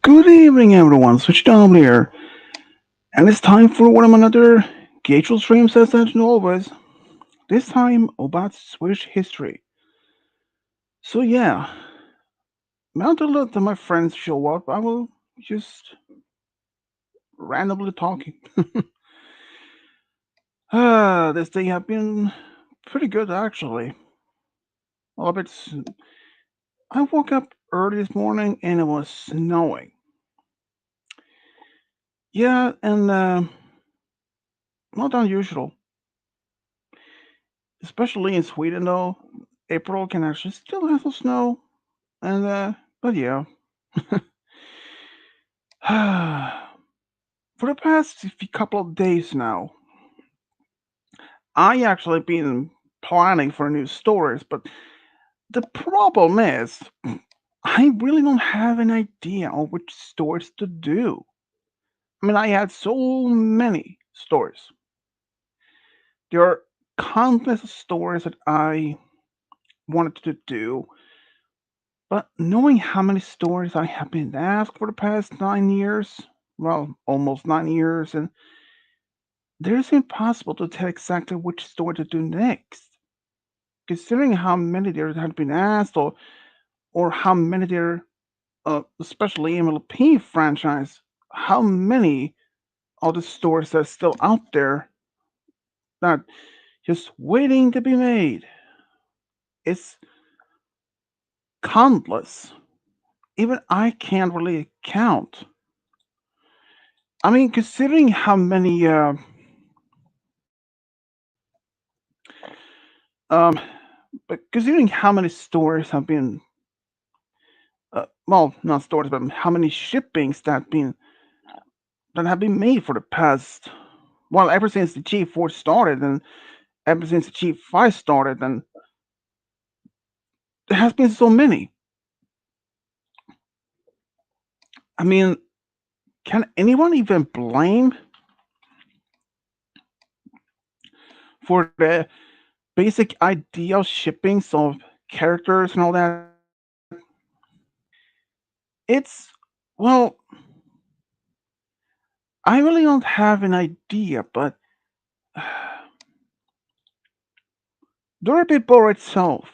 Good evening, everyone. Switch down here, and it's time for one of another Gagel streams as always. This time about Swedish history. So yeah, now to let my friends show up, I will just randomly talking. This day have been pretty good actually. Well, I woke up early this morning and it was snowing. Yeah, and not unusual, especially in Sweden though. April can actually still have some snow, and but yeah. For the past couple of days now, I actually been planning for new stories, but the problem is I really don't have an idea on which stories to do. I mean, I had so many stories. There are countless stories that I wanted to do, but knowing how many stories I have been asked for the past 9 years, well, almost 9 years, and it's impossible to tell exactly which story to do next, considering how many there had been asked, or how many there, especially MLP franchise, how many of the stories that are still out there that just waiting to be made. It's countless. Even I can't really count. I mean, considering how many, um, but considering how many stories have been, well, not stories, but how many shippings that have been made for the past, well, ever since the G4 started and ever since the G5 started, and there has been so many. I mean, can anyone even blame for the basic idea of shippings of characters and all that? It's, well, I really don't have an idea, but Durabibor itself,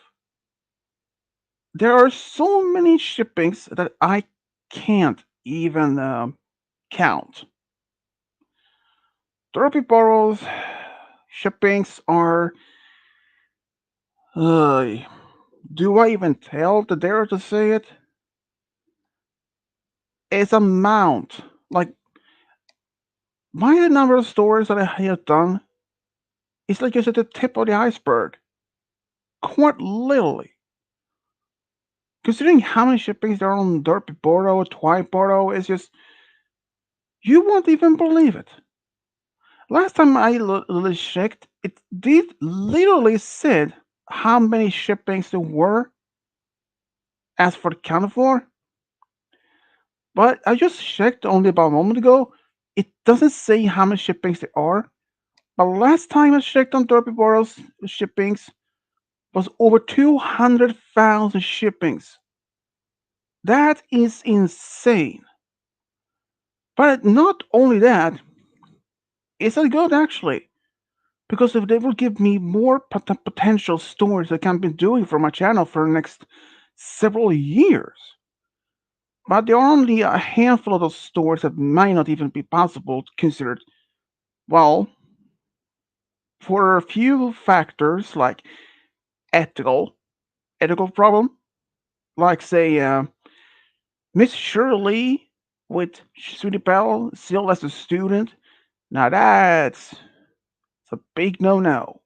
there are so many shippings that I can't even count. Durabiboro's shippings are, uh, do I even tell the dare to say it? It's a mount. Like, by the number of stories that I have done, it's like just at the tip of the iceberg. Quite literally. Considering how many shippings there are on Derpy Bordeaux, Twi Bordeaux, it's just, you won't even believe it. Last time I checked, it did literally said how many shippings there were as for the count for, but I just checked only about a moment ago. It doesn't say how many shippings there are, but last time I checked on Derpy Bordeaux's shippings was over 200,000 shippings. That is insane. But not only that, it's not good actually, because if they will give me more potential stories I can be doing for my channel for the next several years. But there are only a handful of those stories that might not even be possible considered, well, for a few factors like ethical, ethical problem, like say Miss Shirley with Sweetie Belle still as a student. Now it's a big no-no.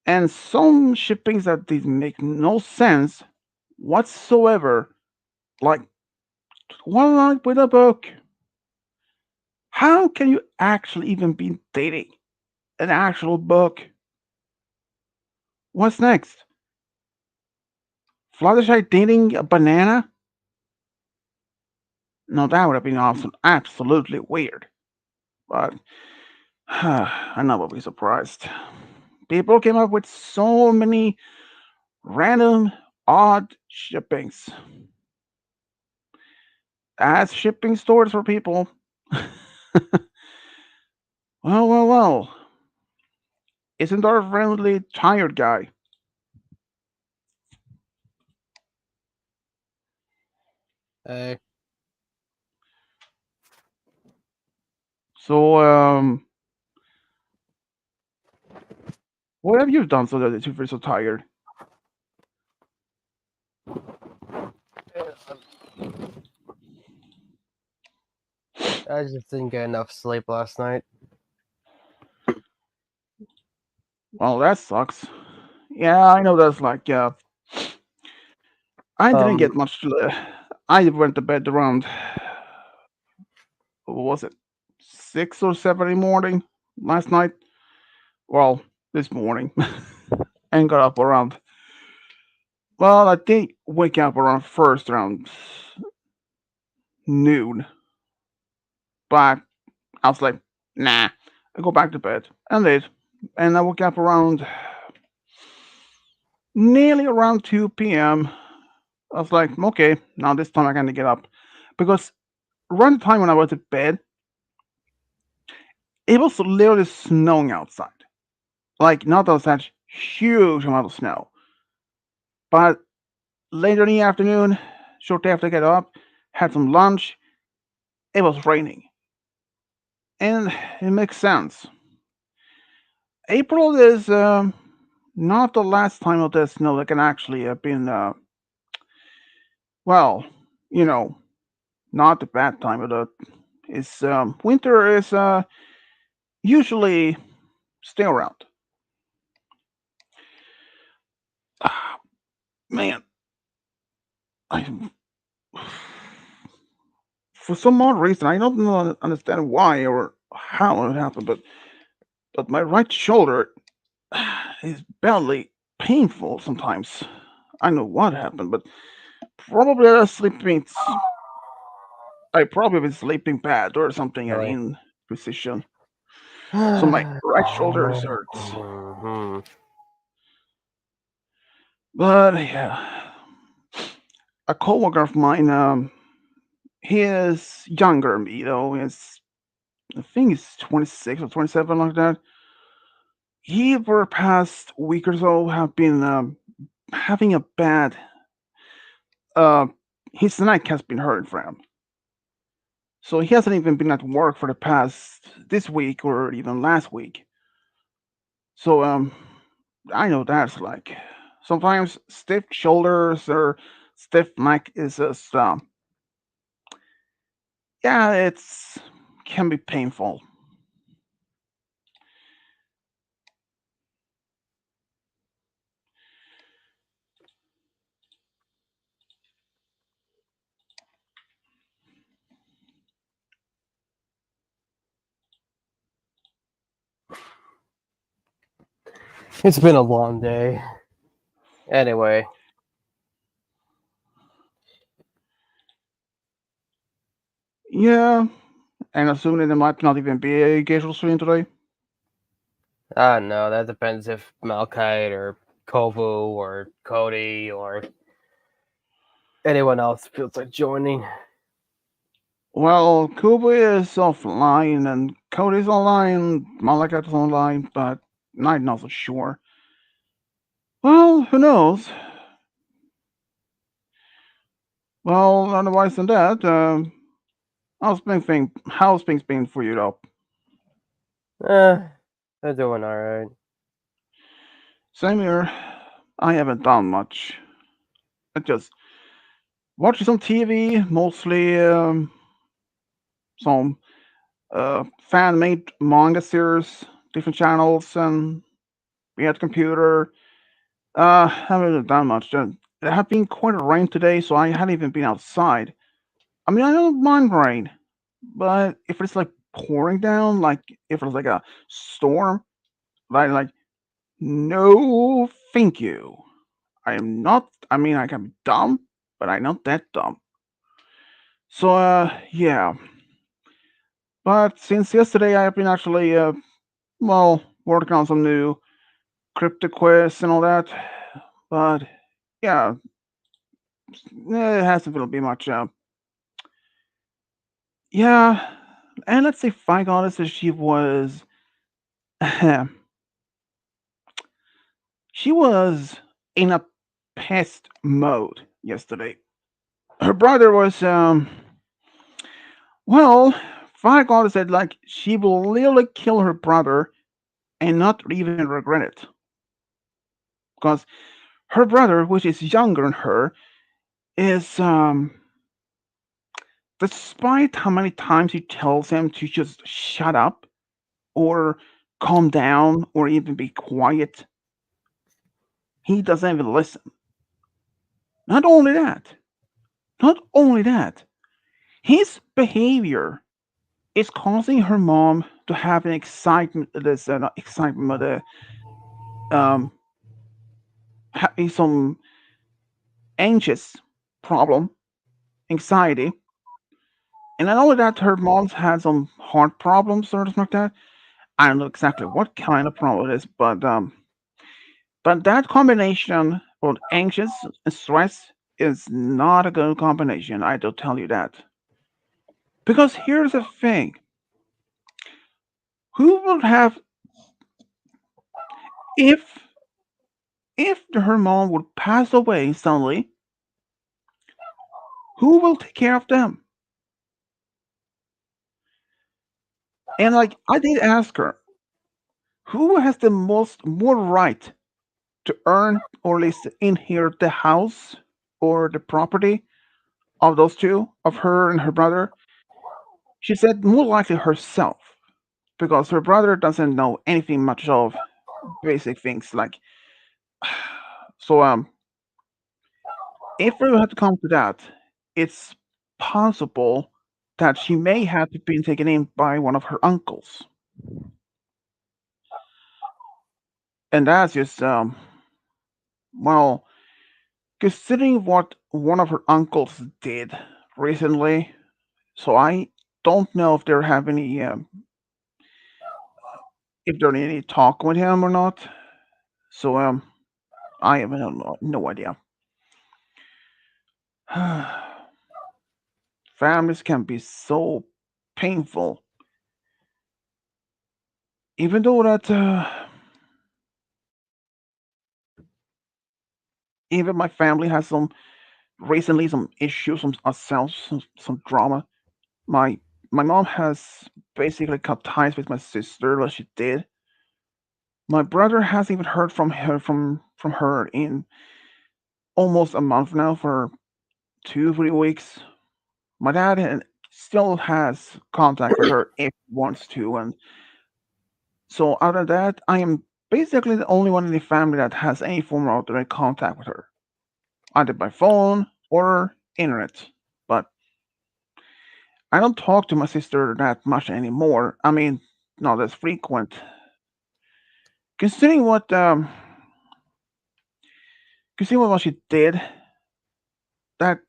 And some shippings that did make no sense whatsoever, like Twilight with a book. How can you actually even be dating an actual book? What's next? Fluttershy dating a banana? No, that would have been awesome. Absolutely weird. But I never be surprised. People came up with so many random, odd shippings. As shipping stores for people. Well. Isn't our friendly tired guy? Hey, So, what have you done so that you feel so tired? I just didn't get enough sleep last night. Well, that sucks. Yeah, I know that's like, I didn't get Um, much. I went to bed around, what was it, 6 or 7 in the morning last night? Well, this morning. And got up around, well, I did wake up around first around noon. But I was like, nah, I go back to bed. And did. And I woke up around, nearly around 2 p.m. I was like, okay, now this time I gotta get up. Because around the time when I went to bed, it was literally snowing outside. Like, not that such huge amount of snow. But later in the afternoon, shortly after I got up, had some lunch, it was raining. And it makes sense. April is not the last time of the snow that can actually have been, well, you know, not the bad time of the. Is winter is usually stay around. Ah, man, I for some odd reason I don't understand why or how it happened, but my right shoulder is badly painful sometimes. I know what happened, but probably sleeping. I probably been sleeping bad or something at really. in position. So my right shoulder hurts. Mhm. But yeah, a coworker of mine, he is younger than me. He's I think he's 26 or 27, like that. He for the past week or so have been having a bad. Uh, his neck has been hurting for him, so he hasn't even been at work for the past this week or even last week. So I know that's like sometimes stiff shoulders or stiff neck is just yeah, it's can be painful. It's been a long day. Anyway, Yeah, and assuming there might not even be a casual stream today. I don't know. That depends if Malkite or Kovu or Cody or anyone else feels like joining. Well, Kuba is offline and Cody's online, Malakat's online, but I'm not so sure. Well, who knows? Well, otherwise than that, how's things been for you though? They're doing alright. Same here. I haven't done much. I just watching some TV, mostly some fan-made manga series, different channels, and we had computer. Haven't really done much. It had been quite a rain today, so I hadn't even been outside. I mean, I don't mind rain, but if it's like pouring down, like if it's like a storm, like no, thank you. I am not. I mean, I can be dumb, but I'm not that dumb. So, yeah. But since yesterday, I have been actually, well, working on some new crypto quests and all that. But yeah, it hasn't really been much. Yeah, and let's say Five Goddess, she was she was in a pest mode yesterday. Her brother was well, Five Goddess said like she will literally kill her brother and not even regret it. Because her brother, which is younger than her, is despite how many times he tells him to just shut up or calm down or even be quiet, he doesn't even listen. Not only that, not only that, his behavior is causing her mom to have an excitement, this not excitement, um, some anxious problem, anxiety, and not only that, her mom's had some heart problems or something like that. I don't know exactly what kind of problem it is, but that combination of anxious and stress is not a good combination. I do tell you that. Because here's the thing: who would have if her mom would pass away suddenly? Who will take care of them? And like I did ask her, who has the most more right to earn or at least inherit the house or the property of those two, of her and her brother? She said more likely herself, because her brother doesn't know anything much of basic things like so if we have to come to that, it's possible that she may have been taken in by one of her uncles. And that's just well, considering what one of her uncles did recently, so I don't know if there have any if there any talk with him or not. So I have no idea. Families can be so painful, even though that even my family has some recently some issues, some ourselves, some drama. My my mom has basically cut ties with my sister, what she did. My brother hasn't even heard from her from her in almost a month now, for 2 3 weeks. My dad still has contact with her if he wants to, and so other than that, I am basically the only one in the family that has any form of direct contact with her, either by phone or internet. But I don't talk to my sister that much anymore. I mean, not as frequent. Considering what she did, that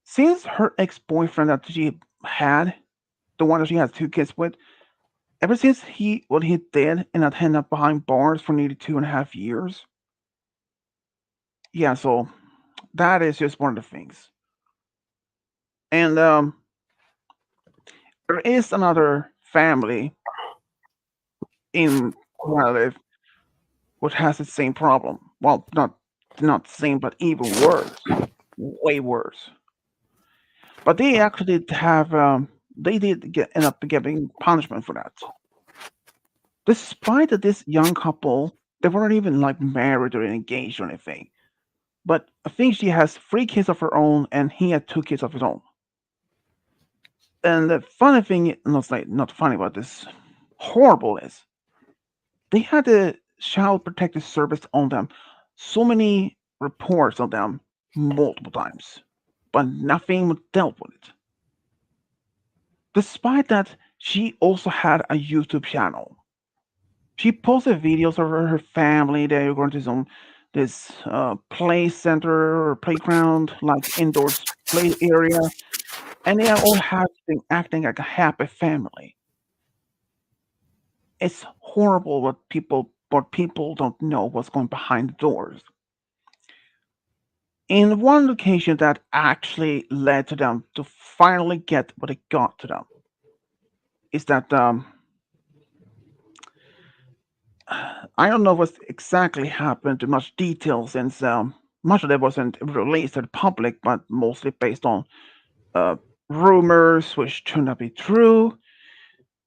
since her ex-boyfriend that she had, the one that she has 2 kids with, ever since what he did and that ended up behind bars for nearly 2.5 years. Yeah, so that is just one of the things. And there is another family in where I live which has the same problem. Well, not the same, but even worse, way worse. But they actually did have they did end up getting punishment for that. Despite that, this young couple, they weren't even like married or engaged or anything. But I think she has 3 kids of her own, and he had 2 kids of his own. And the funny thing, not funny, but this horrible is they had the Child Protective Service on them. So many reports on them multiple times, but nothing was dealt with it. Despite that, she also had a YouTube channel. She posted videos of her family. They were going to some this play center or playground, like indoors play area, and they all have been acting like a happy family. It's horrible what people don't know what's going behind the doors. In one location that actually led to them to finally get what they got to them. is that I don't know what exactly happened to much detail since much of it wasn't released to the public, but mostly based on uh, rumors which turned out to be true.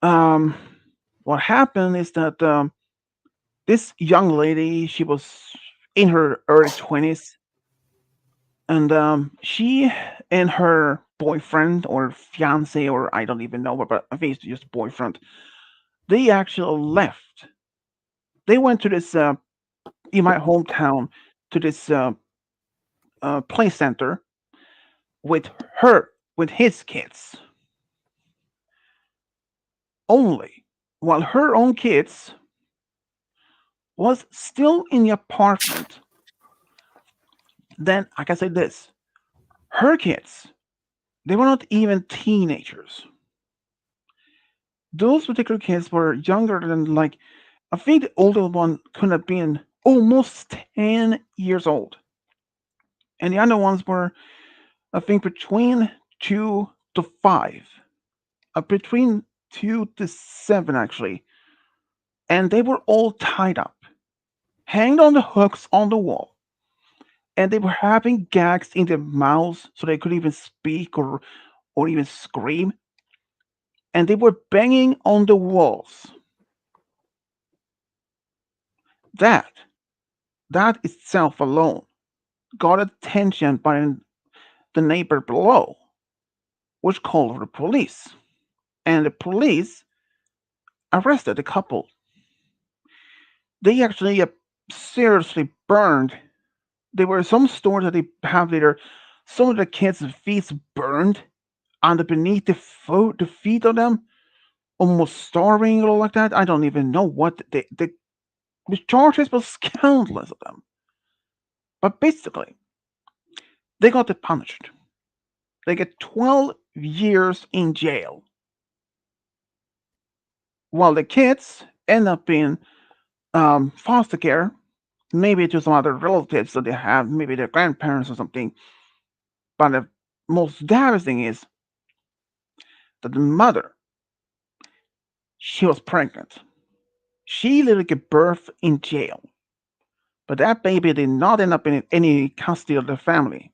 Um, what happened is that this young lady, she was in her early 20s, and she and her boyfriend or fiance, or I don't even know, but I think it's just boyfriend, they actually left. They went to this, in my hometown, to this play center with her, with his kids only, while her own kids was still in the apartment. Then I can say this: her kids, they were not even teenagers. Those particular kids were younger than, like, I think the older one could have been almost 10 years old, and the other ones were, I think, between 2 to 5, between 2 to 7 actually, and they were all tied up, hanged on the hooks on the wall, and they were having gags in their mouths so they could even speak or even scream, and they were banging on the walls. That that itself alone got attention by the neighbor below, which called for the police, and the police arrested the couple. They actually seriously burned. There were some stores that they have there. Some of the kids' feet burned beneath the feet of them, almost starving or like that. I don't even know what the charges were scandalous of them. But basically, they got punished. They get 12 years in jail, while the kids end up in foster care, maybe to some other relatives that they have, maybe their grandparents or something. But the most devastating is that the mother, she was pregnant. She literally gave birth in jail, but that baby did not end up in any custody of the family.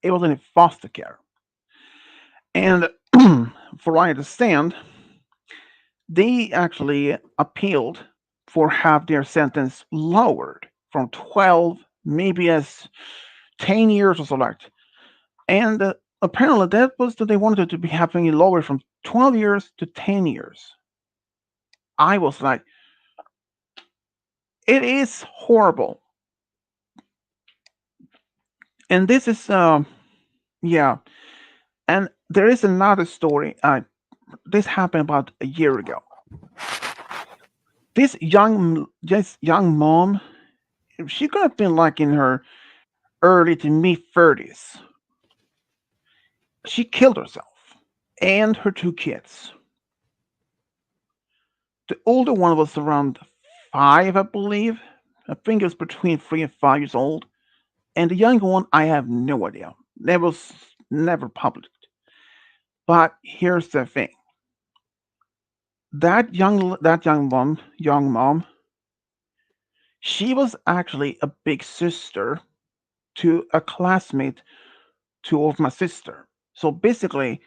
It was in foster care. And for what I understand, they actually appealed for have their sentence lowered from 12, maybe as 10 years or so like. And apparently that was that they wanted it to be happening lowered from 12 years to 10 years. I was like, it is horrible. And this is, yeah. And there is another story. This happened about a year ago. This young mom, she could have been like in her early to mid 30s. She killed herself and her 2 kids. The older one was around 5, I believe. I think it was between 3 and 5 years old. And the younger one, I have no idea. That was never published. But here's the thing: that young mom, she was actually a big sister to a classmate to of my sister. So basically,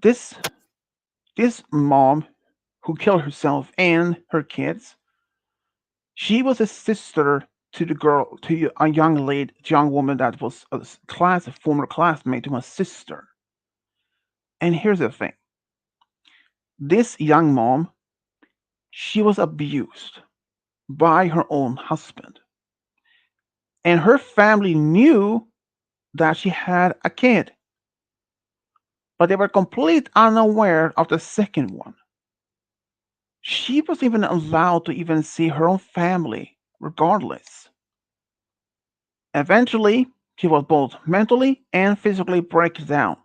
this this mom who killed herself and her kids, she was a sister to the girl, to a young woman that was a former classmate to my sister. And here's the thing: this young mom, she was abused by her own husband, and her family knew that she had a kid, but they were completely unaware of the second one. She was even allowed to even see her own family regardless. Eventually, she was both mentally and physically break down.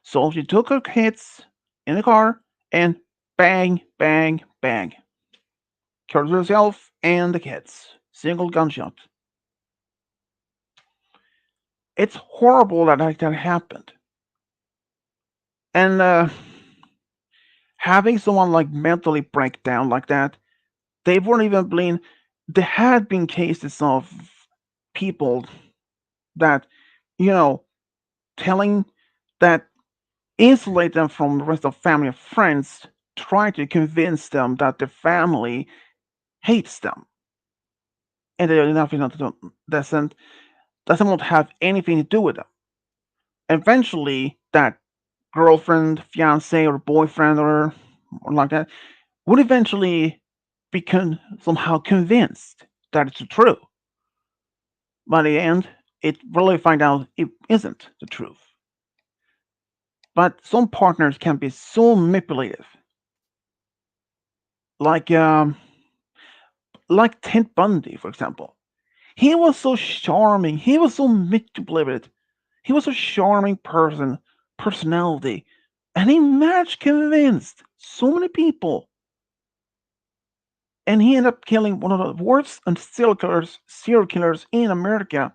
So she took her kids in the car and bang, bang, bang. Killed herself and the kids. Single gunshot. It's horrible that that happened. And having someone like mentally break down like that, they weren't even been. There had been cases of people that, you know, telling that insulate them from the rest of family and friends, try to convince them that their family hates them, and they nothing doesn't want to have anything to do with them. Eventually, that girlfriend, fiance, or boyfriend, or like that, would eventually become somehow convinced that it's true. By the end, it really find out it isn't the truth. But some partners can be so manipulative, like um, like Ted Bundy, for example. He was so charming. He was so manipulative. He was a charming personality, and he managed to convince so many people. And he ended up killing one of the worst serial killers in America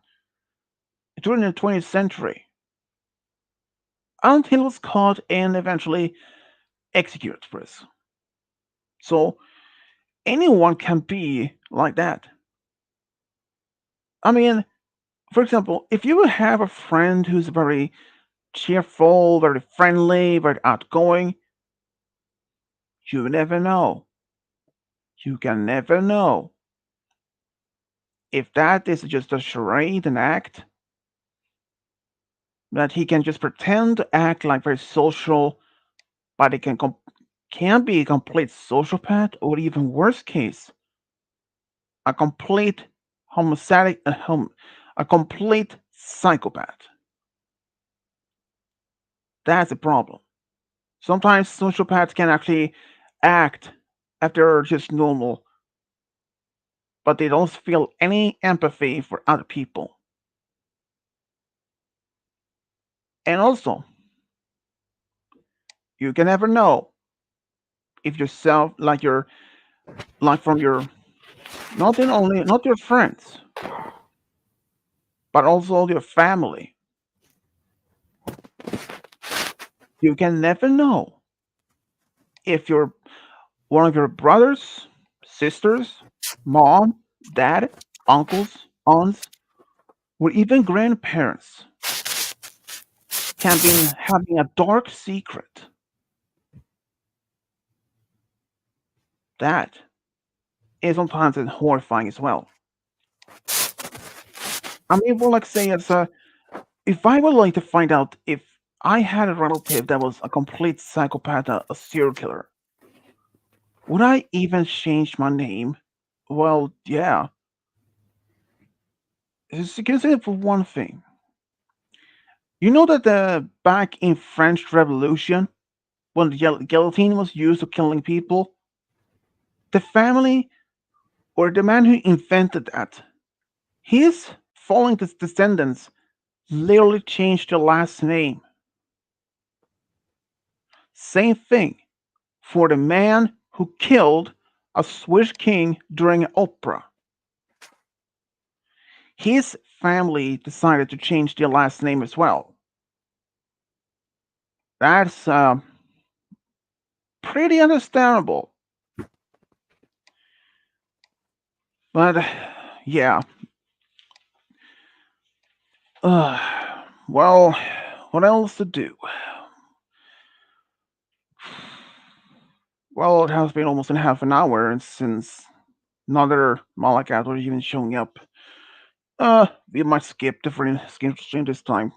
during the 20th century, until he was caught and eventually executed for this. So anyone can be like that. I mean, for example, if you have a friend who's very cheerful, very friendly, very outgoing, you never know. You can never know if that is just a charade, an act, that he can just pretend to act like very social, but he can be a complete sociopath, or even worse case, a complete homicidal, a complete psychopath. That's a problem. Sometimes sociopaths can actually act after just normal, but they don't feel any empathy for other people. And also, you can never know if yourself, like from your, not your friends, but also your family. You can never know if your one of your brothers, sisters, mom, dad, uncles, aunts, or even grandparents can be having a dark secret. That is sometimes horrifying as well. I mean, well, like say it's a, if I would like to find out if I had a relative that was a complete psychopath, a serial killer, would I even change my name? Well, yeah. Consider for one thing. You know that back in French Revolution, when the guillotine was used for killing people, the family or the man who invented that, his following descendants literally changed their last name. Same thing for the man who killed a Swiss king during an opera. His family decided to change their last name as well. That's pretty understandable. But yeah, uh, well, what else to do? Well, it has been almost in half an hour since another Malakat was even showing up. We might skip stream this time.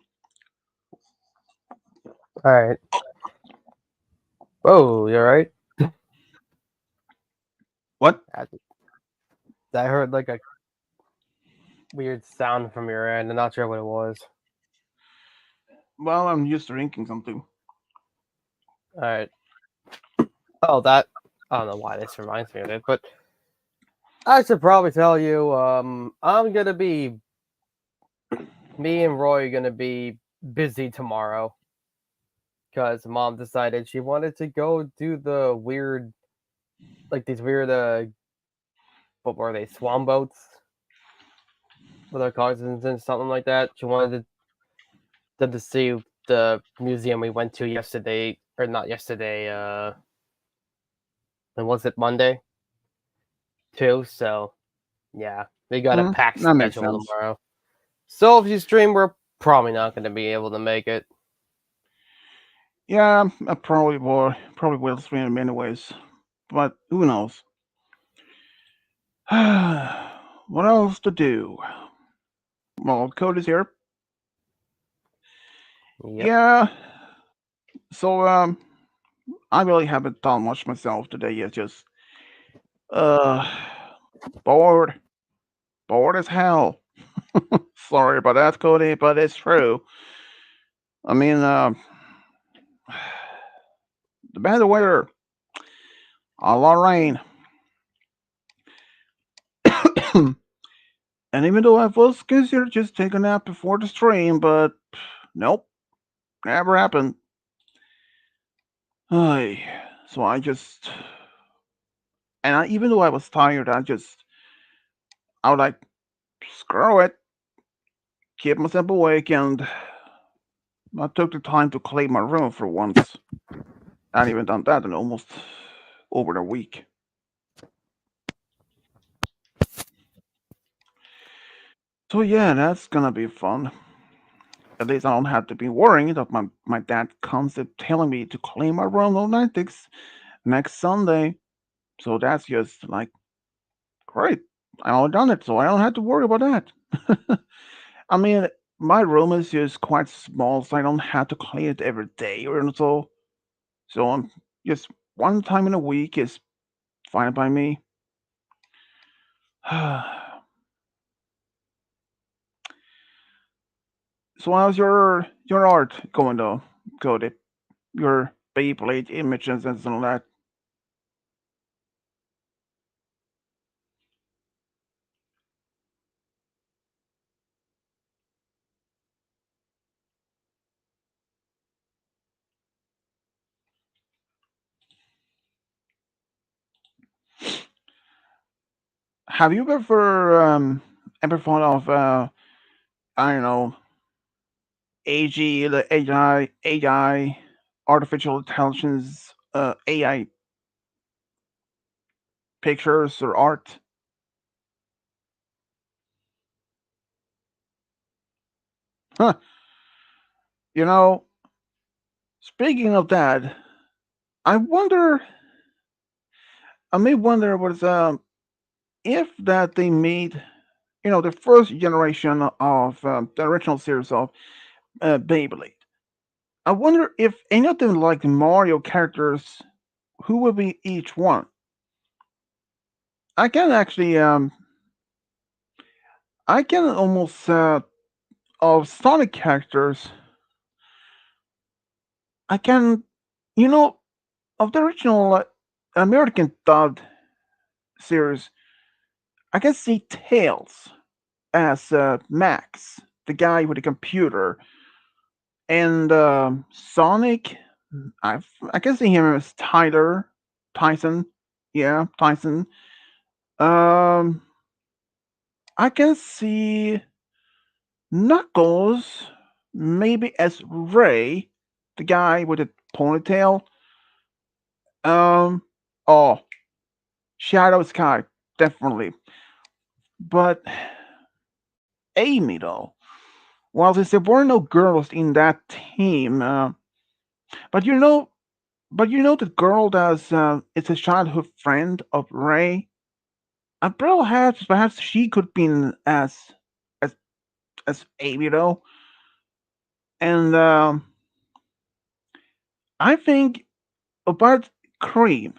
All right. Whoa, you all right? What? I heard like a weird sound from your end. I'm not sure what it was. Well, I'm used to drinking something. All right. Oh, that. I don't know why this reminds me of it, but I should probably tell you. I'm gonna be. Me and Roy are gonna be busy tomorrow because mom decided she wanted to go do the weird, like these weird, what were they? Swan boats with our cousins and something like that. She wanted them to see the museum we went to yesterday, or not yesterday. And was it Monday too? So yeah, we got a packed That makes schedule sense. tomorrow. So if you stream, we're probably not going to be able to make it. Yeah, I probably will stream in many ways, but who knows? What else to do? Well, code is here. Yep. Yeah. So I really haven't done much myself today. It's just uh bored, bored as hell. Sorry about that, Cody, but it's true. I mean, the bad weather, a lot of rain, and even though I was considered just take a nap before the stream, but nope, never happened. Ay, so I just, even though I was tired, I would like screw it, keep myself awake, and I took the time to clean my room for once. I hadn't even done that in almost over a week. So yeah, that's gonna be fun. At least I don't have to be worrying that my dad comes up telling me to clean my room on next Sunday. So that's just like great. I already done it, so I don't have to worry about that. I mean, my room is just quite small, so I don't have to clean it every day or so. So just one time in a week is fine by me. So how's your art going though, Cody? Your Beyblade images and all that. Have you ever thought of I don't know AG the AI artificial intelligence AI pictures or art? Huh. You know, speaking of that, I wonder. I may wonder was if that they made the first generation of the original series of Beyblade. I wonder if any of them like the Mario characters, who would be each one? I can actually I can almost of Sonic characters. I can of the original American dubbed series. I can see Tails as Max, the guy with the computer, and Sonic. I I can see him as Tyson. Yeah, Tyson. Um, I can see Knuckles maybe as Ray, the guy with the ponytail. Um, oh, Shadow Sky, definitely. But Amy, though, well, since there were no girls in that team, but the girl that's it's a childhood friend of Ray. Perhaps she could be as as Amy, though, and I think about Cream.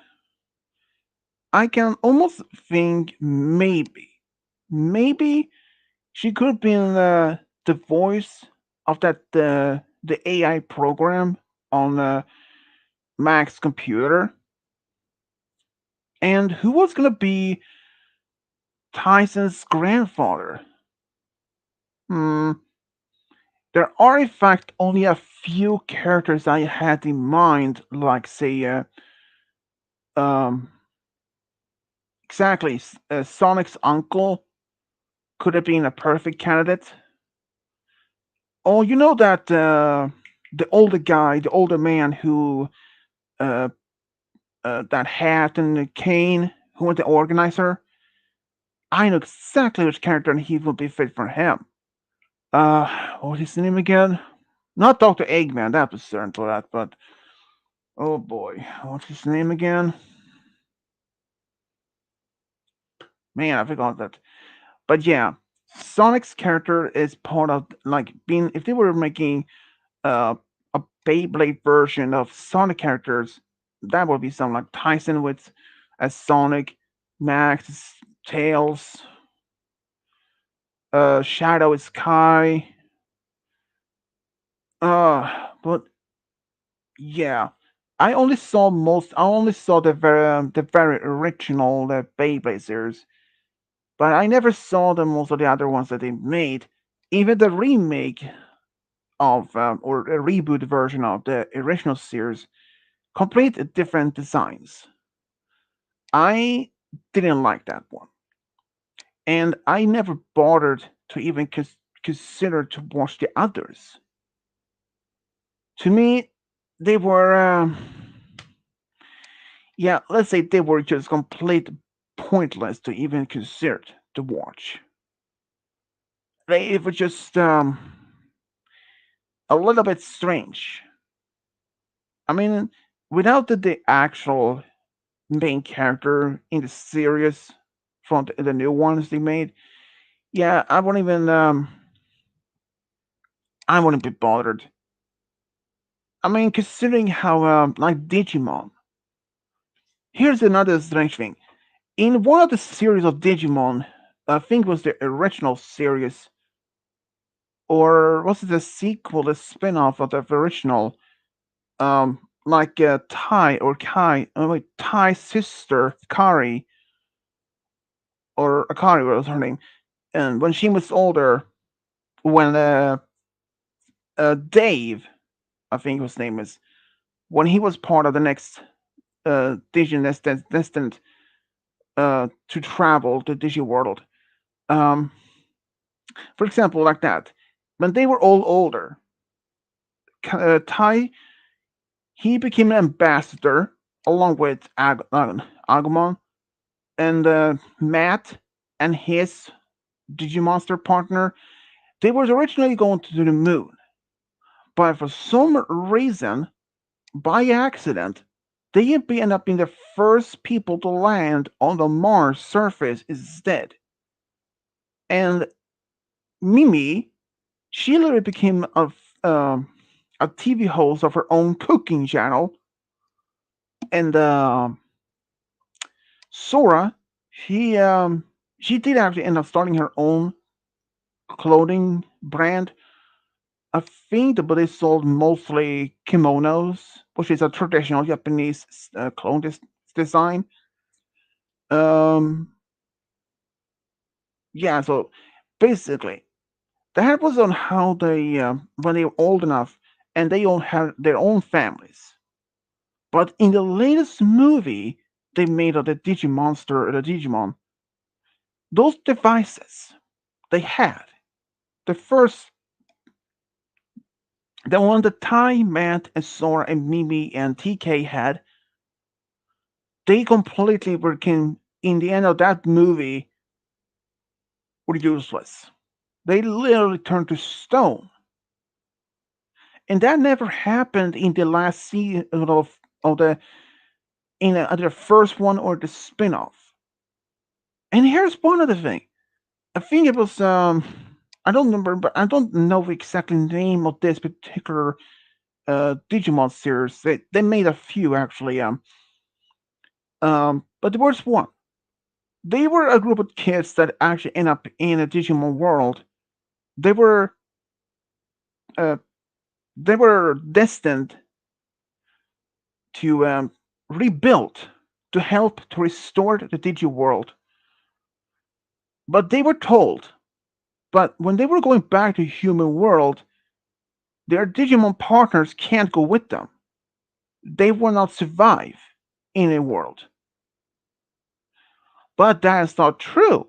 I can almost think maybe she could have been the voice of that the AI program on Mac's computer. And who was gonna be Tyson's grandfather? Hmm. There are in fact only a few characters I had in mind, like say, um, exactly, Sonic's uncle could have been a perfect candidate. Oh, you know that the older guy, the older man who uh, that hat and the cane, who was the organizer. I know exactly which character he would be fit for him. What was his name again? Not Dr. Eggman, that was certain for that, but oh boy, what's his name again? Man, I forgot that. But yeah, Sonic's character is part of like being if they were making uh, a Beyblade version of Sonic characters, that would be something like Tyson with as Sonic, Max, Tails, Shadow is Sky. But yeah, I only saw the very original Beyblade series, but I never saw the most of the other ones that they made. Even the remake of or a reboot version of the original series, complete different designs. I didn't like that one, and I never bothered to even consider to watch the others. To me, they were, yeah, let's say they were just complete pointless to even consider to watch. They were just a little bit strange. I mean, without the actual main character in the series from the new ones they made, yeah, I wouldn't be bothered. I mean, considering how like Digimon. Here's another strange thing. In one of the series of Digimon, I think it was the original series, or was it a sequel, a spin-off of the original? Like Tai or Kai, wait, Tai's sister Kari, or Akari was her name, and when she was older, when Dave, I think his name is, when he was part of the next Digi destined to travel to Digi World. Um, for example, like that, when they were all older, Tai he became an ambassador along with Agumon and Matt and his Digimonster partner. They were originally going to the moon, but for some reason, by accident, they end up being the first people to land on the Mars surface instead. And Mimi, she literally became um, a TV host of her own cooking channel, and Sora, she did actually end up starting her own clothing brand. I think, but they sold mostly kimonos, which is a traditional Japanese clone design. Um, yeah, so basically, that was on how they, when they were old enough and they all had their own families. But in the latest movie they made of the Digimonster or the Digimon, those devices they had, the first, the one that Tai, Matt, and Sora, and Mimi, and TK had, they completely became, in the end of that movie, were useless. They literally turned to stone. And that never happened in the last season of the in the first one or the spin-off. And here's one other thing. I think it was I don't remember, but I don't know the exact name of this particular Digimon series. They made a few actually. But there was one. They were a group of kids that actually end up in a Digimon world. They were uh, they were destined to rebuild to help to restore the Digi world. But they were told, but when they were going back to human world, their Digimon partners can't go with them. They will not survive in a world. But that is not true.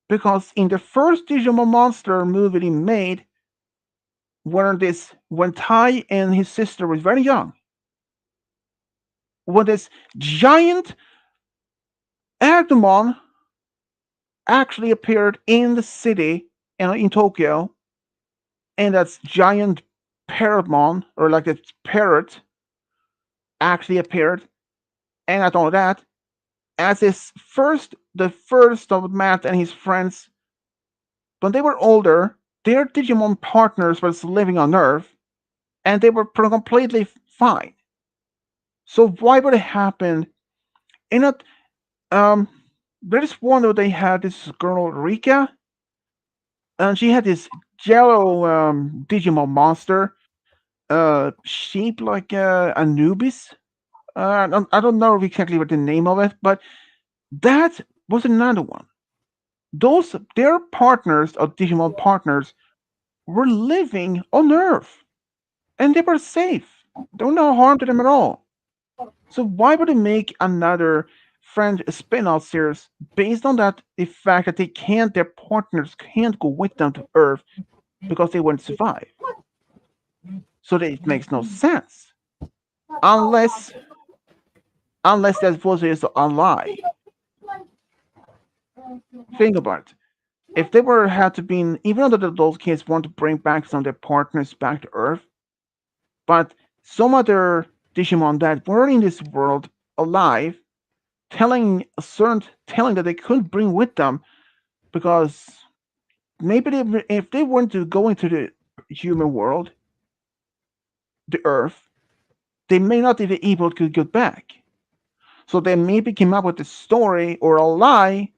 Because in the first Digimon Monster movie they made, when Tai and his sister was very young, when this giant Agumon actually appeared in the city in Tokyo, and that giant parrotmon, or like a parrot, actually appeared. And not only that, as the first of Matt and his friends, when they were older, their Digimon partners was living on Earth, and they were completely fine. So why would it happen? And not um, there's one where they had this girl Rika, and she had this yellow Digimon monster, shaped like Anubis. I don't know exactly what the name of it, but that was another one. Those their partners or Digimon partners were living on Earth, and they were safe. There was no harm to them at all. So why would they make another French spin-off series based on that? The fact that their partners can't go with them to Earth because they won't survive. So that it makes no sense unless that was just a lie. Think about it. If they were had to be, even though those kids want to bring back some of their partners back to Earth, but some other Digimon that were in this world alive, telling that they couldn't bring with them because maybe if they want to go into the human world, the Earth, they may not be able to get back. So they maybe came up with a story or a lie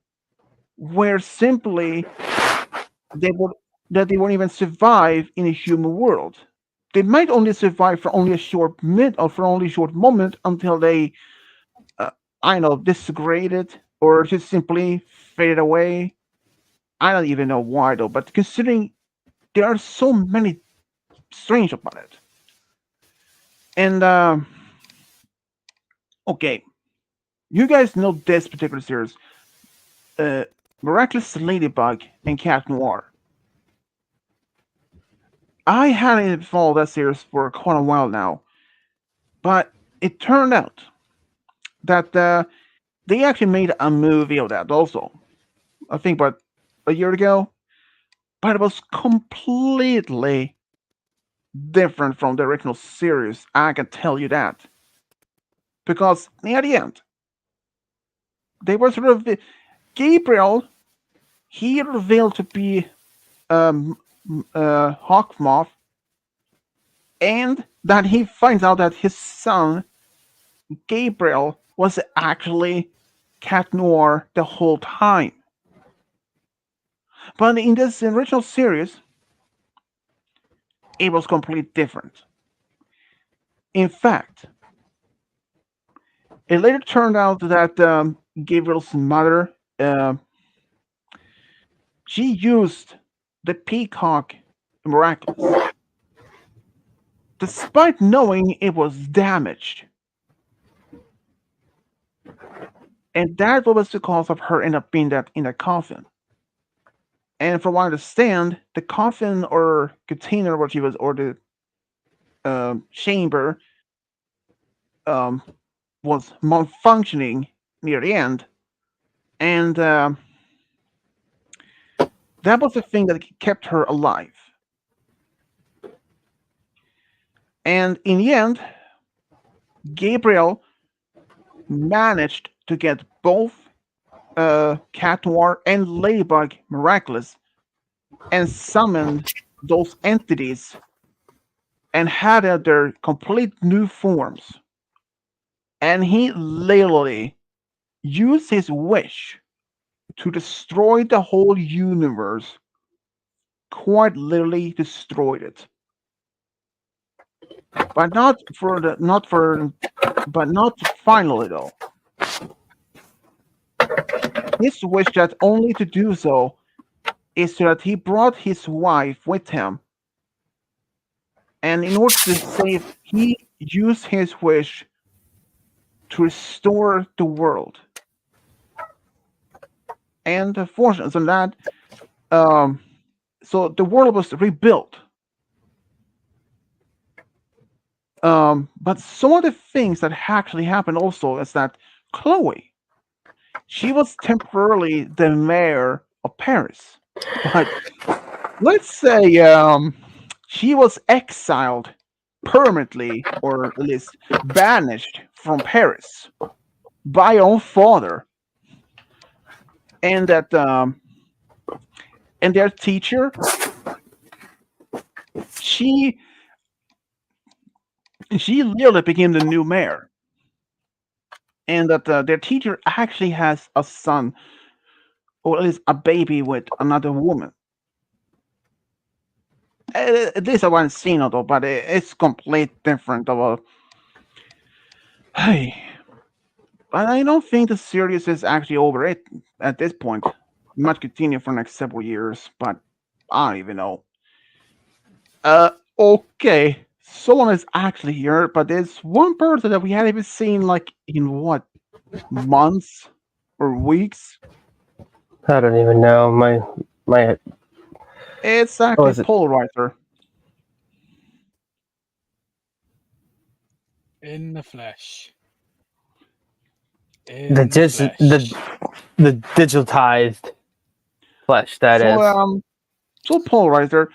where simply they would that they won't even survive in a human world. They might only survive for only a short minute or for only a short moment until they, uh, I don't know, disintegrated or just simply faded away. I don't even know why though, but considering there are so many strange about it. And okay, you guys know this particular series, uh, Miraculous Ladybug and Cat Noir. I hadn't followed that series for quite a while now, but it turned out that they actually made a movie of that also. I think about a year ago, but it was completely different from the original series. I can tell you that because near the end, they were sort of Gabriel. He revealed to be um, Hawkmoth, and that he finds out that his son Gabriel was actually Cat Noir the whole time. But in this original series, it was completely different. In fact, it later turned out that Gabriel's mother, uh, she used the peacock miraculous, despite knowing it was damaged, and that was the cause of her end up being that in a coffin. And from what I understand, the coffin or container, what she was, or the chamber, um, was malfunctioning near the end, and that was the thing that kept her alive. And in the end, Gabriel managed to get both Cat Noir and Ladybug Miraculous and summoned those entities and had their complete new forms. And he literally used his wish to destroy the whole universe, quite literally destroyed it. But not finally though. His wish that only to do so is so that he brought his wife with him, and in order to save, he used his wish to restore the world. And fortunately, so that um, so the world was rebuilt. But some of the things that actually happened also is that Chloe, she was temporarily the mayor of Paris, but let's say she was exiled permanently, or at least banished from Paris by her own father, and that and their teacher, she she literally became the new mayor, and that their teacher actually has a son, or at least a baby with another woman. At least I haven't seen it, though, but it's complete different. Of hey, but I don't think the series is actually over it at this point. It might continue for the next several years, but I don't even know. Okay. Someone is actually here, but there's one person that we hadn't even seen like in what, months or weeks. I don't even know. My It's what actually was it? Polarizer. In the flesh. The In the dig- flesh. the digitized flesh. That So is. so Polarizer,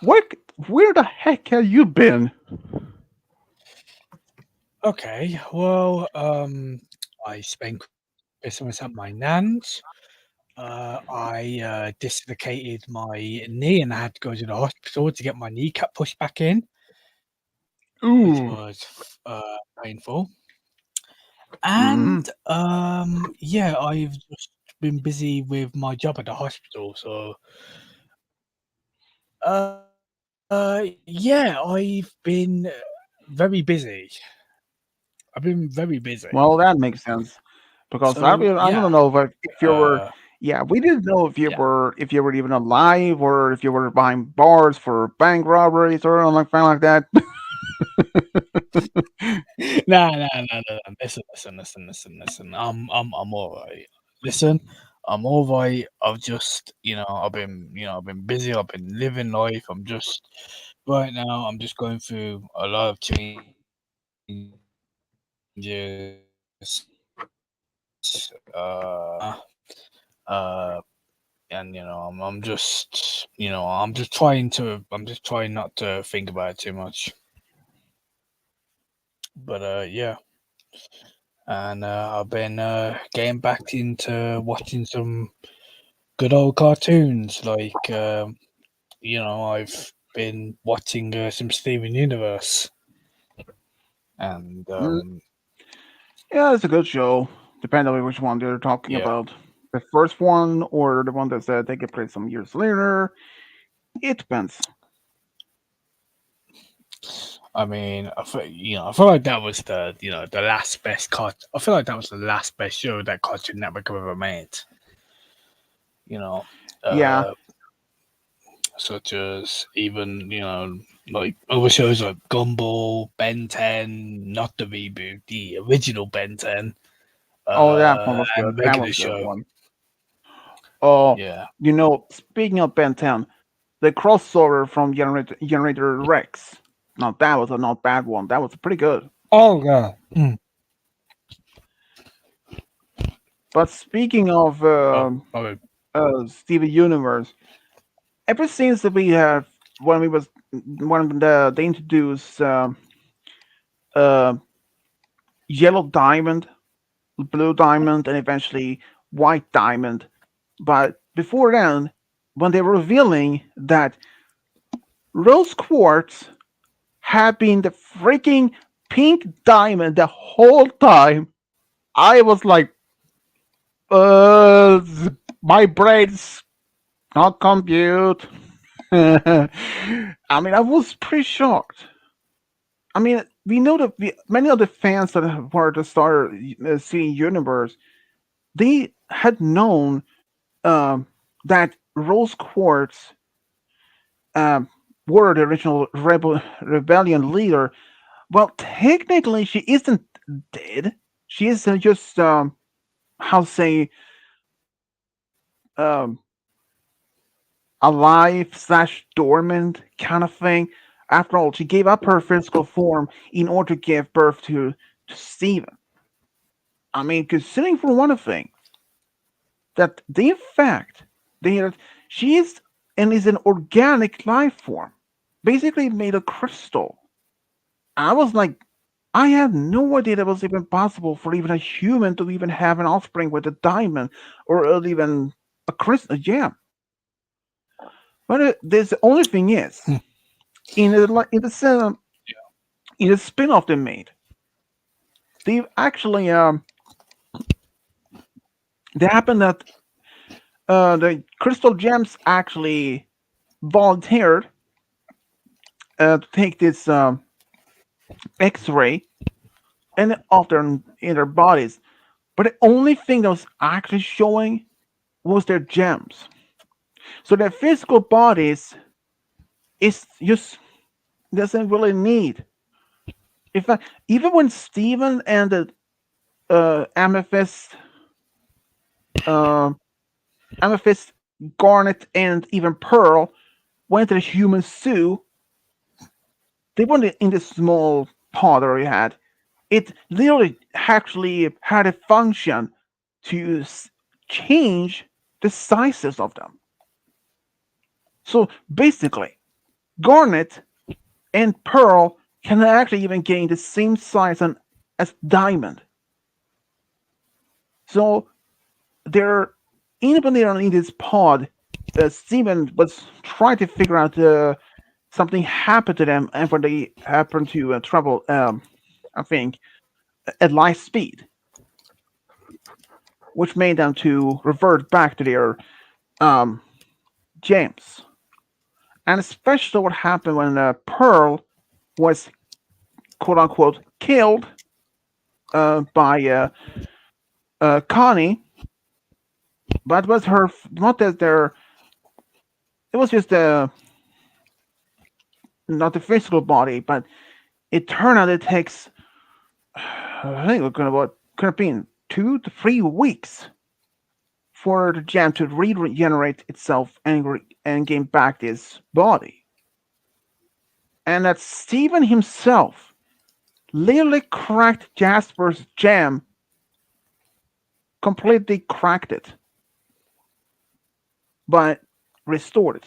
where where the heck have you been? Okay, well, I spent Christmas at my nan's. I dislocated my knee and I had to go to the hospital to get my kneecap pushed back in, which Ooh. was painful. Mm-hmm. And yeah, I've just been busy with my job at the hospital. So yeah, I've been very busy. I've been very busy. Well, that makes sense because So I don't yeah, know if you were. uh, Yeah, we didn't know yeah. if you were even alive or if you were behind bars for bank robberies or anything like that. No. Listen. I'm all right. Listen, I'm all right. I've just, I've been busy. I've been living life. I'm just right now. I'm just going through a lot of changes. And I'm just trying not to think about it too much. But yeah. And I've been getting back into watching some good old cartoons. Like, I've been watching some Steven Universe, and Mm, yeah, it's a good show. Depending on which one they're talking yeah. about. The first one or the one that's taking place some years later. It depends. I mean, I feel like that was the last best I feel like that was the last best show that Cartoon Network have ever made. You know, Yeah. uh, such as even like other shows like Gumball, Ben 10, not the reboot, the original Ben 10, Oh, that one was good. and That was regular a good show. one. Oh, Yeah. speaking of Ben 10, the crossover from Generator Rex. Now that was a not bad one. That was pretty good. Oh yeah. Mm. But speaking of Oh, okay. Steven Universe, ever since that we have when they introduced uh, Yellow Diamond, Blue Diamond, and eventually White Diamond. But before then, when they were revealing that Rose Quartz had been the freaking pink diamond the whole time, I was like, uh, my brain's not compute. I mean, I was pretty shocked. I mean, we know that many of the fans that were to start seeing Universe, they had known um, that Rose Quartz um, were the original rebellion leader. Well, technically, she isn't dead. She is just how say um alive slash dormant kind of thing. After all, she gave up her physical form in order to give birth to Steven. I mean, considering for one thing that the fact that she is and is an organic life form, basically made of crystal. I was like, I had no idea that was even possible for even a human to even have an offspring with a diamond or even a crystal, a gem. But the only thing is, in the spin-off they made, they actually they happened that the crystal gems actually volunteered to take this X-ray and of their in their bodies, but the only thing that was actually showing was their gems. So their physical bodies is just doesn't really need. In fact, even when Steven and the Amethyst, uh, Amethyst, Garnet, and even Pearl went to the human zoo, they weren't in this small pod that we had. It literally actually had a function to change the sizes of them. So basically, Garnet and Pearl can actually even gain the same size as Diamond. So they're independently in this pod. Steven was trying to figure out something happened to them, and when they happened to travel, I think, at light speed, which made them to revert back to their um, James. And especially what happened when Pearl was quote unquote killed by Connie, but was her not that there. It was just not the physical body, but it turned out it takes I think it could have been 2 to 3 weeks for the gem to regenerate itself and gain back its body. And that Steven himself literally cracked Jasper's gem, completely cracked it, but restored it.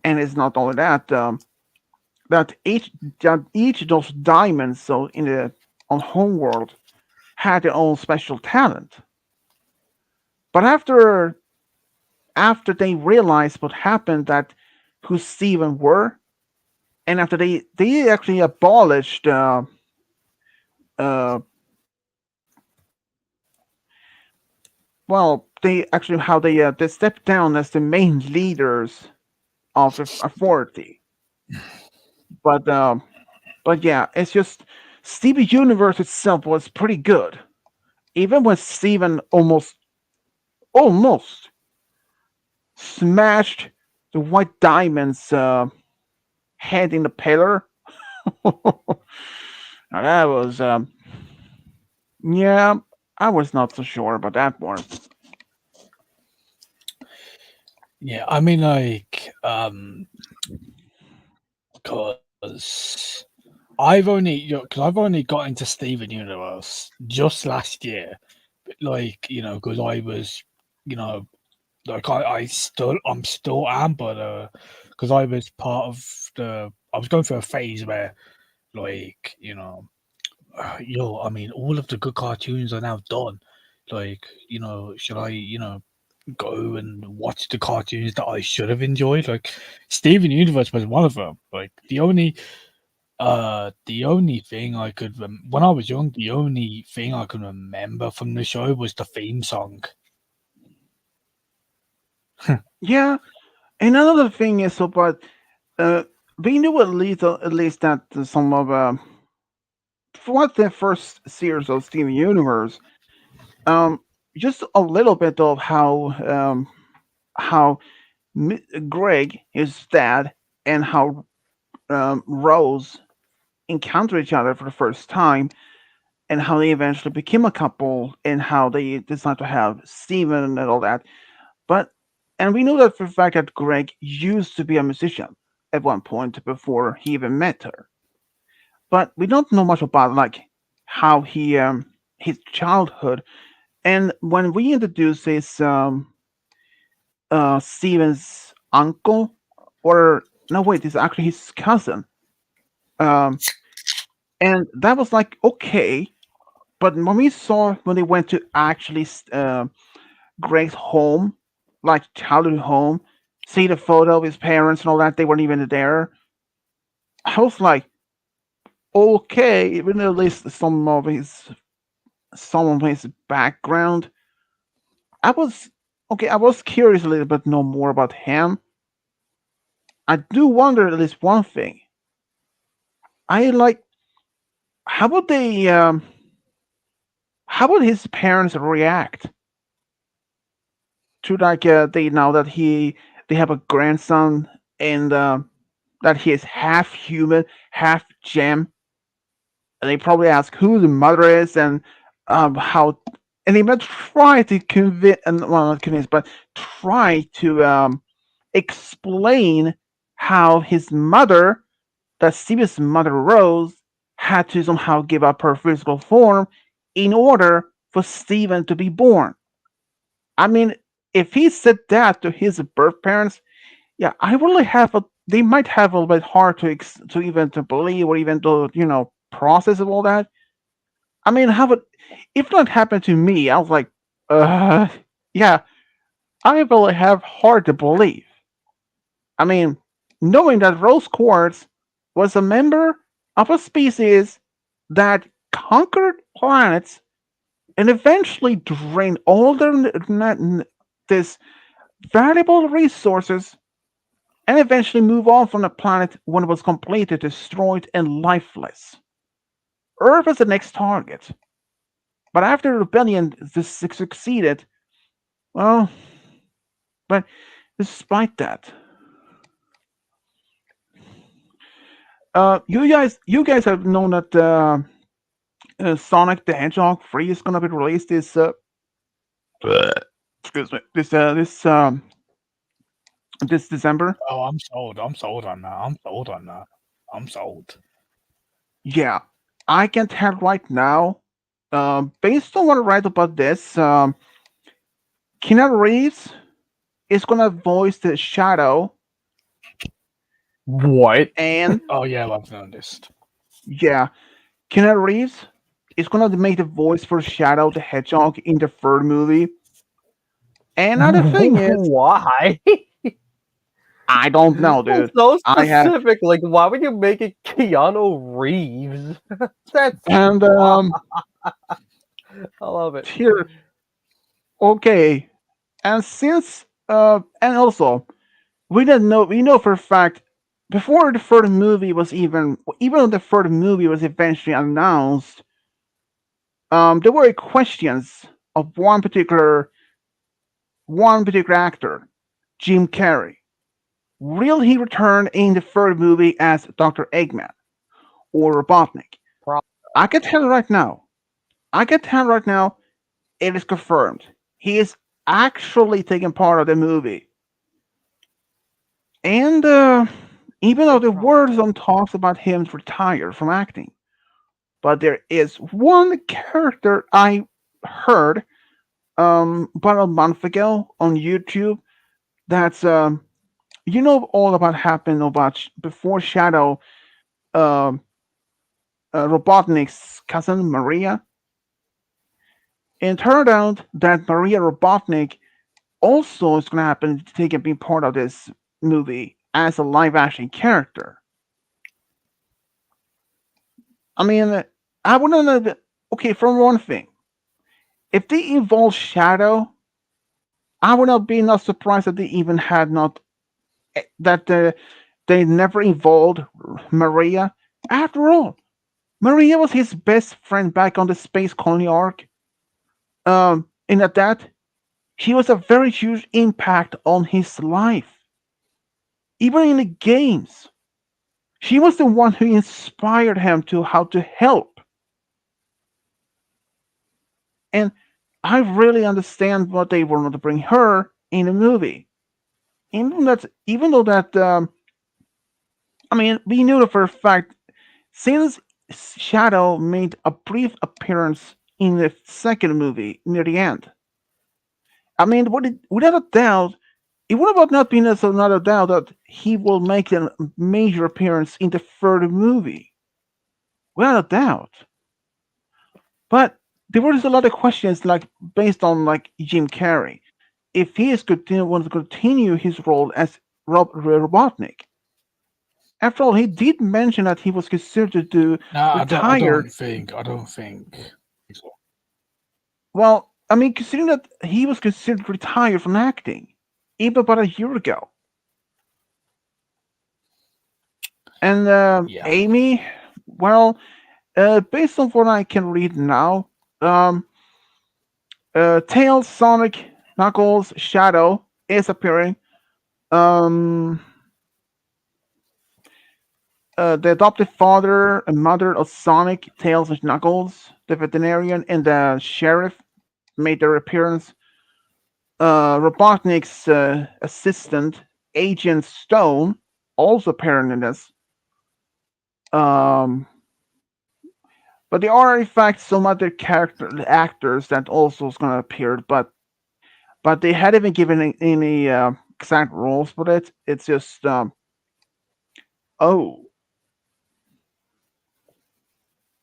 And it's not only that, that each of those diamonds, so in the on Homeworld, had their own special talent. But after they realized what happened, that who Steven were, and after they actually abolished uh well, they actually how they stepped down as the main leaders of the authority. But yeah, it's just Steven Universe itself was pretty good. Even when Steven almost smashed the White Diamond's head in the pillar. Now that was yeah, I was not so sure about that one. Yeah, I mean, like, because I've only got into Steven Universe just last year, like, because I was, you know, like I'm still am, but because I was part of I was going through a phase where, like, I mean, all of the good cartoons are now done. Like, should I, go and watch the cartoons that I should have enjoyed? Like, Steven Universe was one of them. Like, the only thing when I was young, the only thing I can remember from the show was the theme song. Yeah, and another thing is about uh, we knew at least that some of what the first series of Steven Universe, um, just a little bit of how Greg, his dad, and how Rose encounter each other for the first time, and how they eventually became a couple, and how they decide to have Steven and all that. But and we know that for the fact that Greg used to be a musician. at one point before he even met her. But we don't know much about like how he his childhood. And when we introduce his Steven's uncle, or no, wait, it's actually his cousin. Um, and that was like okay, but when we saw when they went to actually Greg's home, like childhood home, see the photo of his parents and all that, they weren't even there. I was like, okay, even at least some of his background. I was okay. I was curious a little bit know more about him. I do wonder at least one thing. I like how would they how would his parents react to like they now that they have a grandson and that he is half human, half gem, and they probably ask who the mother is and how, and they might try to convince, and well, not convince, but try to explain how his mother, that Stevie's mother Rose, had to somehow give up her physical form in order for Steven to be born. I mean, if he said that to his birth parents, yeah, I really have a. They might have a little bit hard to even to believe or even to process of all that. I mean, how would if that happened to me? I was like, uh, yeah, I really have hard to believe. I mean, knowing that rose quartz was a member of a species that conquered planets and eventually drained all this valuable resources and eventually move on from the planet when it was completely destroyed and lifeless. Earth was the next target, but after the rebellion succeeded, well, but despite that, you guys have known that Sonic the Hedgehog 3 is gonna be released excuse me this December. Oh, I'm sold. I'm sold on that. I'm sold on that. I'm sold. Yeah, I can tell right now. Based on what I read about this, Keanu Reeves is gonna voice the Shadow, What? and Oh yeah, I've noticed. yeah, Keanu Reeves is gonna make the voice for Shadow the Hedgehog in the third movie. And another thing is, Why? I don't know, That's dude. so I have specific. Like, why would you make it Keanu Reeves? That's and wow. I love it. here, okay, and since and also we know for a fact before the third movie was even though the third movie was eventually announced, there were questions of one particular actor, Jim Carrey. Will he return in the third movie as Dr. Eggman or Robotnik? Pro- I can tell you right now. I can tell you right now. It is confirmed. He is actually taking part of the movie. And even though Big there problem. were some talks about him to retire from acting, but there is one character I heard about a month ago on YouTube that's all about happened about before Shadow, um Robotnik's cousin Maria. And it turned out that Maria Robotnik also is going to happen to take and be part of this movie as a live action character. I mean, I wouldn't know. Okay, for one thing, if they involve Shadow, I would not be not surprised that they even had not that they never involved Maria. After all, Maria was his best friend back on the space colony arc. In that she was a very huge impact on his life, even in the games. She was the one who inspired him to how to help. And I really understand what they wanted to bring her in the movie. Even though that I mean, we knew for a fact since Shadow made a brief appearance in the second movie near the end. I mean, without a doubt, it would have not been as another doubt that he will make a major appearance in the third movie, without a doubt. But there was a lot of questions, like based on like Jim Carrey, if he is want to continue his role as Robotnik. After all, he did mention that he was considered to No, retire. I don't think so. Well, I mean, considering that he was considered retired from acting even about a year ago, and Yeah. Amy, well, based on what I can read now, um, Tails, Sonic, Knuckles, Shadow is appearing. Um, the adopted father and mother of Sonic, Tails, and Knuckles, the veterinarian, and the sheriff made their appearance. Robotnik's assistant, Agent Stone, also appearing in this. Um, but there are in fact some other character actors that also is going to appear, but they hadn't been given any exact roles for it. It's just oh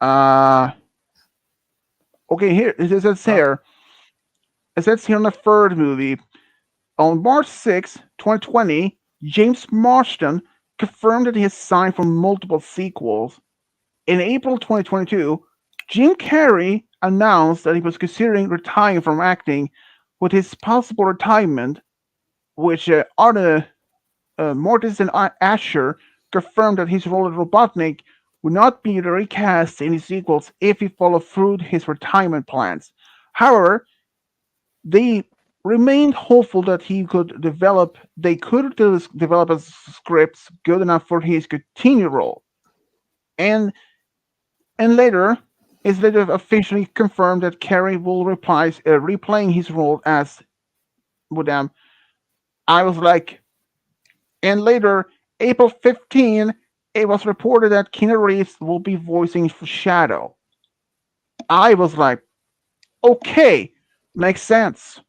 uh okay, here it says Huh? here it says here in the third movie on March 6, 2020, James Marston confirmed that he has signed for multiple sequels. In April 2022, Jim Carrey announced that he was considering retiring from acting, with his possible retirement, which Arne Mortis and Asher confirmed that his role as Robotnik would not be recast in his sequels if he followed through his retirement plans. However, they remained hopeful that they could develop a scripts good enough for his continued role. And later, it's later officially confirmed that Carey will replaying his role as with them. I was like, and later, April 15, it was reported that Keanu Reeves will be voicing Shadow. I was like, okay, makes sense.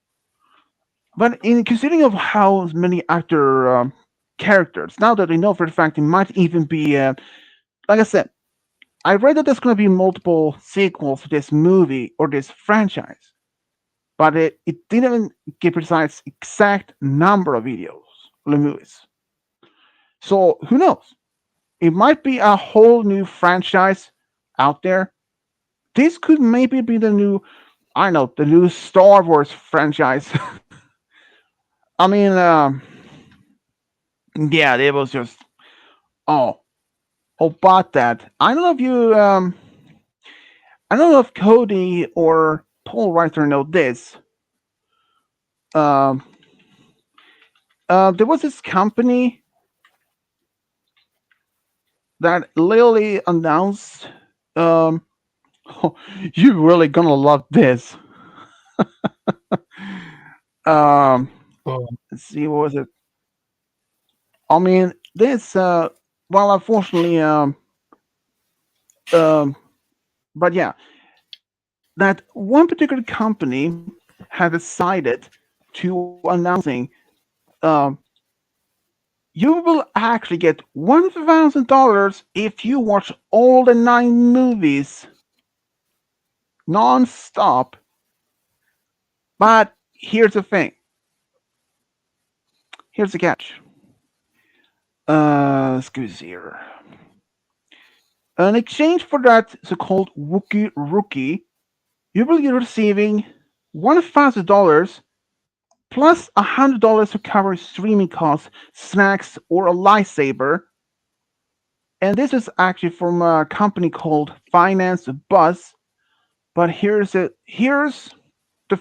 But in considering of how many actor characters, now that I know for the fact it might even be, like I said, I read that there's going to be multiple sequels to this movie or this franchise, but it didn't give precise exact number of videos, movies. So who knows? It might be a whole new franchise out there. This could maybe be the new, I don't know, the new Star Wars franchise. I mean, yeah, it was just, oh, about that. I don't know if Cody or Paul Reiter know this. Um, there was this company that literally announced, um, oh, you're really gonna love this. Um, But let's see, what was it? I mean, this, well, unfortunately, um, but yeah, that one particular company had decided to announcing, um, you will actually get $1,000 if you watch all the 9 movies non-stop. But here's the thing. Here's the catch. Excuse here. In exchange for that so-called Wookiee rookie, you will be receiving $1,000 plus $100 to cover streaming costs, snacks, or a lightsaber. And this is actually from a company called Finance Buzz. But here's the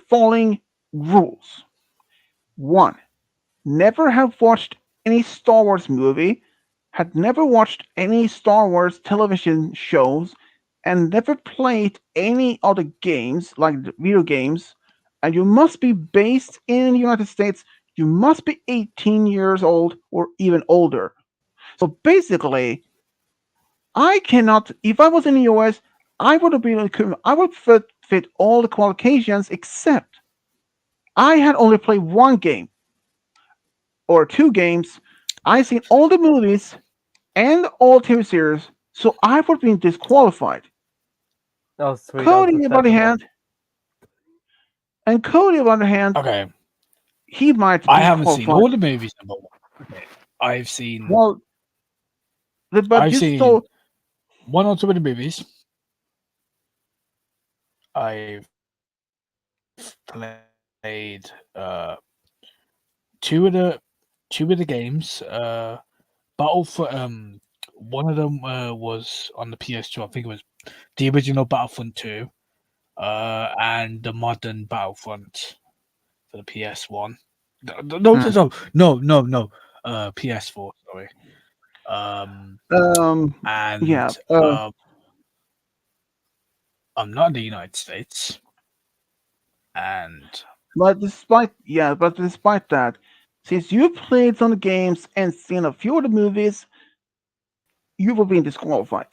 following rules. One, never have watched any Star Wars movie, had never watched any Star Wars television shows, and never played any other games like video games, and you must be based in the United States. You must be 18 years old or even older. So basically, I cannot. If I was in the US, I would have been. I would fit all the qualifications except I had only played one game or two games. I seen all the movies and all TV series, so I would have been disqualified. Oh, sweet, Cody, on the other understandable. hand, and Cody, on the other hand, Okay, he might I be haven't seen qualified. all the movies. Number one. Okay, I've seen Well, but I've you seen still one or two of the movies. I've played two of the games. Battle for one of them was on the PS2. I think it was the original Battlefront 2, and the modern Battlefront for the PS1. No, no, hmm, no, no, no, no. PS4. Sorry. Um, um and yeah I'm not in the United States, and but despite that, since you played some games and seen a few of the movies, you will be disqualified.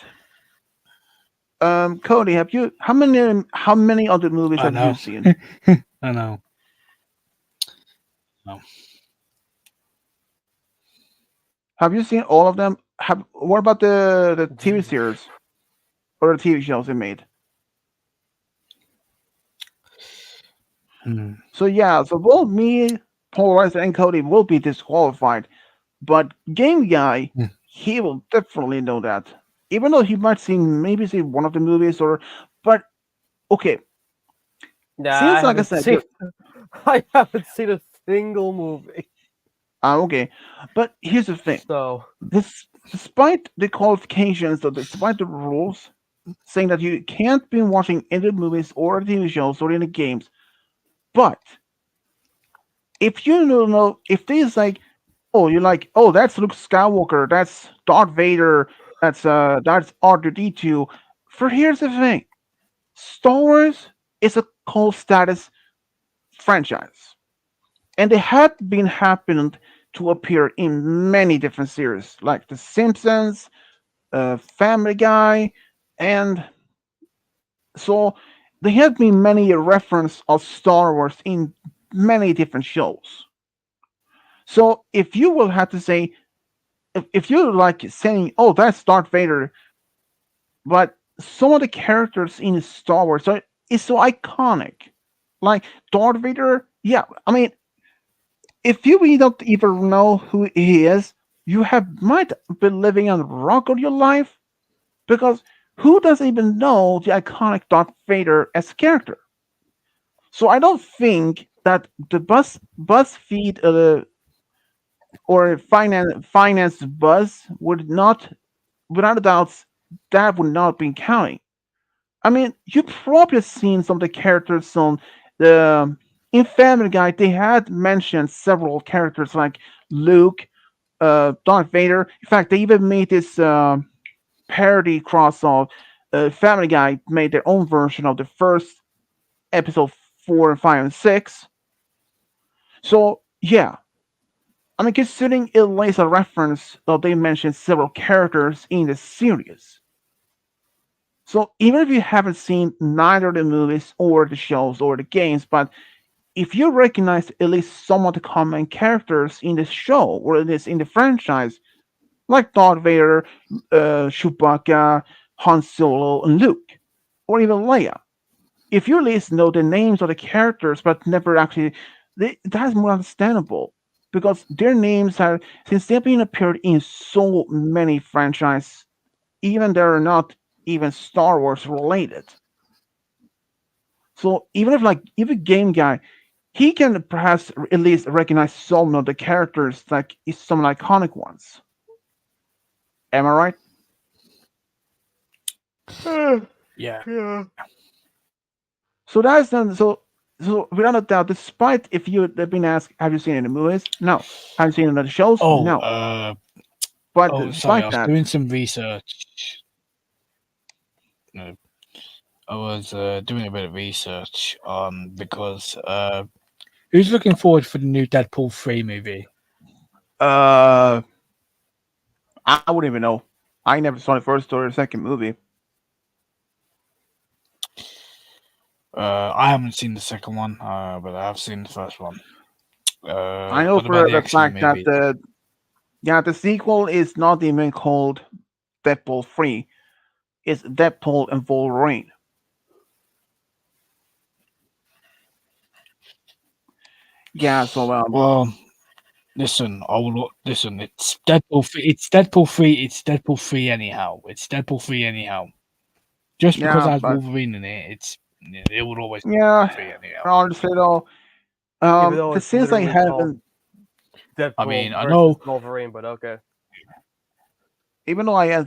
Cody, have you how many other movies I have you know, seen? I know. No. Have you seen all of them? Have what about the TV series or the TV shows they made? Hmm. So yeah, so both me, Polaris, and Cody will be disqualified. But Game Guy, Hmm. he will definitely know that. Even though he might see maybe see one of the movies or but okay, Yeah, I since like I haven't said, seen. I haven't seen a single movie. okay. But here's the thing. So Despite the qualifications or despite the rules saying that you can't be watching any movies or TV shows or any games, but if you don't know if there's like oh you're like oh that's Luke Skywalker, that's Darth Vader, that's R2D2. For here's the thing, Star Wars is a cult status franchise, and they had been happened to appear in many different series like The Simpsons, Family Guy, and so there have been many reference of Star Wars in many different shows. So if you will have to say if you're like saying, "Oh, that's Darth Vader," but some of the characters in Star Wars are is so iconic, like Darth Vader. Yeah, I mean, if you really don't even know who he is, you have might be living on the rock of your life because who doesn't even know the iconic Darth Vader as a character? So I don't think that the BuzzFeed or finance buzz would not, without a doubt, that would not be counting. I mean, you probably seen some of the characters on the in Family Guy. They had mentioned several characters like Luke, Darth Vader. In fact, they even made this parody cross of Family Guy made their own version of the first episode 4 and 5 and 6. So yeah, I mean, considering it lays a reference that they mentioned several characters in the series. So even if you haven't seen neither the movies or the shows or the games, but if you recognize at least some of the common characters in the show or in the franchise, like Darth Vader, Chewbacca, Han Solo, and Luke, or even Leia, if you at least know the names of the characters but never actually, that's more understandable because their names are since they've been appeared in so many franchises, even they're not even Star Wars related. So even if like even Game Guy, he can perhaps at least recognize some of the characters like some iconic ones. Am I right? Yeah. yeah. So that's done. So without a doubt, despite if you have been asked, have you seen any movies? No. Have you seen any other shows? Oh, No. But sorry. I despite was that, doing some research. No, I was doing a bit of research because who's looking forward for the new Deadpool 3 movie? uh, I wouldn't even know. I never saw the first or the second movie. I haven't seen the second one, but I have seen the first one. I know What about for the the X Men fact that movies? the sequel is not even called Deadpool 3. It's Deadpool and Wolverine. Yeah, so Well, listen, I will listen. It's Deadpool. It's Deadpool 3. It's Deadpool 3 anyhow. It's Deadpool 3 anyhow. Just because yeah, it has but Wolverine in it, it would always be yeah, Deadpool 3 anyhow. honestly though, Even though because it's since I literally called haven't, I mean, Deadpool I versus know. Wolverine, but okay. even though I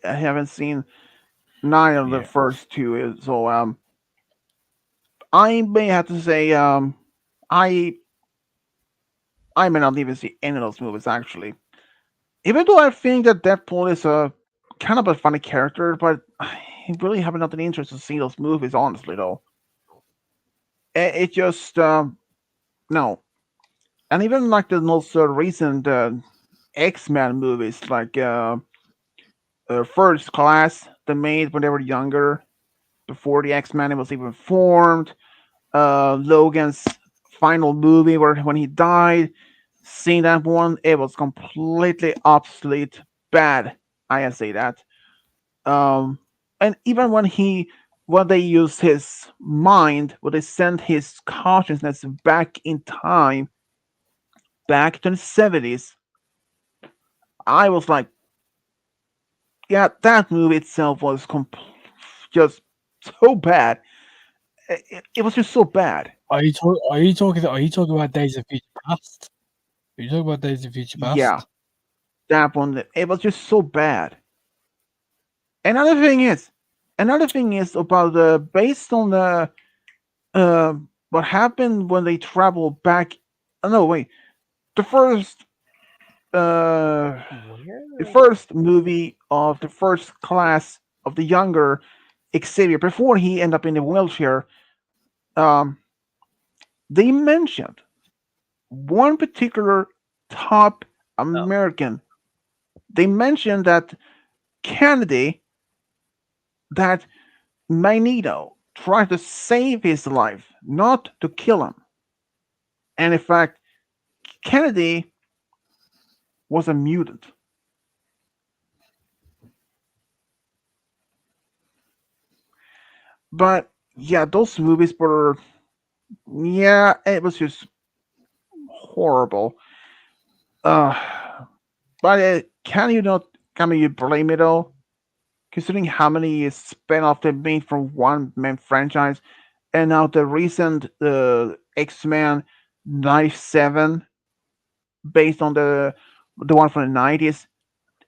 haven't seen neither of the Yeah. first two, so I may have to say I I may not even see any of those movies actually. Even though I think that Deadpool is a kind of a funny character, but I really have nothing interest to see those movies. Honestly, though, it just no. And even like the most recent X Men movies, like First Class, they made when they were younger, before the X Men was even formed. Logan's final movie, where when he died, seeing that one, it was completely obsolete, bad. I can say that. Um, and even when they use his mind, when they send his consciousness back in time, back to the 70s, I was like, yeah, that movie itself was just so bad. It was just so bad. Are you talking about Days of Future Past? Are you talking about Days of Future Yeah, Past? that one, it was just so bad. Another thing is, another thing is about the based on the uh, what happened when they travel back. Oh, no, wait. The first uh, the Where? first movie of the first class of the younger Xavier before he ended up in the wheelchair. Um, they mentioned one particular top Oh, American. They mentioned that Kennedy, that Magneto tried to save his life, not to kill him. And in fact, Kennedy was a mutant. But yeah, those movies were, yeah, it was just horrible. Uh, but can you not, can you blame it all? Considering how many spin-off they made from one main franchise, and now the recent X-Men 97, based on the one from the 90s,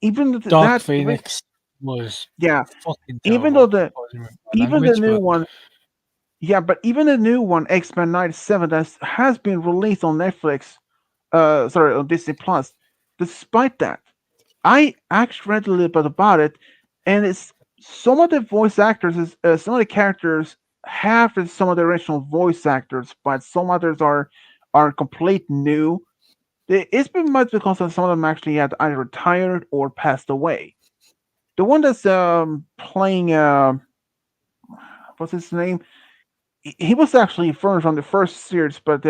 even Dark that, Phoenix was yeah, fucking even though terrible. the Pardon my even the language, new but one, yeah, but even the new one, X-Men 97, that has been released on Netflix, sorry, on Disney Plus. Despite that, I actually read a little bit about it, and it's some of the voice actors, some of the characters have some of the original voice actors, but some others are complete new. It's been much because of some of them actually had either retired or passed away. The one that's playing what's his name? He was actually from the first series, but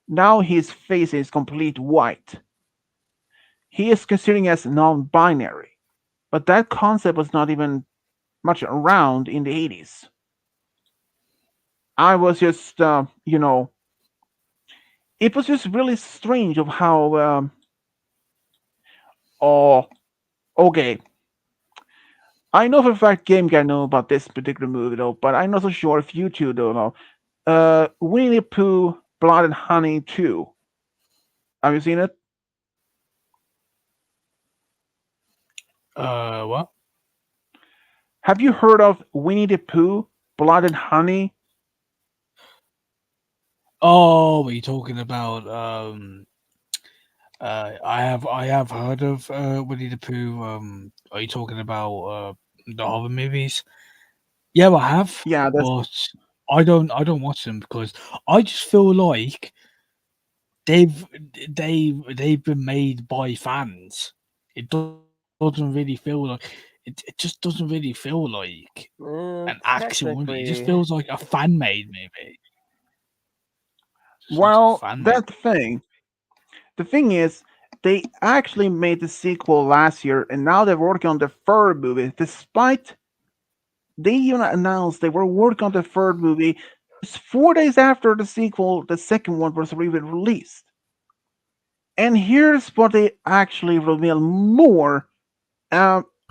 now his face is complete white. He is considering as non-binary, but that concept was not even much around in the 80s. I was just, it was just really strange of how, oh, okay. I know for a fact Game Guy know about this particular movie though, but I'm not so sure if you two don't know. Winnie the Pooh, Blood and Honey 2. Have you seen it? what? Have you heard of Winnie the Pooh, Blood and Honey? Oh, are you talking about I have heard of Winnie the Pooh. Are you talking about the horror movies? Yeah, I have, Yeah, that's but I don't watch them because I just feel like they've they've been made by fans. It doesn't doesn't really feel like it just doesn't really feel like an actual movie. It just Technically, feels like a fan made movie. Just looks like a Well, fan made. that thing. The thing is, they actually made the sequel last year, and now they're working on the third movie. Despite they even announced they were working on the third movie just 4 days after the sequel, the second one was even released. And here's what they actually reveal more.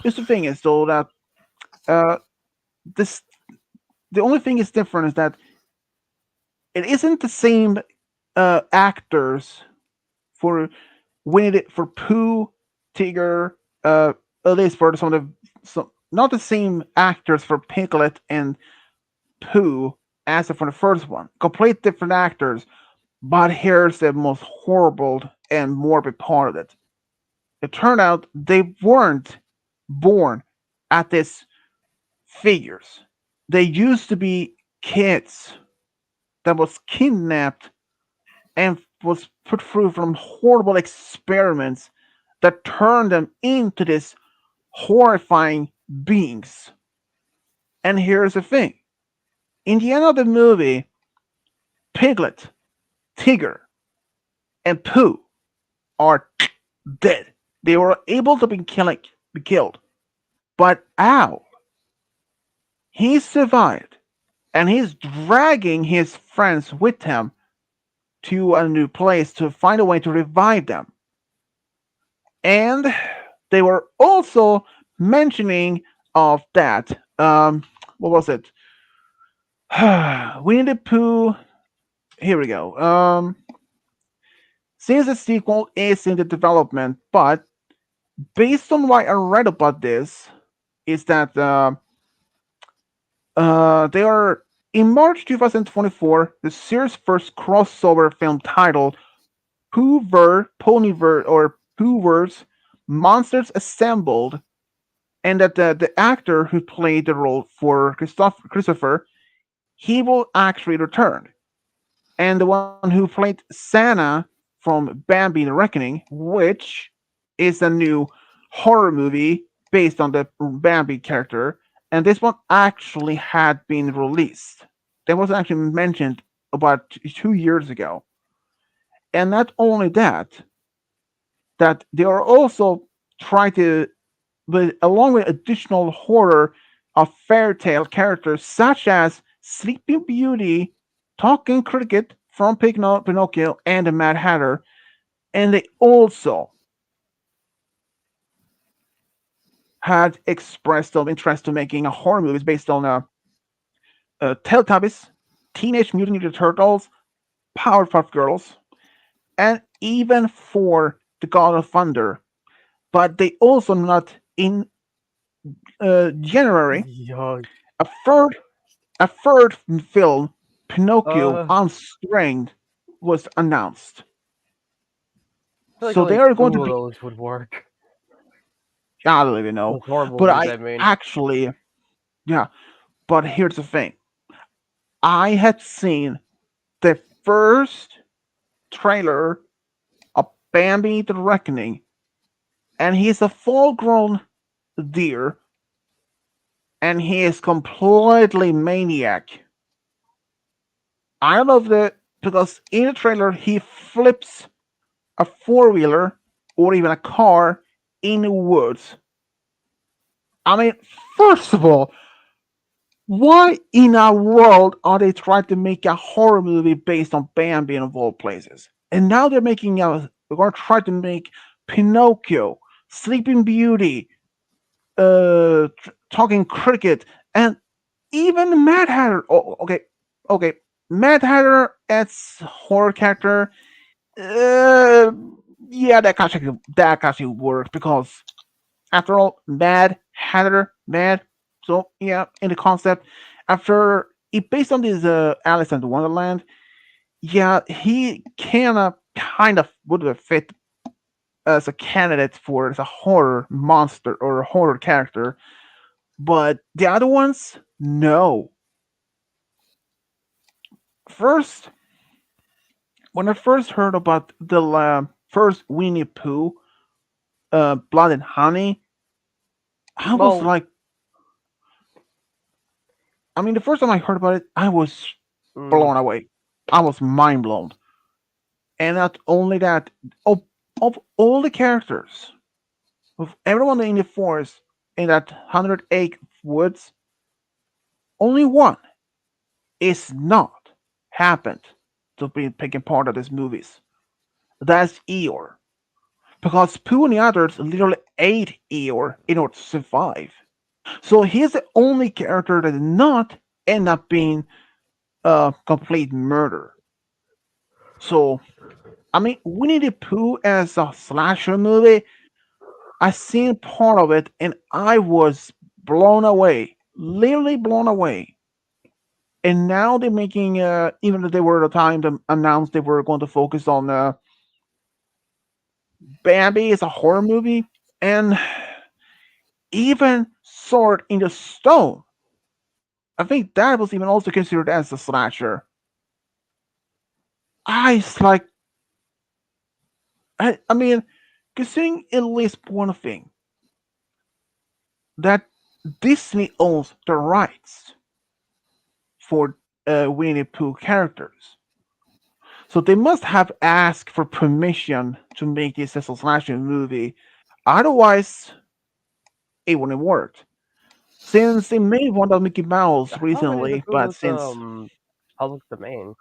Just the thing is though that uh, this the only thing is different is that it isn't the same actors for for Pooh, Tigger, at least for some of the not the same actors for Piglet and Pooh as for the first one. Complete different actors, but here's the most horrible and morbid part of it. It turned out they weren't born at these figures. They used to be kids that was kidnapped and was put through from horrible experiments that turned them into these horrifying beings. And here's the thing. In the end of the movie, Piglet, Tigger, and Pooh are dead. They were able to be killed. But Al, he survived, and he's dragging his friends with him to a new place to find a way to revive them. And they were also mentioning of that. What was it? Winnie the Pooh. Here we go. Since the sequel is in the development, but based on what I read about this, is that they are in March 2024. The series' first crossover film titled Ponyverse or Poohverse Monsters Assembled, and that the actor who played the role for Christopher, he will actually return. And the one who played Santa from Bambi the Reckoning, which is a new horror movie based on the Bambi character, and this one actually had been released. That was actually mentioned about 2 years ago. And not only that, that they are also trying to, but along with additional horror of fairy tale characters such as Sleeping Beauty, Talking Cricket from Pinocchio, and the Mad Hatter, and they also had expressed some interest to making a horror movies based on Teletubbies, Teenage Mutant Ninja Turtles, Powerpuff Girls, and even for The God of Thunder. But they also not in January yo, a third a third film, Pinocchio uh, Unstrained, was announced. I feel like So they only are going to two of be, those would work. I don't even know, Those horror but movies, I I mean. actually, yeah. But here's the thing: I had seen the first trailer of Bambi: The Reckoning, and he's a full-grown deer, and he is completely maniac. I love that because in the trailer he flips a four-wheeler or even a car in the woods. I mean, first of all, why in our world are they trying to make a horror movie based on Bambi of all places? And now they're going to try to make Pinocchio, Sleeping Beauty, Talking Cricket, and even Mad Hatter. Oh, okay, okay, Mad Hatter as horror character. Uh, yeah, that actually works because after all, Mad Hatter, Mad. So yeah, in the concept, after it based on this Alice in Wonderland, yeah, he kind of would have fit as a candidate for as a horror monster or a horror character, but the other ones, no. First, when I first heard about the first Winnie Pooh, Blood and Honey, I was Well, like, I mean, the first time I heard about it, I was mm, blown away. I was mind blown. And not only that, of, of all the characters, of everyone in the forest in that 100 acre woods, only one is not happened to be taking part of these movies. That's Eeyore. Because Pooh and the others literally ate Eeyore in order to survive. So he's the only character that did not end up being a complete murder. So, I mean, Winnie the Pooh as a slasher movie, I seen part of it and I was blown away. Literally blown away. And now they're making, even though they were at the time to announce they were going to focus on Bambi as a horror movie, and even Sword in the Stone. I think that was even also considered as a slasher. I was like, I mean, considering at least one thing that Disney owns the rights for Winnie the Pooh characters. So they must have asked for permission to make this as a slasher movie. Otherwise, it wouldn't have worked. Since they made one of Mickey Mouse I thought Winnie the recently, Pooh but was since public domain,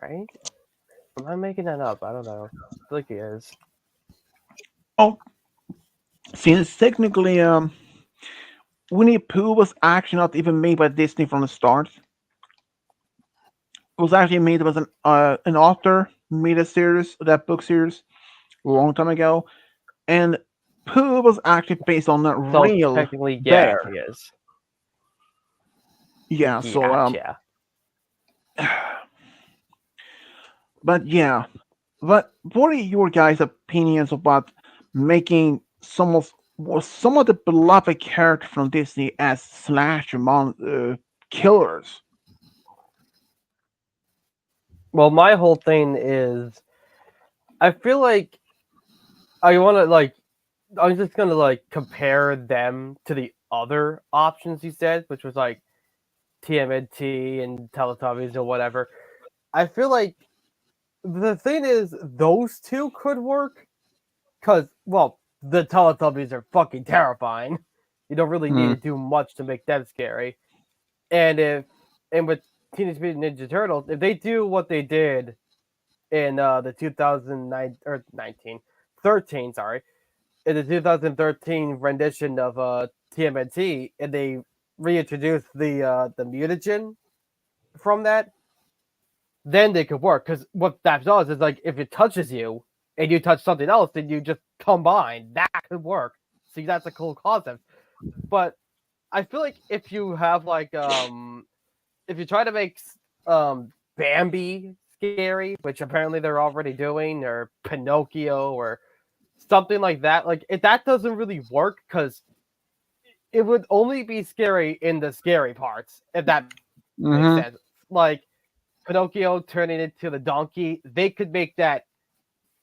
right? Am I making that up? I don't know. I feel like it is. oh, since technically Winnie the Pooh was actually not even made by Disney from the start. It was actually made as an author made a series, that book series, a long time ago, and Pooh was actually based on a So real technically, yeah, bear. he is. Yeah, so Gotcha. but yeah, but what are your guys' opinions about making some of the beloved characters from Disney as killers? Well, my whole thing is, I feel like I want to like, I'm just gonna like compare them to the other options you said, which was like TMNT and Teletubbies or whatever. I feel like the thing is, those two could work because, well, the Teletubbies are fucking terrifying. You don't really need Hmm. to do much to make them scary. And if and with Teenage Mutant Ninja Turtles, if they do what they did in the 2009 or 19, 13, sorry, in the 2013 rendition of TMNT, and they reintroduced the mutagen from that, then they could work. Because what that does is like if it touches you and you touch something else, then you just combine. That could work. See, that's a cool concept. But I feel like if you have like if you try to make Bambi scary, which apparently they're already doing, or Pinocchio, or something like that, like if that doesn't really work because it would only be scary in the scary parts, if that makes sense. Mm-hmm. Like Pinocchio turning into the donkey, they could make that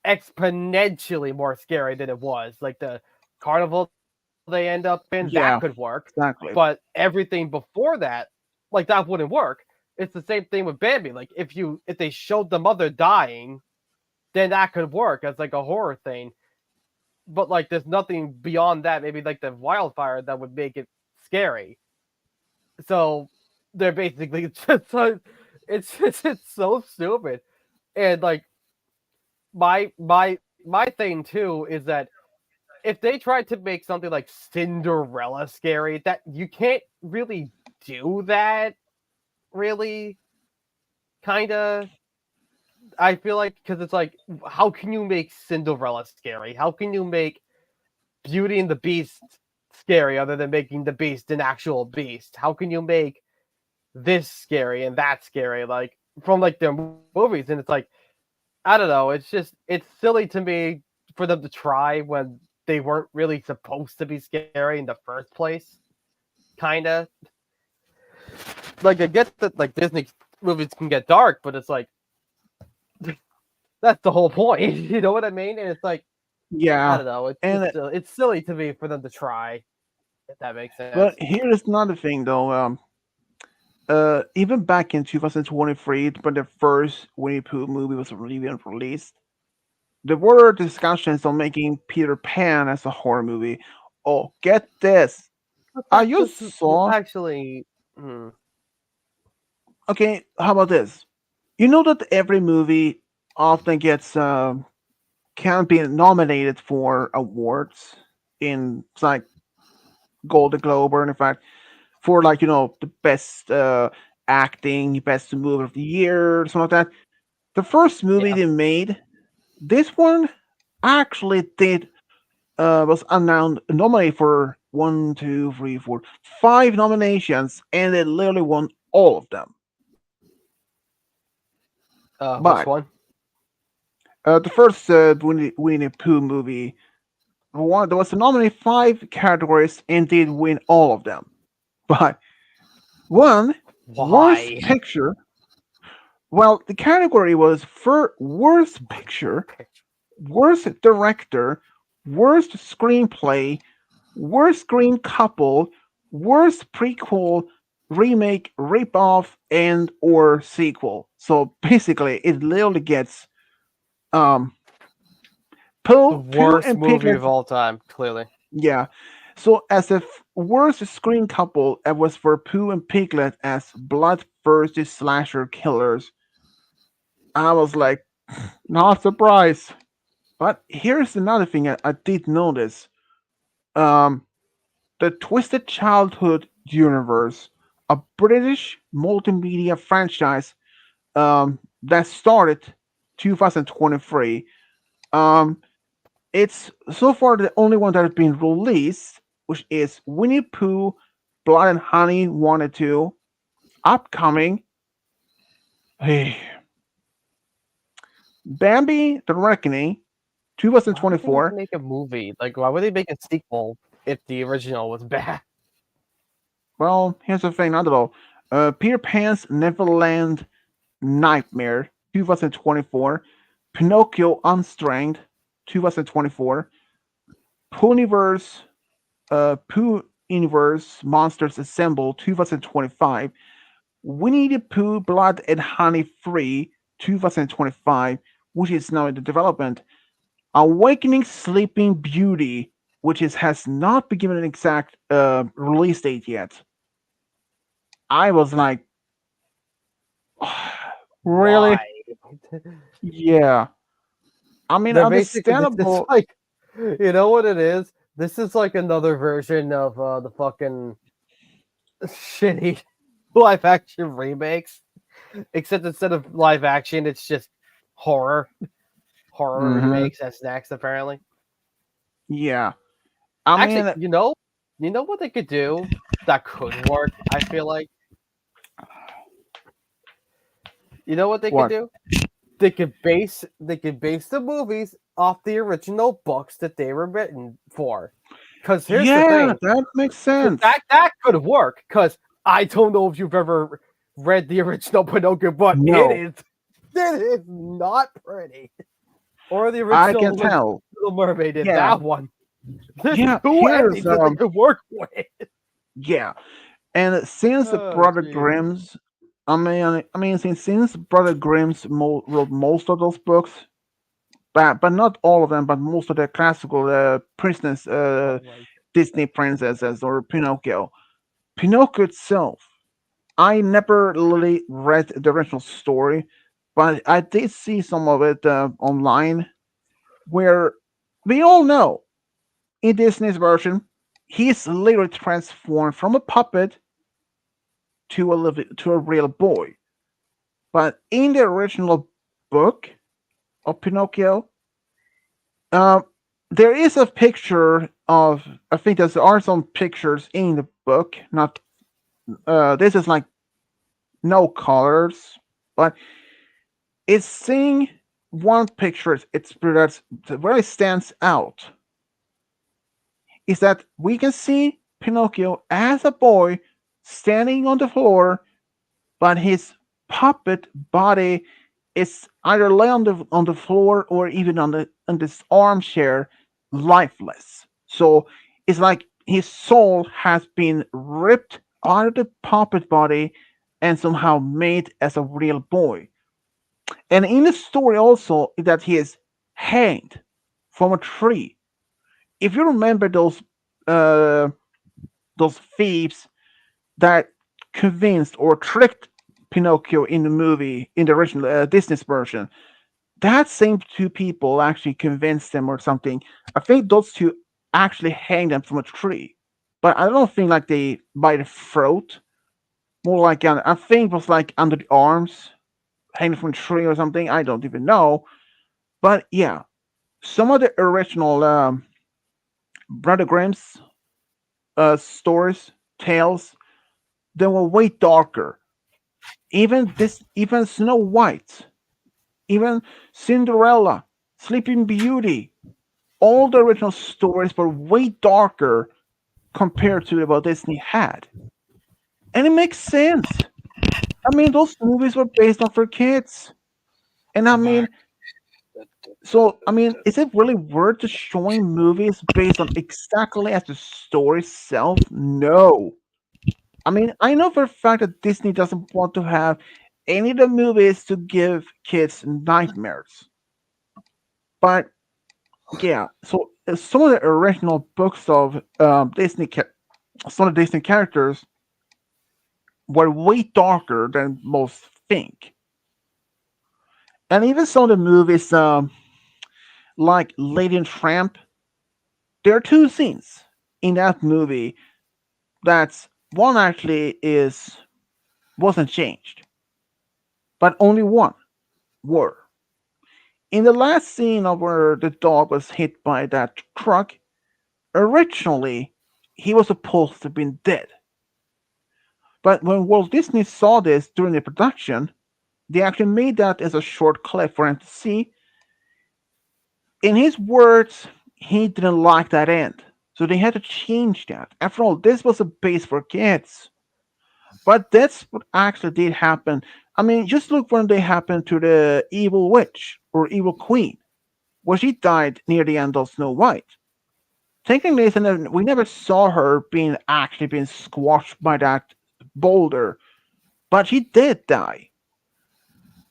exponentially more scary than it was. Like the carnival they end up in, that could work. Yeah, But exactly. everything before that, like that wouldn't work. It's the same thing with Bambi. Like if they showed the mother dying, then that could work as like a horror thing. But like there's nothing beyond that, maybe like the wildfire that would make it scary. So they're basically just like it's so stupid. And like my thing too is that if they tried to make something like Cinderella scary, that you can't really do that. Really, kind of. I feel like because it's like, how can you make Cinderella scary? How can you make Beauty and the Beast scary other than making the Beast an actual beast? How can you make this scary and that scary? Like from like their movies, and it's like I don't know. It's silly to me for them to try when they weren't really supposed to be scary in the first place. Kinda like I get that like Disney movies can get dark, but it's like that's the whole point. You know what I mean? And it's like I Yeah, don't know. and It's silly to me for them to try. If that makes sense. but here is another thing though. Even back in 2023, when the first Winnie Pooh movie was released, there were discussions on making Peter Pan as a horror movie. Oh, get this! But I that just doesn't saw. actually. Hmm. Okay, how about this? You know that every movie often gets can be nominated for awards in like Golden Globe or in fact for like the best acting, best movie of the year, something like that. The first movie Yeah. they made, this one actually did was announced nominated for one, two, three, four, five nominations, and it literally won all of them. Which But one? the first Winnie the Pooh movie, one there was nominated five categories and did win all of them. But one worst Why? picture. Well, the category was for worst Worst picture, picture. worst director, worst screenplay, worst screen couple, worst prequel, remake, ripoff, and or sequel. So basically, it literally gets um The Pooh worst and movie Piglet. of all time. Clearly. Yeah. So as if worst screen couple, it was for Pooh and Piglet as bloodthirsty slasher killers. I was like, not surprised. But here's another thing I did notice. Um, the Twisted Childhood universe, a British multimedia franchise that started 2023. Um, it's so far the only one that has been released, which is Winnie Pooh, Blood and Honey 1 and 2, upcoming. Hey, Bambi, The Reckoning, Why would they 2024. even make a movie? Like, why would they make a sequel if the original was bad? Well, here's the thing, I don't know. Peter Pan's Neverland Nightmare, 2024. Pinocchio Unstrained, 2024. Pooniverse, Pooh Universe Monsters Assemble, 2025. Winnie the Pooh Blood and Honey Free, 2025, which is now in the development. Awakening Sleeping Beauty, which has not been given an exact release date yet. I was like, really? Why? Yeah. I mean, They're basically this is understandable. like, you know what it is? This is like another version of the fucking shitty live action remakes. Except instead of live action, it's just horror. Horror Hmm. remakes as next, apparently. Yeah. I Actually, mean, you know what they could do that could work. I feel like you know what they could what? do. They could base the movies off the original books that they were written for. Because here's the Yeah, thing, that makes sense. that could work. Because I don't know if you've ever read the original Pinocchio, but No, it is not pretty. Or the I can original tell. Little Mermaid in Yeah. that one. There's Yeah, two here's endings that they could work with. yeah. And since the Oh, Brother jeez. Grimm's since Brother Grimm's wrote most of those books, but not all of them, but most of the classical princess Oh my. Disney princesses or Pinocchio. Pinocchio itself, I never really read the original story, but I did see some of it online where we all know in Disney's version, he's literally transformed from a puppet to a real boy. But in the original book of Pinocchio, uh, there is a picture of I think there are some pictures in the book. Not this is like no colors, but it's seeing one picture. It's that really stands out is that we can see Pinocchio as a boy standing on the floor, but his puppet body is either lay on the floor or even on this armchair, lifeless. So it's like his soul has been ripped out of the puppet body and somehow made as a real boy. And in the story also that he is hanged from a tree. If you remember uh, those thieves that convinced or tricked Pinocchio in the movie in the original Disney's version, that same two people actually convinced them or something. I think those two actually hanged them from a tree, but I don't think like they by the throat. More like I think it was like under the arms, hanging from a tree or something. I don't even know. But yeah, some of the original Brother Grimm's stories, tales, they were way darker. Even Snow White, even Cinderella, Sleeping Beauty, all the original stories were way darker compared to what Disney had. And it makes sense. I mean, those movies were based on for kids. And I Mark, mean, is it really worth just showing movies based on exactly as the story itself? No. I mean, I know for a fact that Disney doesn't want to have any of the movies to give kids nightmares. But yeah, so some of the original books of some of the Disney characters were way darker than most think. And even some of the movies, like Lady and Tramp, there are two scenes in that movie that's one actually is wasn't changed, but only one were. In the last scene of where the dog was hit by that truck, originally he was supposed to have been dead. But when Walt Disney saw this during the production, they actually made that as a short clip for him to see. In his words, he didn't like that end. So they had to change that. After all, this was a base for kids. But that's what actually did happen. I mean, just look when they happened to the evil witch or evil queen, where she died near the end of Snow White. Technically, we never saw her being squashed by that boulder, but she did die.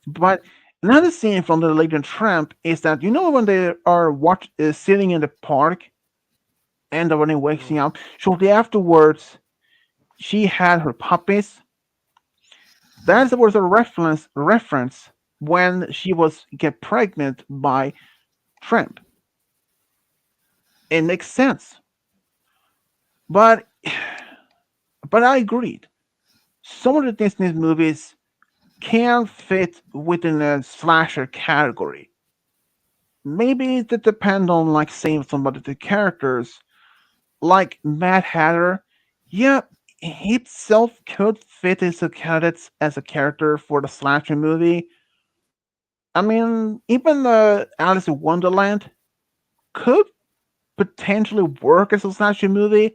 But another scene from the Lady and Tramp is that you know when they are sitting in the park and when they're waking up, shortly afterwards, she had her puppies. That was a reference when she was get pregnant by Tramp. It makes sense, but I agreed. Some of the Disney movies can fit within a slasher category. Maybe it depends on like saying some of the characters, like Mad Hatter. Yeah, he itself could fit as a character for the slasher movie. I mean, even Alice in Wonderland could potentially work as a slasher movie.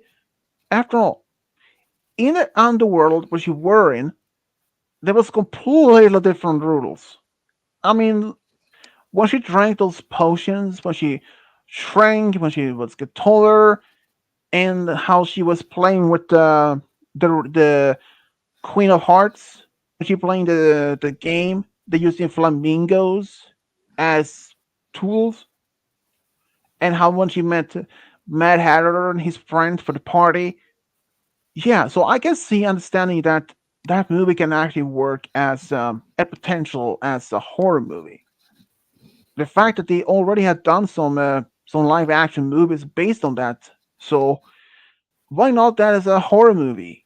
After all, in the underworld which you were in, there was completely different rules. I mean, when she drank those potions, when she shrank, when she was get taller, and how she was playing with the Queen of Hearts, when she playing the game, they using flamingos as tools, and how when she met Mad Hatter and his friends for the party. Yeah, so I can see understanding that that movie can actually work as a potential as a horror movie. The fact that they already had done some live action movies based on that, so why not that as a horror movie?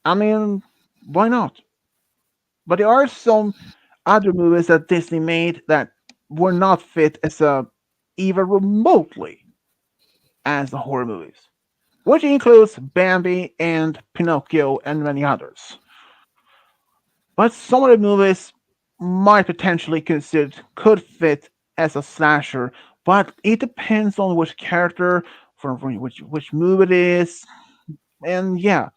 I mean, why not? But there are some other movies that Disney made that were not fit as a even remotely as the horror movies, which includes Bambi and Pinocchio and many others. But some of the movies might potentially considered could fit as a slasher, but it depends on which character, from which movie it is, and yeah,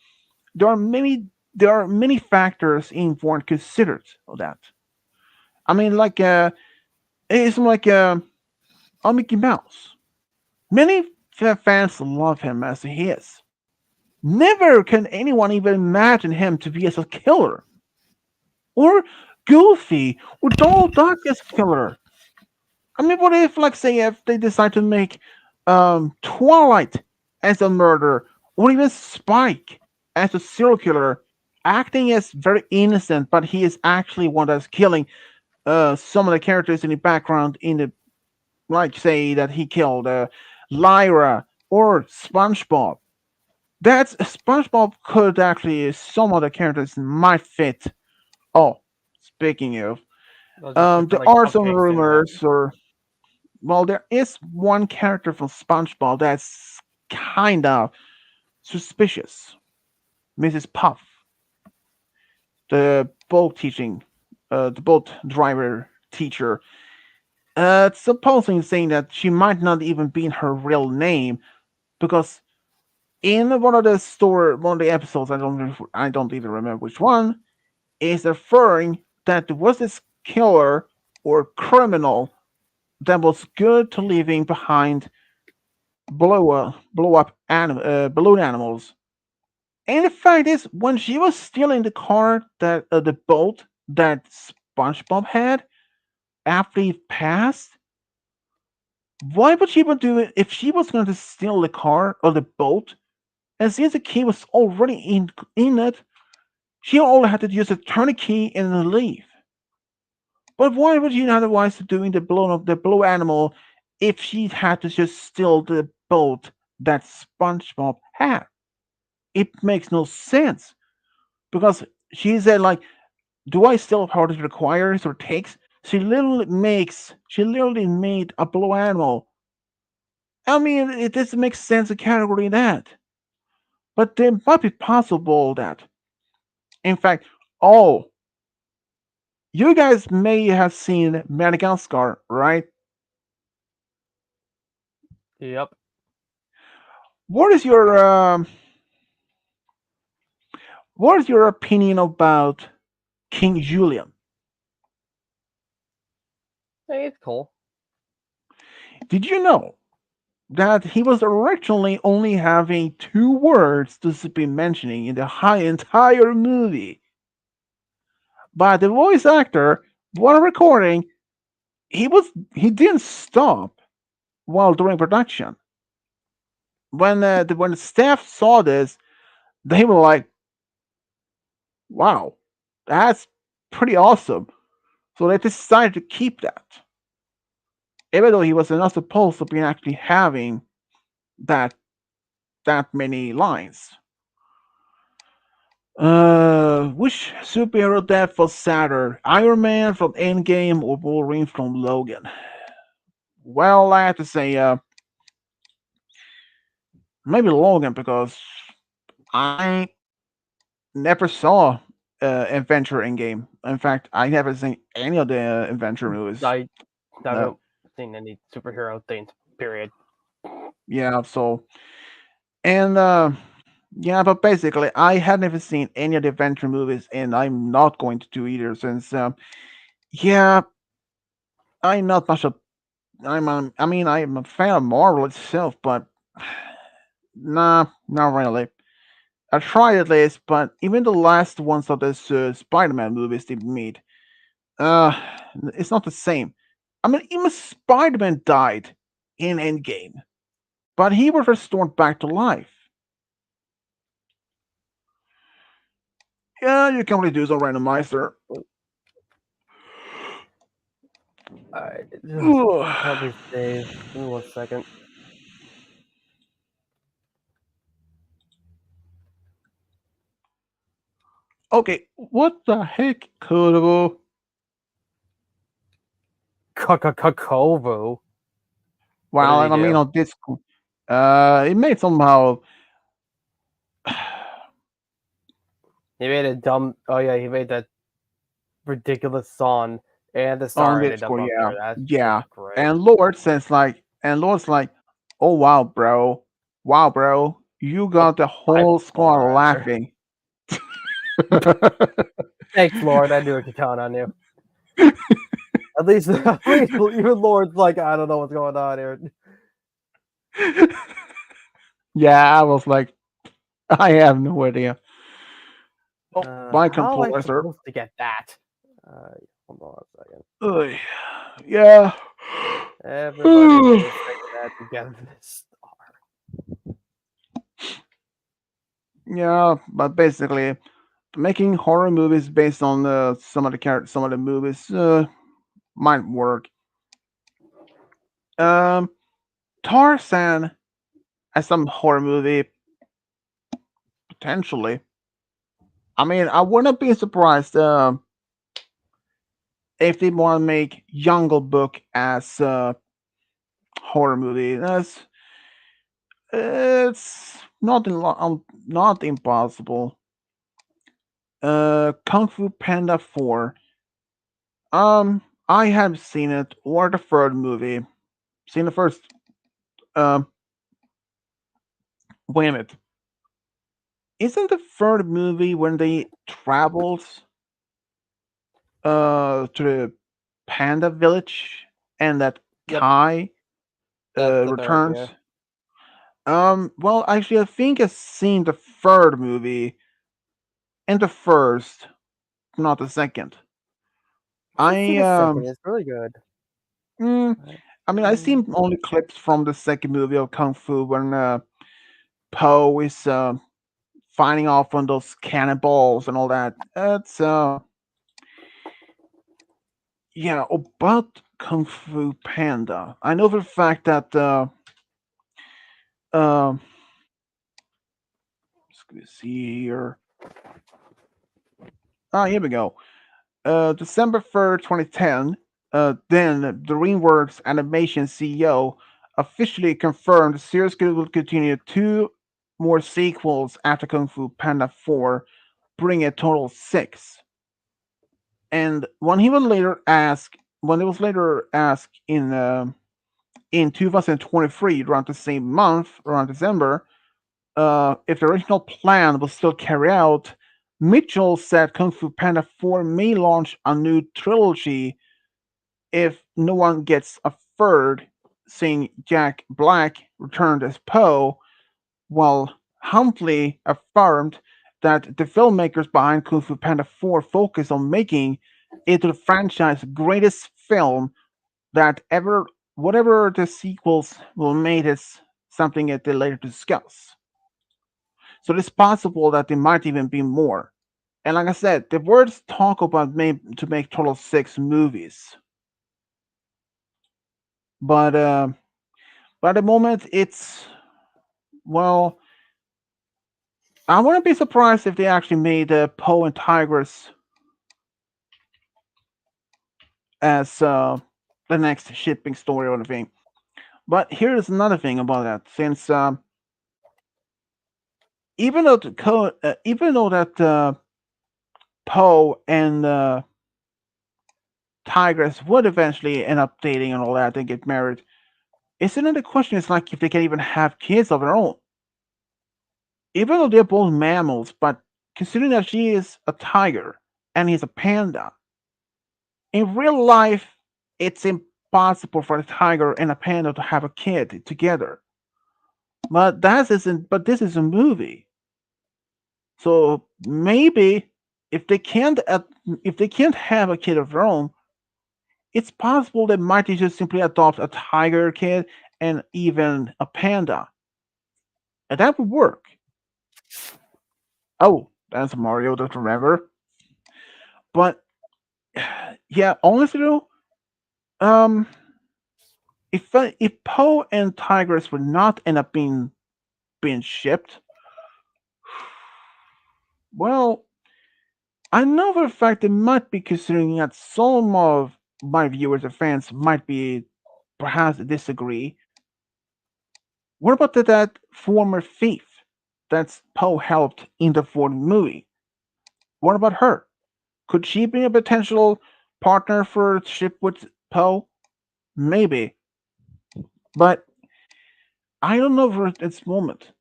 there are many factors important considered of that. I mean, like it's like on Mickey Mouse. Many fans love him as he is. Never can anyone even imagine him to be as a killer. Or Goofy or Donald Duck as killer. I mean, what if, like, say, if they decide to make Twilight as a murderer, or even Spike as a serial killer, acting as very innocent, but he is actually one that's killing some of the characters in the background in the, like, say that he killed Lyra or SpongeBob. That's SpongeBob could actually some of the characters might fit. Oh, speaking of, They'll just there pretend like are some cupcakes didn't rumors, happen. or well, there is one character from SpongeBob that's kind of suspicious. Mrs. Puff, the the boat driver teacher, supposing saying that she might not even be her real name because in one of the episodes, I don't even remember which one, is referring that there was this killer or criminal that was good to leaving behind blow up balloon animals. And the fact is, when she was stealing the car that the boat that SpongeBob had after he passed, why would she even do it if she was going to steal the car or the boat? And since the key was already in it, she only had to use a turn the key and then leave. But why would she otherwise doing the blue animal if she had to just steal the boat that SpongeBob had? It makes no sense because she said like, "Do I still have what it requires or takes?" She literally made a blue animal. I mean, it doesn't make sense to category that, but there might be possible that, in fact, oh, you guys may have seen Madagascar, right? Yep. What is your what is your opinion about King Julian? Hey, it's cool. Did you know that he was originally only having two words to be mentioning in the entire movie? But the voice actor, while recording, he didn't stop while during production. When the staff saw this, they were like, "Wow, that's pretty awesome." So they decided to keep that, even though he was not supposed to be actually having that that many lines. Which superhero death was sadder? Iron Man from Endgame or Wolverine from Logan? Well, I have to say, maybe Logan because I never saw Adventure Endgame. In fact, I never seen any of the Adventure movies. I Uh, haven't seen any superhero things. Period. yeah, so and yeah, but basically, I had never seen any of the Adventure movies, and I'm not going to do either since yeah, I'm not much of I mean, I'm a fan of Marvel itself, but nah, not really. I tried at least, but even the last ones of this Spider-Man movies they made, uh, it's not the same. I mean, even Spider-Man died in Endgame, but he was restored back to life. Yeah, you can only do so, Randomizer. Alright, help Ugh. me save. Give me 1 second. Okay, what the heck, Kodovo? Kovu. What Well, did he I mean, do? on this, it made somehow He made a dumb. Oh yeah, he made that ridiculous song and the on star ended up Discord, up yeah, there. That's just yeah. great. And Lord says like, and Lord's like, "Oh wow, bro, you A got the whole squad bipolarizer. laughing." Thanks, Lord. I knew I could count on you. At least, at least even Lord's like, I don't know what's going on here. Yeah, I was like, I have no idea. Oh, my How am I compressor. supposed to get that? Hold on a second. Ugh. Yeah. Everybody please say that to get this Yeah, but basically, making horror movies based on some of the some of the movies might work. Um, Tarzan as some horror movie potentially. I mean, I wouldn't be surprised if they want to make Jungle Book as a horror movie. That's it's not impossible. Kung Fu Panda 4. I have seen it or the third movie. Seen the first. Um, wait a minute. Isn't the third movie when they travels to the panda village and that Yep, Kai that's the third, returns? yeah. Well, actually, I think I've seen the third movie and the first, not the second. You should see I the second, it's really good. mm, Right. I mean, I seen only clips from the second movie of Kung Fu when Poe is fighting off on those cannonballs and all that. It's yeah, about Kung Fu Panda. I know for the fact that uh, let's see here. Ah, here we go. December 3rd, 2010. Then the DreamWorks Animation CEO officially confirmed the series will continue two more sequels after Kung Fu Panda 4, bringing a total of six. And when it was later asked in 2023, around the same month, around December, if the original plan was still carried out, Mitchell said Kung Fu Panda 4 may launch a new trilogy if no one gets a third, seeing Jack Black returned as Poe, while Huntley affirmed that the filmmakers behind Kung Fu Panda 4 focus on making it the franchise's greatest film that ever, whatever the sequels will make is something that they later discuss. So it's possible that there might even be more. And like I said, the words talk about to make total six movies, but at the moment it's well, I wouldn't be surprised if they actually made Poe and Tigress as the next shipping story or anything. But here's another thing about that: since even though that Poe and Tigress would eventually end up dating and all that and get married, isn't it the question is like if they can even have kids of their own? Even though they're both mammals, but considering that she is a tiger and he's a panda, in real life, it's impossible for a tiger and a panda to have a kid together. But this is a movie, so maybe if they can't if they can't have a kid of their own, it's possible they might just simply adopt a tiger kid and even a panda, and that would work. Oh, that's Mario, don't remember. But yeah, honestly though, um, if Poe and Tigress would not end up being shipped, well, I know for a fact they might be considering that some of my viewers and fans might be perhaps disagree. What about that former thief that's Poe helped in the fourth movie? What about her? Could she be a potential partner for a ship with Poe? Maybe, but I don't know for this moment.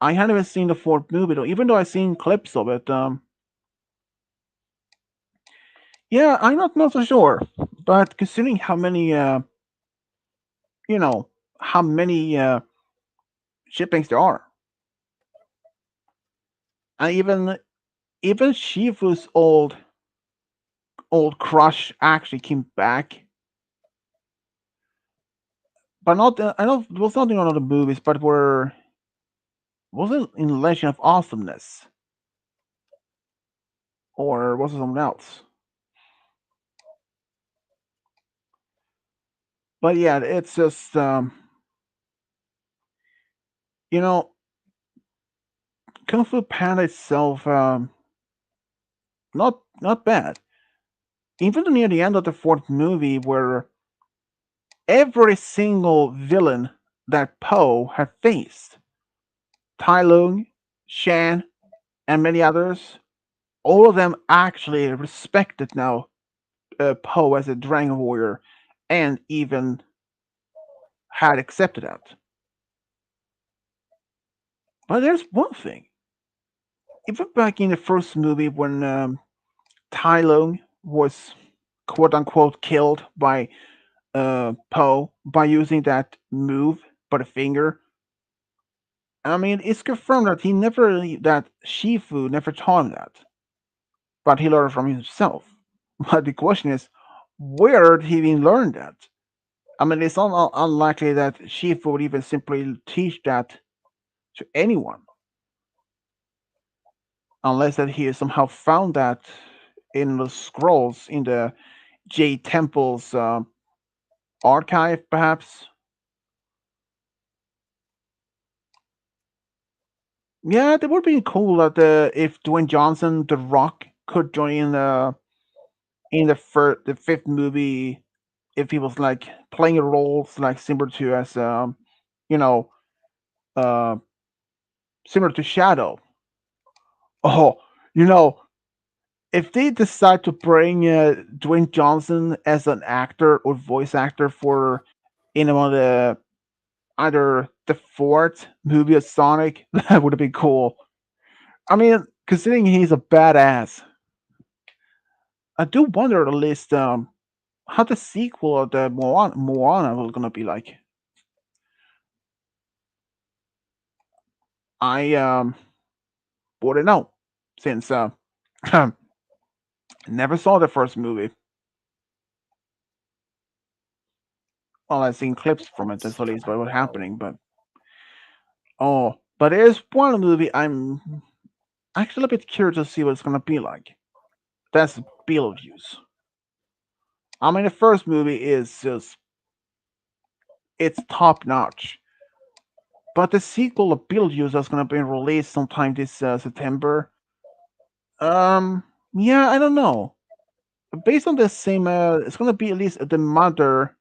I haven't even seen the fourth movie though, even though I've seen clips of it. Yeah, I'm not so sure, but considering how many, you know, how many shippings there are, and even Shifu's old crush actually came back, but not. I know it was not in one of the movies, but were was it in Legend of Awesomeness or was it something else? But yeah, it's just you know, Kung Fu Panda itself, not bad. Even near the end of the fourth movie, where every single villain that Poe had faced, Tai Lung, Shan, and many others, all of them actually respected now Poe as a Dragon Warrior, and even had accepted that. But there's one thing. Even back in the first movie, when Tai Lung was quote unquote killed by Poe by using that move by the finger. I mean, it's confirmed that that Shifu never taught him that, but he learned from himself. But the question is, where did he even learn that? I mean, it's unlikely that Shifu would even simply teach that to anyone, unless that he somehow found that in the scrolls in the Jade Temple's archive, perhaps. Yeah, that would be cool that if Dwayne Johnson, The Rock, could join in the fifth movie, if he was like playing roles like similar to as you know uh similar to Shadow. Oh, you know, if they decide to bring Dwayne Johnson as an actor or voice actor for one of the either the fourth movie of Sonic, that would have been cool. I mean, considering he's a badass, I do wonder at least how the sequel of the Moana was gonna be like. I wouldn't know since never saw the first movie. Well, I've seen clips from it. That's at least what was happening. But but there's one movie I'm actually a bit curious to see what it's gonna be like. That's Beetlejuice. I mean, the first movie is just it's top notch. But the sequel of Beetlejuice that's gonna be released sometime this September. Um, yeah, I don't know. Based on the same, it's gonna be at least the mother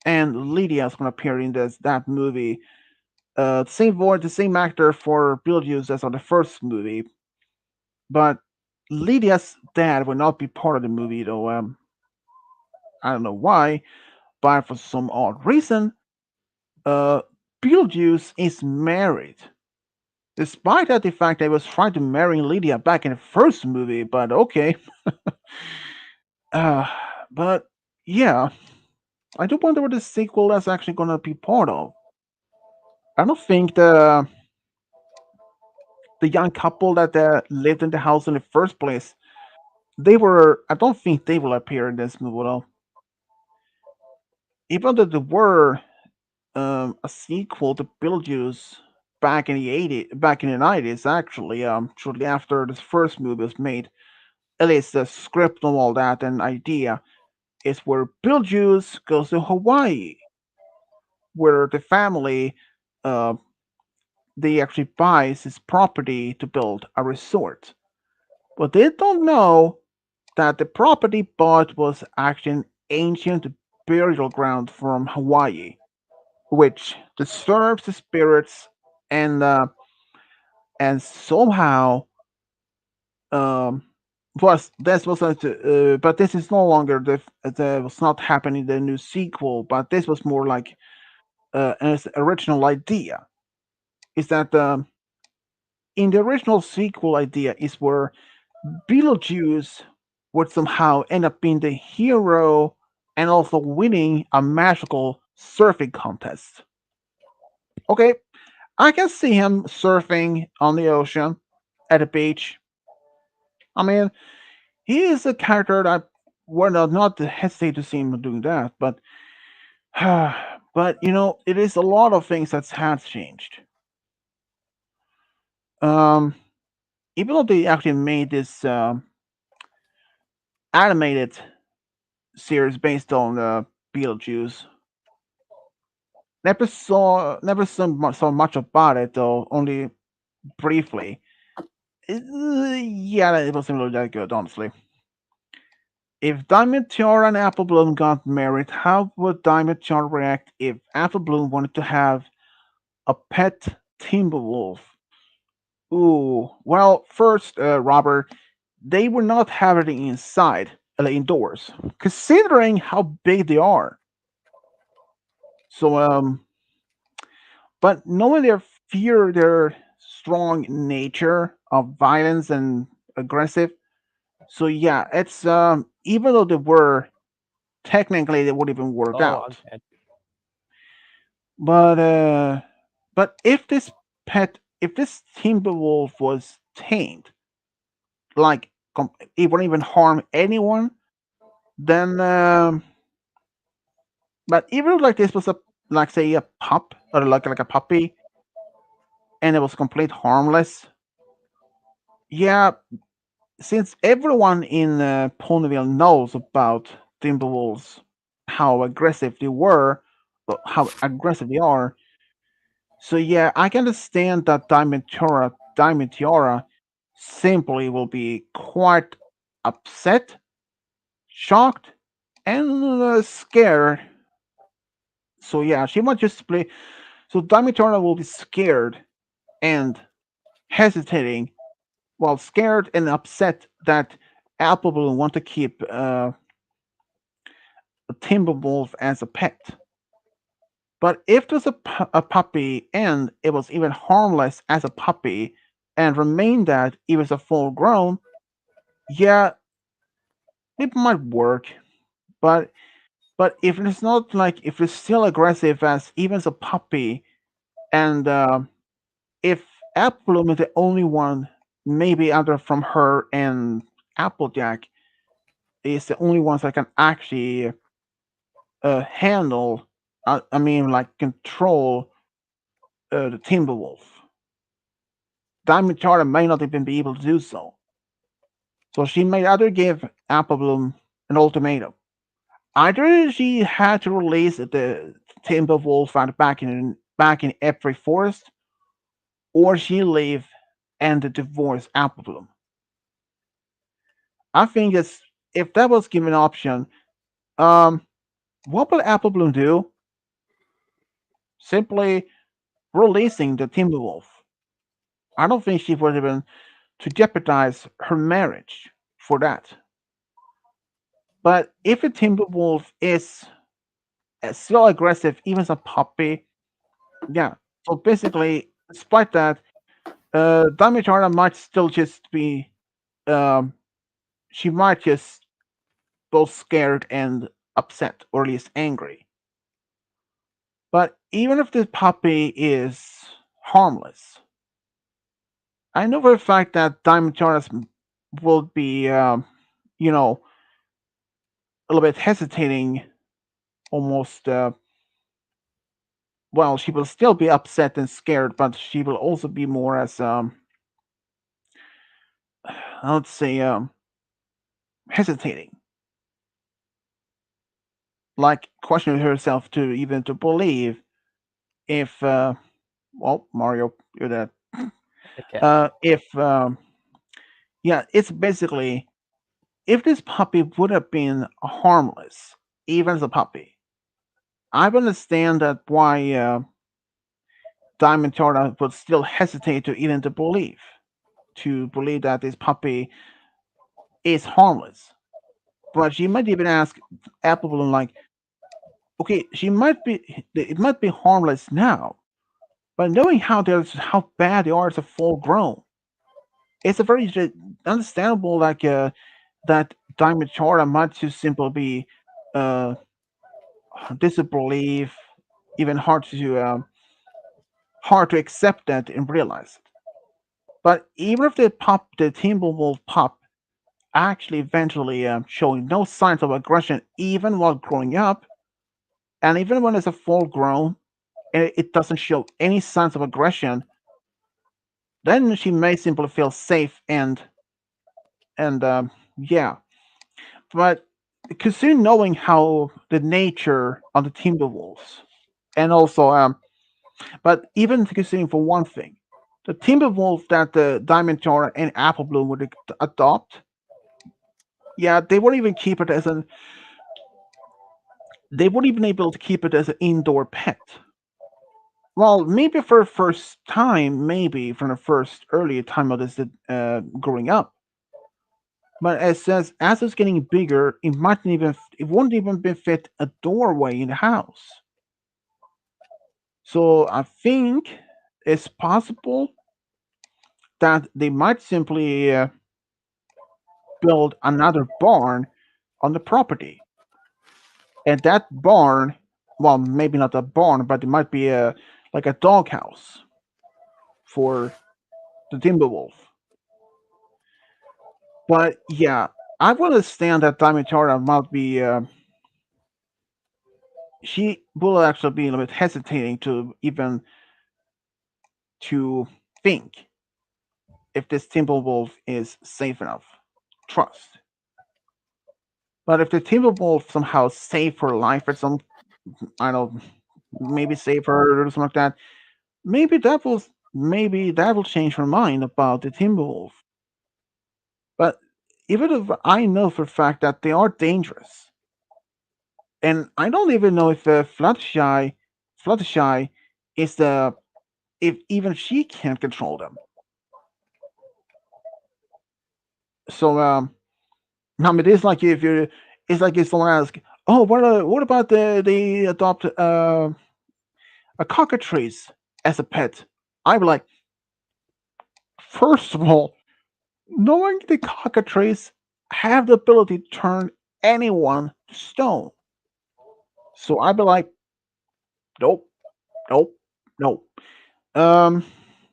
and Lydia is gonna appear in that movie. Same voice, the same actor for Beetlejuice as on the first movie, but Lydia's dad will not be part of the movie though. I don't know why, but for some odd reason, uh, Beetlejuice is married. Despite that, the fact that he was trying to marry Lydia back in the first movie, but okay. Uh, but yeah, I do wonder what the sequel is actually gonna be part of. I don't think the young couple that lived in the house in the first place, they were. I don't think they will appear in this movie at all. Even though there were a sequel to Beetlejuice back in the 90s, actually, shortly after this first movie was made. At least the script and all that and idea is where Beetlejuice goes to Hawaii, where the family uh, they actually buys his property to build a resort. But they don't know that the property bought was actually an ancient burial ground from Hawaii, which disturbs the spirits and somehow um was this was but this is no longer the was not happening in the new sequel, but this was more like an original idea. Is that in the original sequel idea is where Beetlejuice would somehow end up being the hero and also winning a magical surfing contest. Okay, I can see him surfing on the ocean at the beach. I mean, he is a character that would not hesitate to see him doing that, but but it is a lot of things that has changed. Um, Even though they actually made this animated series based on Beetlejuice, never saw much about it though, only briefly. Yeah, it wasn't really that good, honestly. If Diamond Tiara and Apple Bloom got married, how would Diamond Tiara react if Apple Bloom wanted to have a pet Timberwolf? Ooh, well, first, Robert, they would not have it inside, indoors, considering how big they are. So, but knowing their strong nature of violence and aggressive, so yeah, it's even though they were technically they would even work Oh, I'm out, dead. but if this Timberwolf was tamed, like it wouldn't even harm anyone, then but even if like this was a like say a pup or like a puppy and it was complete harmless, yeah, since everyone in Ponyville knows about Timberwolves, how aggressive they were, how aggressive they are, so yeah, I can understand that Diamond Tiara simply will be quite upset, shocked, and scared. So yeah, she might just play. So Diamond Tiara will be scared and hesitating, well, scared and upset that Apple will want to keep a Timberwolf as a pet. But if it was a puppy and it was even harmless as a puppy and remained that it was a full grown, yeah, it might work. But if it's not like if it's still aggressive as even as a puppy, and if Appleblossom is the only one, maybe other from her and Applejack is the only ones that can actually handle, I mean, like control the Timberwolf. Diamond Charter may not even be able to do so. So she may either give Applebloom an ultimatum. Either she had to release the Timberwolf out back in every forest, or she leave and divorce Applebloom. I think it's if that was given an option, um, what will Applebloom do? Simply releasing the Timberwolf. I don't think she would even to jeopardize her marriage for that. But if a Timberwolf is still aggressive, even as a puppy, yeah. So basically, despite that, Damitrana might still just be, um, she might just both scared and upset, or at least angry. But even if the puppy is harmless, I know for a fact that Diamond Jonas will be, you know, a little bit hesitating, almost. Well, she will still be upset and scared, but she will also be more as, let's say, hesitating, like questioning herself to even to believe if, well, Mario, you're that. Okay. If, yeah, it's basically if this puppy would have been harmless, even as a puppy, I understand that why Diamond Torta would still hesitate to even to believe that this puppy is harmless. But she might even ask Apple Bloom like, okay, it might be harmless now, but knowing how bad they are as a full grown, it's a very understandable like that Diamond might just simply be uh, disbelief, even hard to accept that and realize it. But even if the Timberwolf pup actually eventually showing no signs of aggression even while growing up, and even when it's a full grown and it doesn't show any signs of aggression, then she may simply feel safe and yeah. But considering knowing how the nature of the Timberwolves, and also but even considering for one thing, the Timberwolf that the Diamond Jar and Apple Bloom would adopt, yeah, they wouldn't even keep it as an they wouldn't even able to keep it as an indoor pet. Well, maybe for the first time, maybe from the first early time of this growing up. But as it's getting bigger, it won't even be fit a doorway in the house. So I think it's possible that they might simply build another barn on the property, and that barn, well, maybe not a barn, but it might be a like a doghouse for the Timberwolf. But yeah, I will understand that Dimitar might be. She will actually be a little bit hesitating to even to think if this Timberwolf is safe enough. Trust. But if the Timberwolf somehow save her life or some, I don't know, maybe save her or something like that, maybe that will change her mind about the Timberwolf. But even if I know for a fact that they are dangerous, and I don't even know if Fluttershy is the if even she can control them. So I mean, it's like it's like if someone asks, "Oh, what about they adopt a cockatrice as a pet?" I'd be like, first of all, knowing the cockatrice have the ability to turn anyone to stone. So I'd be like, nope, nope, nope. Um,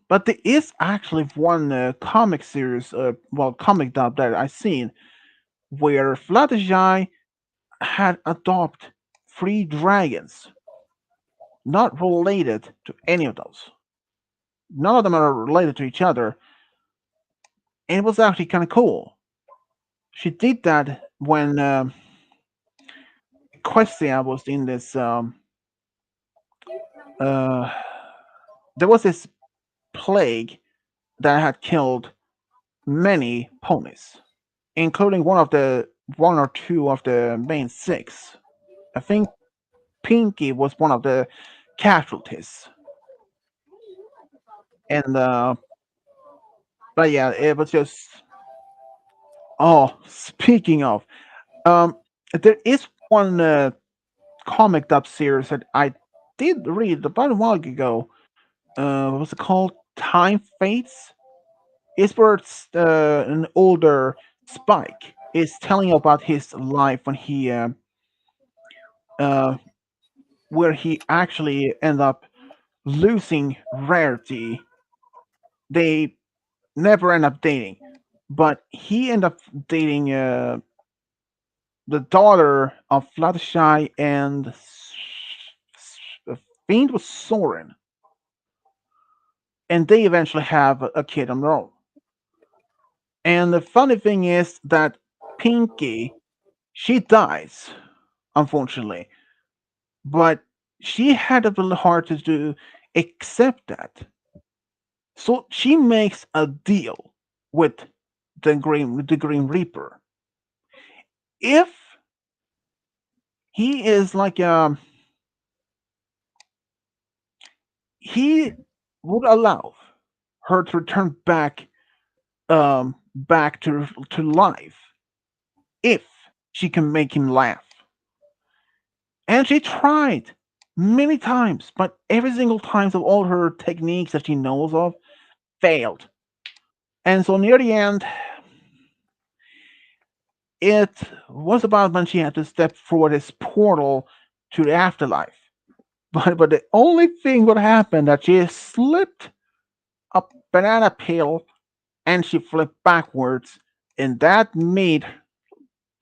but there is actually one comic series, comic dub that I seen where Fluttershy had adopted three dragons, not related to any of those. None of them are related to each other, and it was actually kind of cool. She did that when Questia was in this. Uh, there was this plague that had killed many ponies, including one or two of the main six. I think Pinky was one of the casualties, and but yeah, it was just. Oh, speaking of, um, there is one comic dub series that I did read about a while ago. What was it called? Time Fates. It's where an older Spike is telling about his life when uh, where he actually ended up losing Rarity. They never end up dating, but he ended up dating the daughter of Fluttershy and I think it was Soren, and they eventually have a kid on their own. And the funny thing is that Pinky, she dies, unfortunately, but she had a little hard to do accept that. So she makes a deal with the Green Reaper. If he is like he would allow her to return back to life if she can make him laugh. And she tried many times, but every single time of all her techniques that she knows of failed. And so near the end, It was about when she had to step through this portal to the afterlife. But the only thing would happen that she slipped a banana peel and she flipped backwards, and that made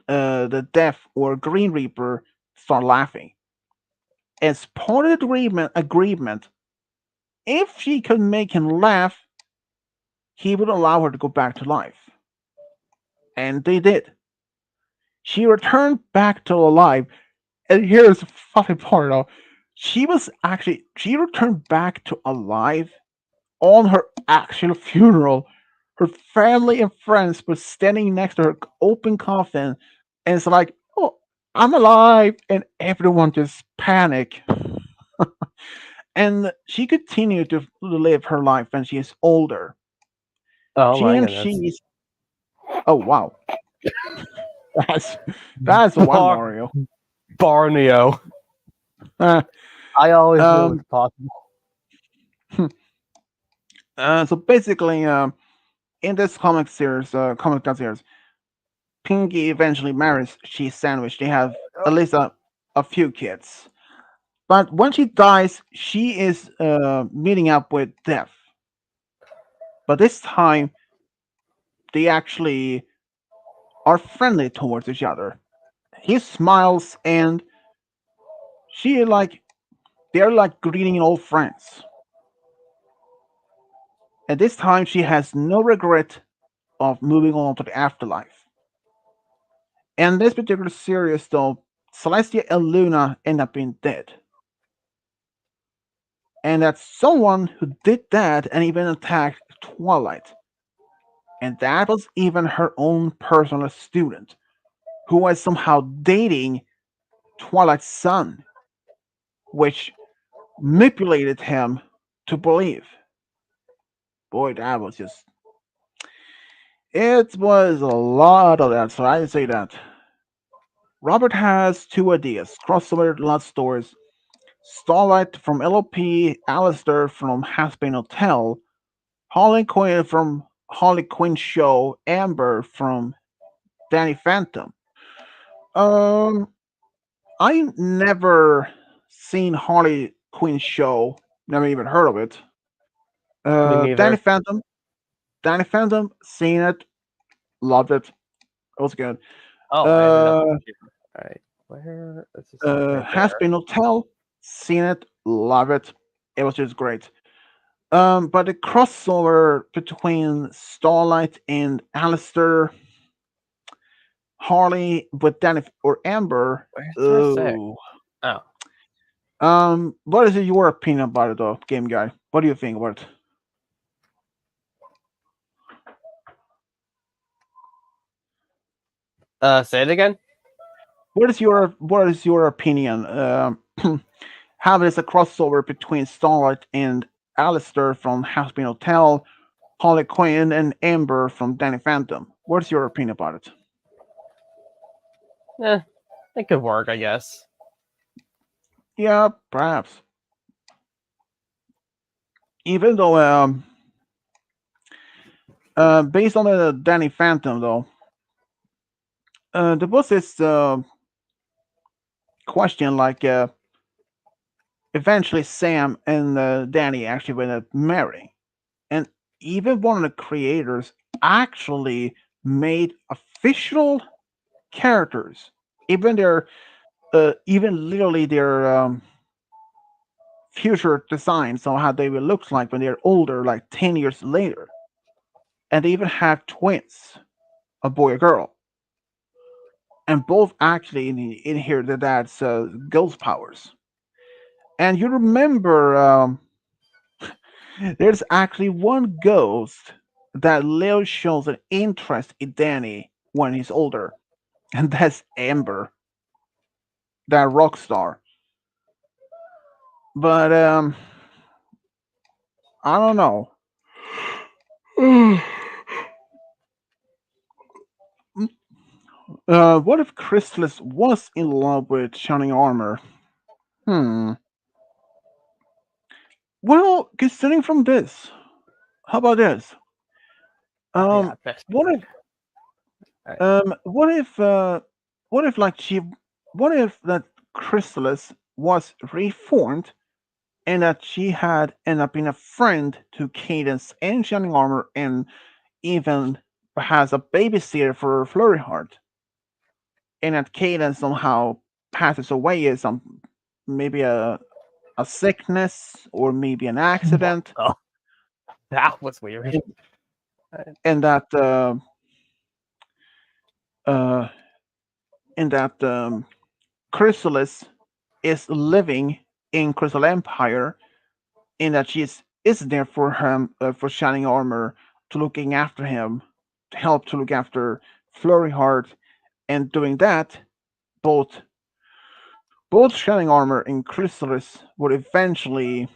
the Death or Green Reaper start laughing. As part of the agreement, if she could make him laugh, he would allow her to go back to life. And they did. She returned back to life, and here's the funny part though. She returned back to alive on her actual funeral. Her family and friends were standing next to her open coffin, and it's like, oh, I'm alive, and everyone just panic. And she continued to live her life when she is older. Oh She my and goodness. she's oh wow, that's that's one Bar- Mario. Barneo. Uh, I always knew it was um, possible. so basically, in this comic book series, Pinky eventually marries Cheese Sandwich. They have at least a few kids. But when she dies, she is meeting up with Death. But this time, they actually are friendly towards each other. He smiles, and she like they're like greeting old friends. And this time, she has no regret of moving on to the afterlife. And this particular series, though, Celestia and Luna end up being dead. And that's someone who did that and even attacked Twilight. And that was even her own personal student, who was somehow dating Twilight's son, which manipulated him to believe. Boy, that was just. It was a lot of that, so I'd say that. Robert has two ideas crossover love stories. Starlight from LOP, Alistair from Has-Been Hotel, Harley Quinn from Harley Quinn Show, Amber from Danny Phantom. Um, I never seen Harley Quinn Show, never even heard of it. Me Danny neither. Phantom, Danny Phantom, seen it, loved it. It was good. Oh, I have enough. Uh, Alright. Where is this right Has there? Been Hotel, seen it, love it. It was just great. But the crossover between Starlight and Alistair, Harley with Danny or Amber. Where's that say? Oh. Oh. What is your opinion about it, though, game guy? What do you think about it? Say it again? What is your opinion? How is a crossover between Starlight and Alistair from Has Been Hotel, Harley Quinn and Amber from Danny Phantom? What's your opinion about it? Eh, it could work, I guess. Yeah, perhaps. Even though, based on the Danny Phantom, though, there was this question like, eventually Sam and Danny actually ended up marrying, and even one of the creators actually made official characters, even their, even literally their future designs on how they will look like when they're older, like 10 years later, and they even have twins, a boy and girl, and both actually inherit dad's ghost powers. And you remember, there's actually one ghost that Leo shows an interest in Danny when he's older, and that's Amber, that rock star. But I don't know. What if Chrysalis was in love with Shining Armor? Hmm. Well, considering from this, how about this? I got best What friend. if Right. What if like what if that Chrysalis was reformed and that she had ended up being a friend to Cadence and Shining Armor and even perhaps a babysitter for Flurry Heart, and that Cadence somehow passes away as some maybe a sickness or maybe an What accident, the? That was weird. and, Right. and that uh, and that Chrysalis is living in Crystal Empire, and that is there for him for Shining Armor to looking after him, to help to look after Flurry Heart, and doing that, both both Shining Armor and Chrysalis would eventually,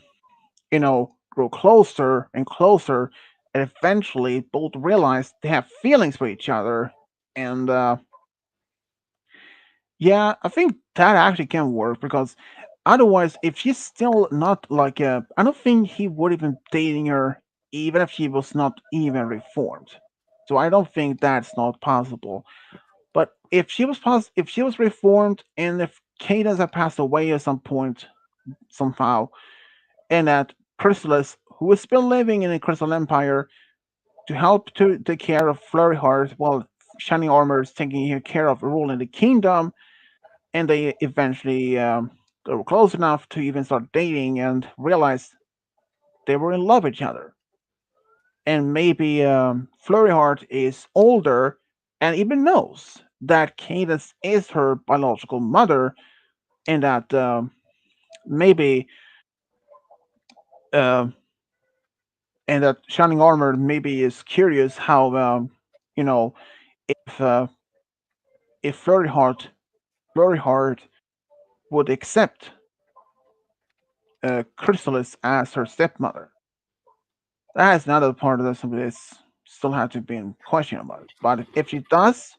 grow closer and closer, and eventually both realize they have feelings for each other, and yeah, I think that actually can work because otherwise, if she's still not like I don't think he would even dating her even if she was not even reformed. So I don't think that's not possible. But if she was reformed, and if Cadence had passed away at some point somehow, and that Chrysalis, who is still living in the Crystal Empire, to help to take care of Flurry Heart while Shining Armor is taking care of ruling the kingdom, and they eventually they were close enough to even start dating and realize they were in love with each other. And maybe Flurry Heart is older and even knows that Cadence is her biological mother, and that maybe uh, and that Shining Armor maybe is curious how you know if if Flurry Heart would accept Chrysalis as her stepmother. That's another part of this that still have to be in question about it. But if she does,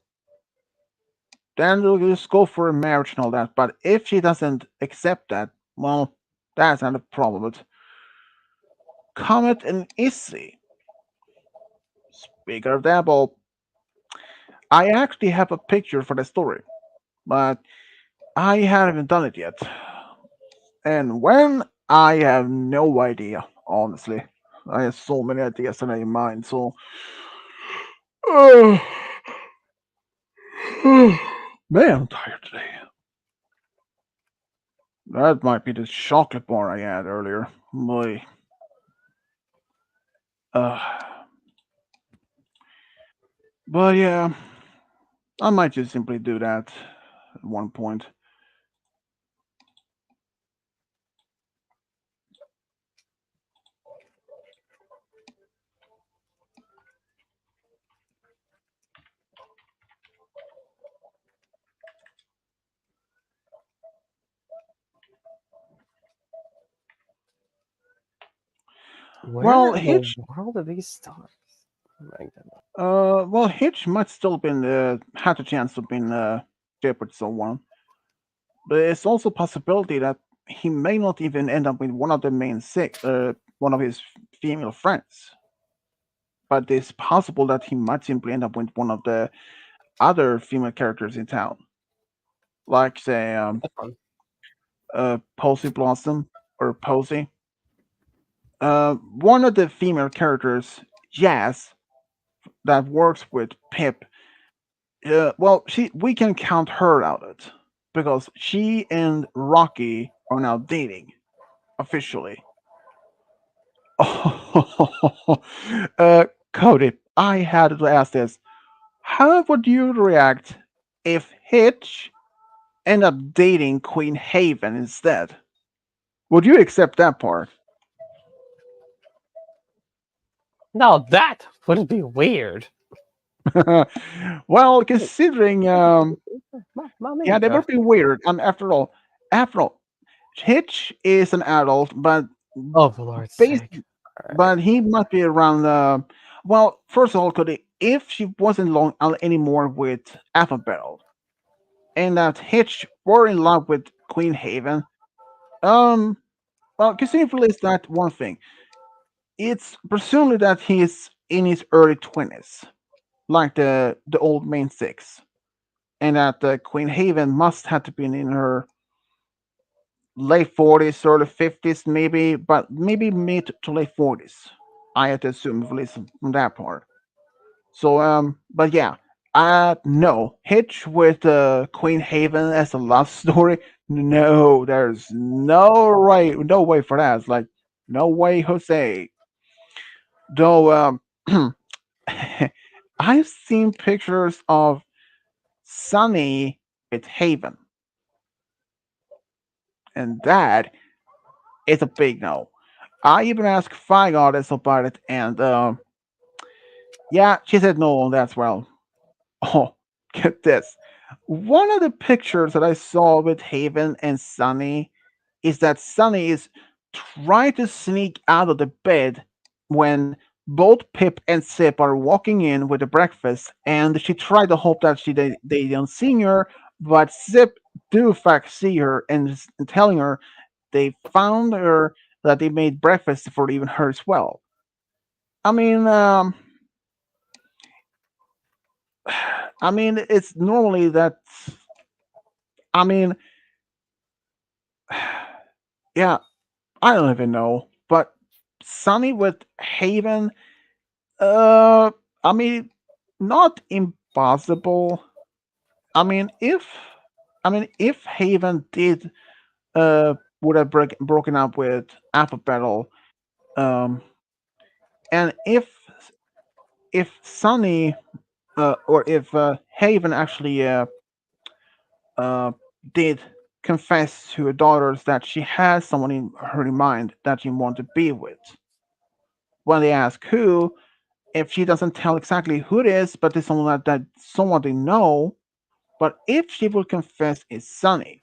then we'll just go for a marriage and all that. But if she doesn't accept that, well, that's not a problem. But Comet and Issy, speaker of the apple, I actually have a picture for the story, but I haven't done it yet. And when I have no idea, honestly. I have so many ideas in my mind, so man, I'm tired today. That might be the chocolate bar I had earlier. Boy. Uh, but yeah, I might just simply do that at one point. Where Well, in the Hitch, world are these stars? Oh my goodness. Hitch might still been had a chance to been ship with someone, but it's also a possibility that he may not even end up with one of the one of his female friends. But it's possible that he might simply end up with one of the other female characters in town, like say That's fun. Posy Blossom or Posy. One of the female characters, Jazz, that works with Pip. Well, she we can count her out it because she and Rocky are now dating officially. Cody, I had to ask this. How would you react if Hitch ended up dating Queen Haven instead? Would you accept that part? Now that would be weird. Well, Wait, considering, mommy. yeah, they would be weird. After all, Hitch is an adult, but Oh, for Lord's bas sake. Alright. but he must be around. Well, first of all, could he, if she wasn't long anymore with Alphabet, and that Hitch were in love with Queen Haven, um, well, considering is that one thing. It's presumably that he's in his early 20s. like the old main six, and that Queen Haven must have been in her late 40s, early 50s, maybe, but maybe mid to late 40s. I had to assume, at least from that part. So, but yeah, no Hitch with Queen Haven as a love story. No, there's no way for that. It's like no way, Jose. Though, I've seen pictures of Sunny with Haven, and that is a big no. I even asked Fire Goddess about it, and yeah, she said no on that as well. Oh, get this. One of the pictures that I saw with Haven and Sunny is that Sunny is trying to sneak out of the bed when both Pip and Sip are walking in with the breakfast, and she tried to hope that they don't see her, but Sip do in fact see her and is telling her they found her, that they made breakfast for even her as well. I mean, I mean, it's normally that. I mean, yeah, I don't even know. But Sunny with Haven, uh, I mean, not impossible. I mean, if if Haven did would have broken up with Apple Battle, um, and if Sunny or if Haven actually uh did confess to her daughters that she has someone in her mind that she wants to be with, when they ask who, if she doesn't tell exactly who it is, but it's someone that someone they know. But if she would confess it's Sunny,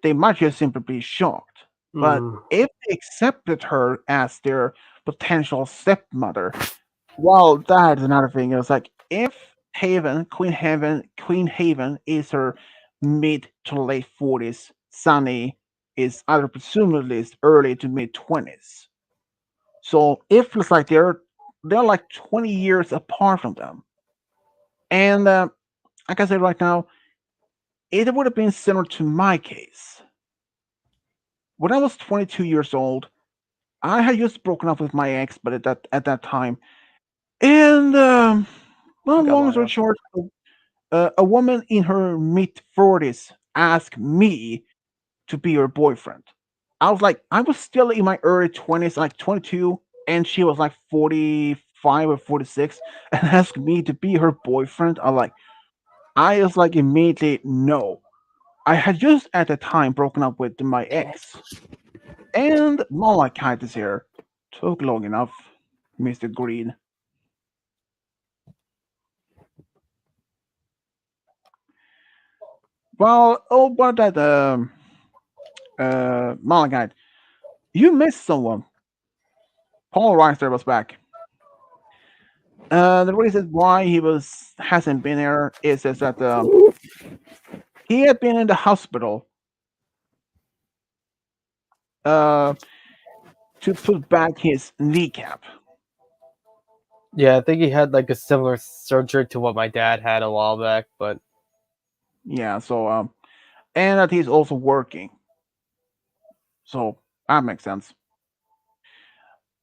they might just simply be shocked. But Hmm. if they accepted her as their potential stepmother, well, that's another thing. It's like if Queen Haven is her mid to late 40s, Sunny is either presumably early to mid 20s. So if it's like they're like 20 years apart from them. And like I said right now, it would have been similar to my case. When I was 22 years old, I had just broken up with my ex, but at that time, and well, Got long long story enough. short, a woman in her mid 40s asked me to be her boyfriend. I was still in my early 20s, like 22, and she was like 45 or 46, and asked me to be her boyfriend. I was like immediately no. I had just at the time broken up with my Dang it. ex, and Malachite here. Took long enough, Mr. Green. Well, oh, but that Malachite, you missed someone. Paul Reiser was back. The reason why he was hasn't been here is that he had been in the hospital uh, to put back his kneecap. Yeah, I think he had like a similar surgery to what my dad had a while back, but Yeah, so and that he's also working. So that makes sense.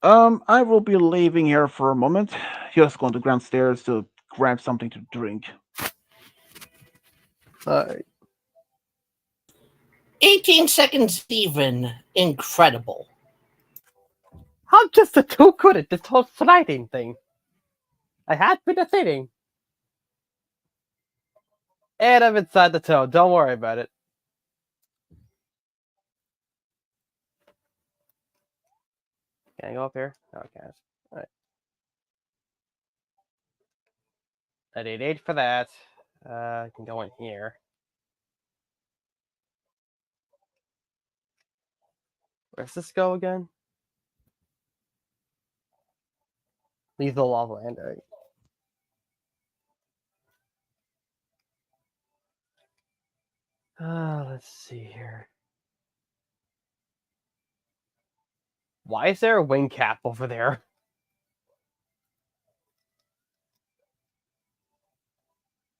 I will be leaving here for a moment. Just going to downstairs to grab something to drink. uh, 18 seconds even. Incredible. how just the two good at this whole sliding thing? I had been a thing. And I'm inside the toe. Don't worry about it. Can I go up here? No, I can't. Alright. I need 8 for that. I can go in here. Where's this go again? Lethal lava land. Alright. Let's see here. Why is there a wing cap over there?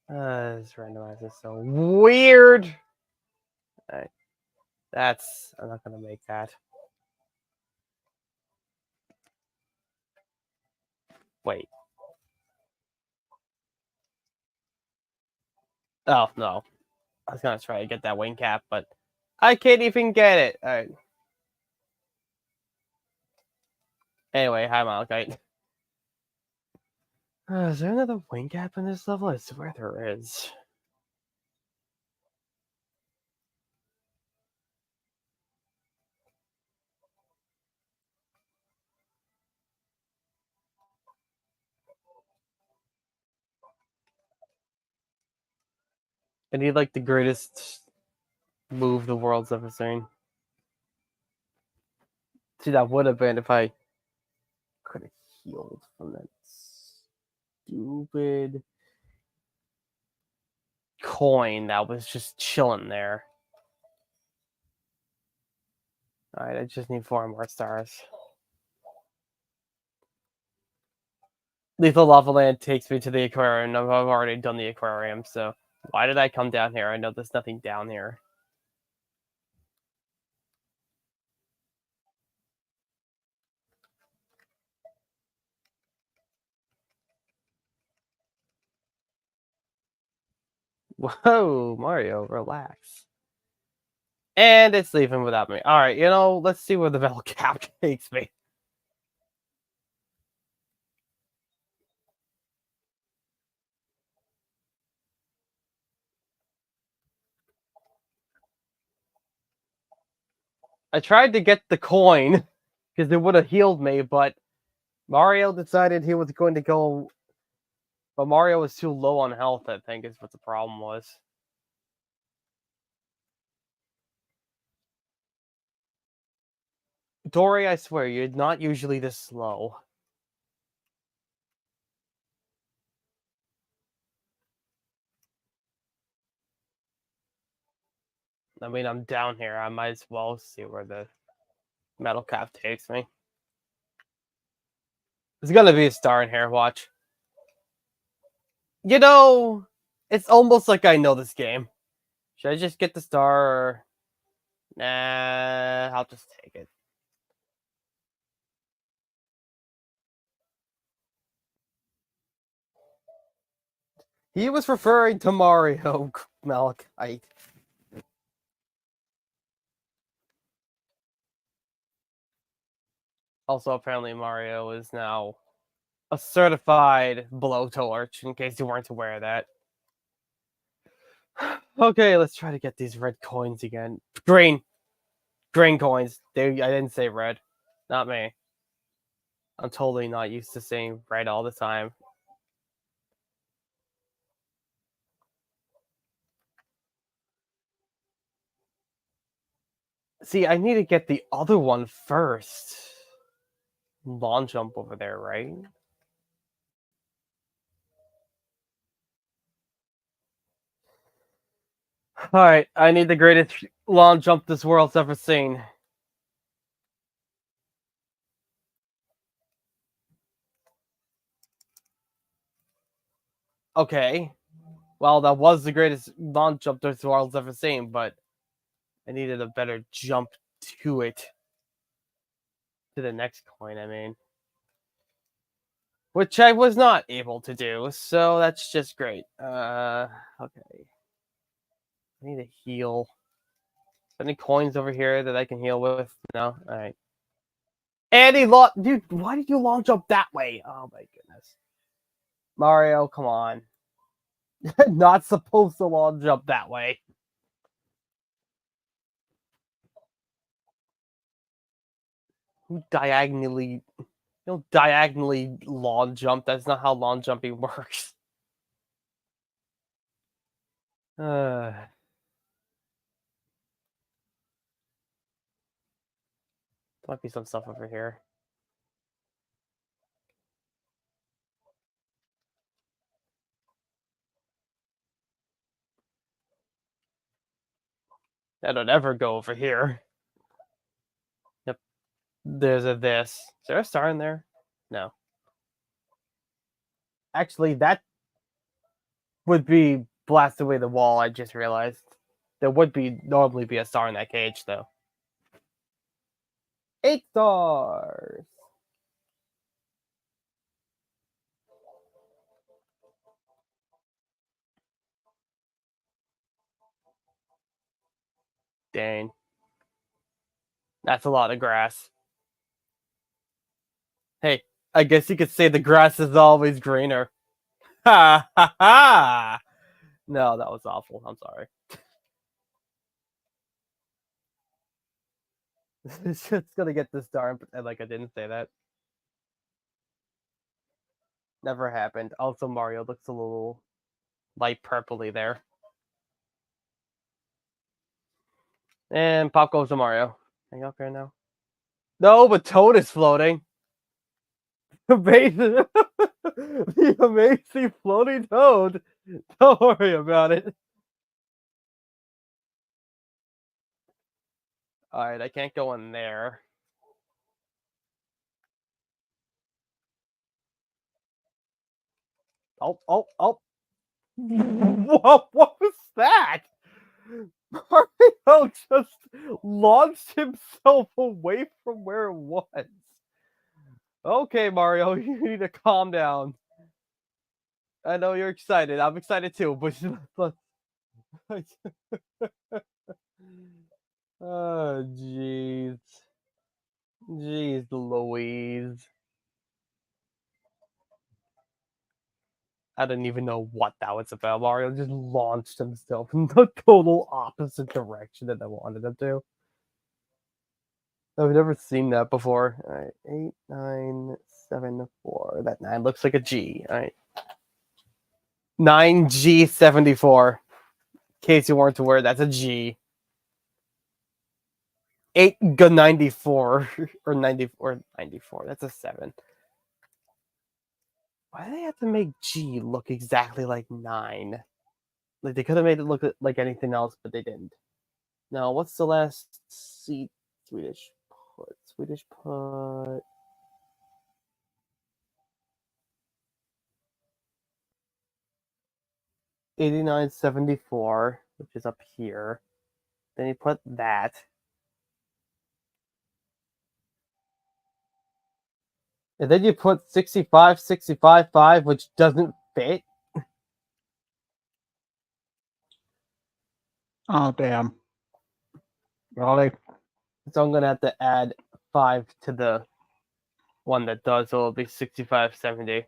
This randomizer is so weird. Alright. I'm not gonna make that. Wait. Oh, no. I was gonna try to get that wing cap, but I can't even get it. Alright. Anyway, hi Malachite. Is there another wing cap in this level? I swear there is. I need like the greatest move the world's ever seen. See, that would have been if I could have healed from that stupid coin that was just chilling there. Alright, I just need 4 more stars. Lethal Lava Land takes me to the aquarium. I've already done the aquarium, so why did I come down here? I know there's nothing down here. Whoa, Mario, relax. And it's leaving without me. Alright, let's see where the metal cap takes me. I tried to get the coin because it would have healed me, but Mario decided he was going to go. But Mario was too low on health, I think, is what the problem was. Dory, I swear, you're not usually this slow. I mean, I'm down here. I might as well see where the metal cap takes me. There's gonna be a star in here, watch. It's almost like I know this game. Should I just get the star or... Nah, I'll just take it. He was referring to Mario, Malachite. Also, apparently Mario is now a certified blowtorch, in case you weren't aware of that. Okay, let's try to get these red coins again. Green coins. I didn't say red. Not me. I'm totally not used to saying red all the time. See, I need to get the other one first. Lawn jump over there, right? Alright, I need the greatest lawn jump this world's ever seen. Okay. Well, that was the greatest lawn jump this world's ever seen, but I needed a better jump to it. To the next coin, I mean. Which I was not able to do, so that's just great. Okay. I need to heal. Any coins over here that I can heal with? No? Alright. And dude, why did you launch up that way? Oh my goodness. Mario, come on. Not supposed to launch up that way. Who diagonally lawn jump. That's not how lawn jumping works. Might be some stuff over here. I don't ever go over here. Yep. There's this. Is there a star in there? No. Actually, would be blast away the wall. I just realized there would normally be a star in that cage, though. 8 stars. Dang. That's a lot of grass. Hey, I guess you could say the grass is always greener. Ha ha ha! No, that was awful. I'm sorry. It's just gonna get this star and pretend like I didn't say that. Never happened. Also, Mario looks a little light purpley there. And pop goes to Mario. Are you up here now? No, but Toad is floating. Amazing. The amazing floating Toad. Don't worry about it. Alright, I can't go in there. Oh. What was that? Mario just launched himself away from where it was. Okay, Mario, you need to calm down. I know you're excited. I'm excited too, but oh, jeez. Jeez Louise. I didn't even know what that was about. Mario just launched himself in the total opposite direction that I wanted him to. I've never seen that before. Alright, 8, 9, 7, 4. That 9 looks like a G. Alright. 9G74. In case you weren't aware, that's a G. 8G94. Or 94. That's a 7. Why do they have to make G look exactly like 9? Like, they could have made it look like anything else, but they didn't. Now, what's the last C? Swedish put. 8974, which is up here. Then you put that. And then you put 65, 65, 5, which doesn't fit. Oh, damn. Really? So I'm going to have to add 5 to the one that does, so it'll be 65, 70.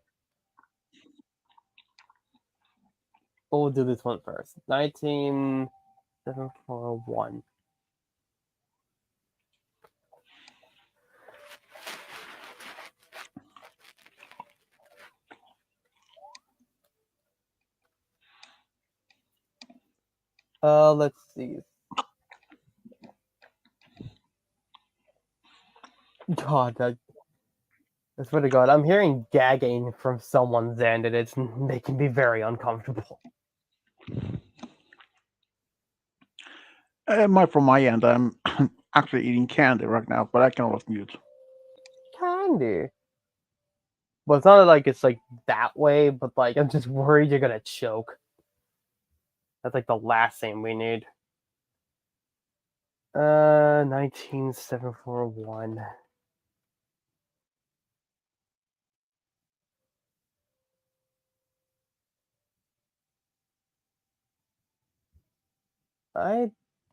But we'll do this one first. 19741. Let's see. God, I swear to God, I'm hearing gagging from someone's end, and it's making me very uncomfortable. From my end, I'm actually eating candy right now, but I can always mute. Candy. Well, it's not like it's like that way, but like I'm just worried you're gonna choke. That's like the last thing we need. 19741.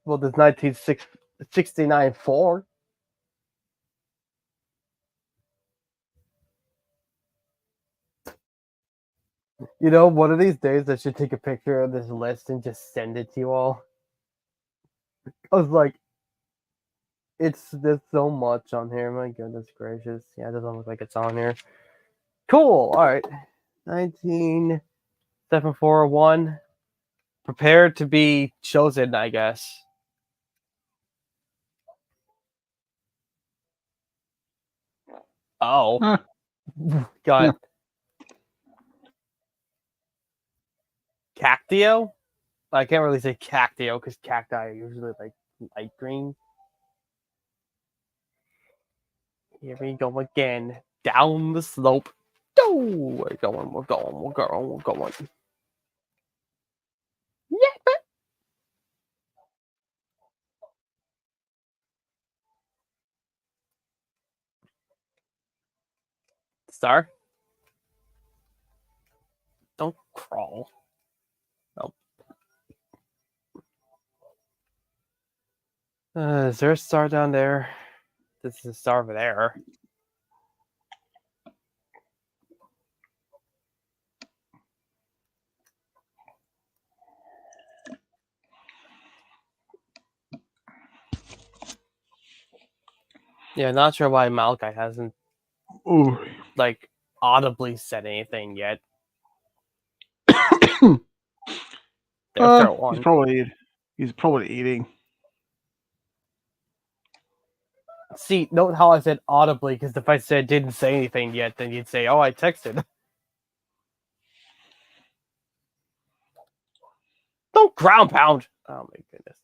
Well, there's 19694. You know, one of these days I should take a picture of this list and just send it to you all. I was like, there's so much on here. My goodness gracious. Yeah, it doesn't look like it's on here. Cool. All right. 19741. Prepare to be chosen, I guess. Oh. Huh. Got Cactio? I can't really say Cactio because cacti are usually like light green. Here we go again. Down the slope. Oh, we're going. Star, don't crawl. Oh, is there a star down there? This is a star over there. Yeah, not sure why Malachi hasn't Ooh. like audibly said anything yet. There's uh, third he's one. probably he's probably eating. See, note how I said audibly, because if I said didn't say anything yet, then you'd say, "Oh, I texted." Don't ground pound. Oh my goodness,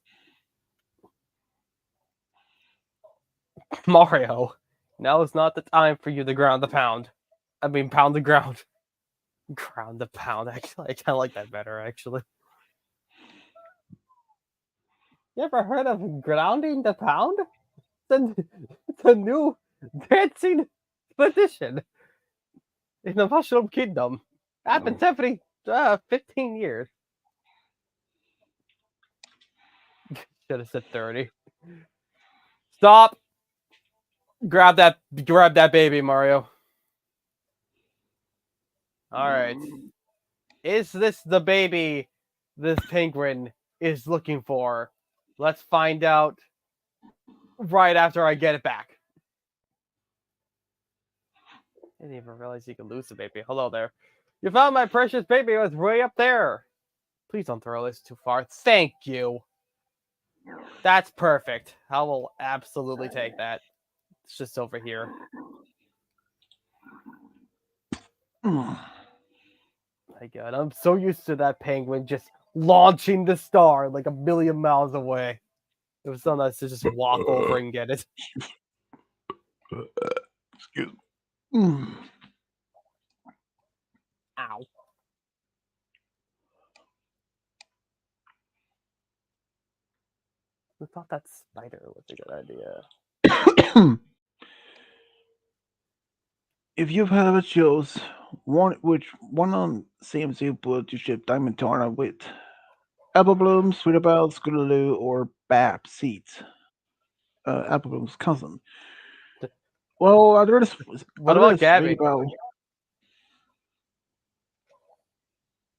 Mario. Now is not the time for you to ground the pound. I mean, pound the ground. Ground the pound. Actually, I kind of like that better. Actually, you ever heard of grounding the pound? It's a new dancing tradition in the Mushroom Kingdom. Happens every 15 years. Should have said 30. Stop! Grab that baby, Mario. Alright. Is this the baby this penguin is looking for? Let's find out right after I get it back. I didn't even realize you could lose the baby. Hello there. You found my precious baby. It was way up there. Please don't throw this too far. Thank you. That's perfect. I will absolutely take that. It's just over here. Mm. My God, I'm so used to that penguin just launching the star like a million miles away. It was so nice to just walk over and get it. Excuse me. Mm. Ow. I thought that spider was a good idea. If you've ever chose one on CMC would you ship Diamond Torna with Apple Bloom, Sweetabelle, Scootaloo, or Bab Seeds? Apple Bloom's cousin. Well, What I'd about rather Gabby? Sweetabelle.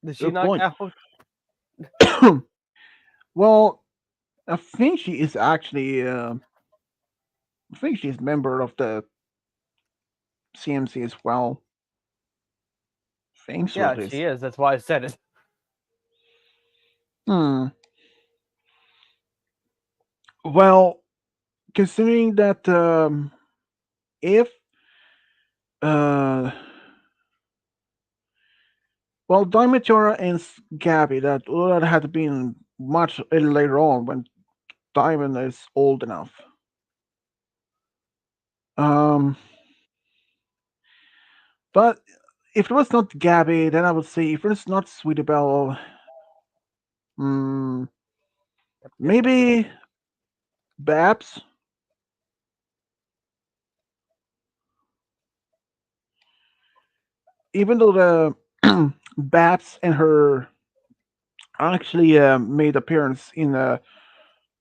Did she Good knock point. out? Well, I think she is actually. I think she's a member of the CMC as well. Think so, Yeah, at she least. is. That's why I said it. Hmm. Well, considering that if uh well Diamond and Gabby that had been much later on when Diamond is old enough. Um but if it was not Gabby, then I would say if it's not Sweetabelle, hmm, maybe Babs. Even though the Babs and her actually made appearance in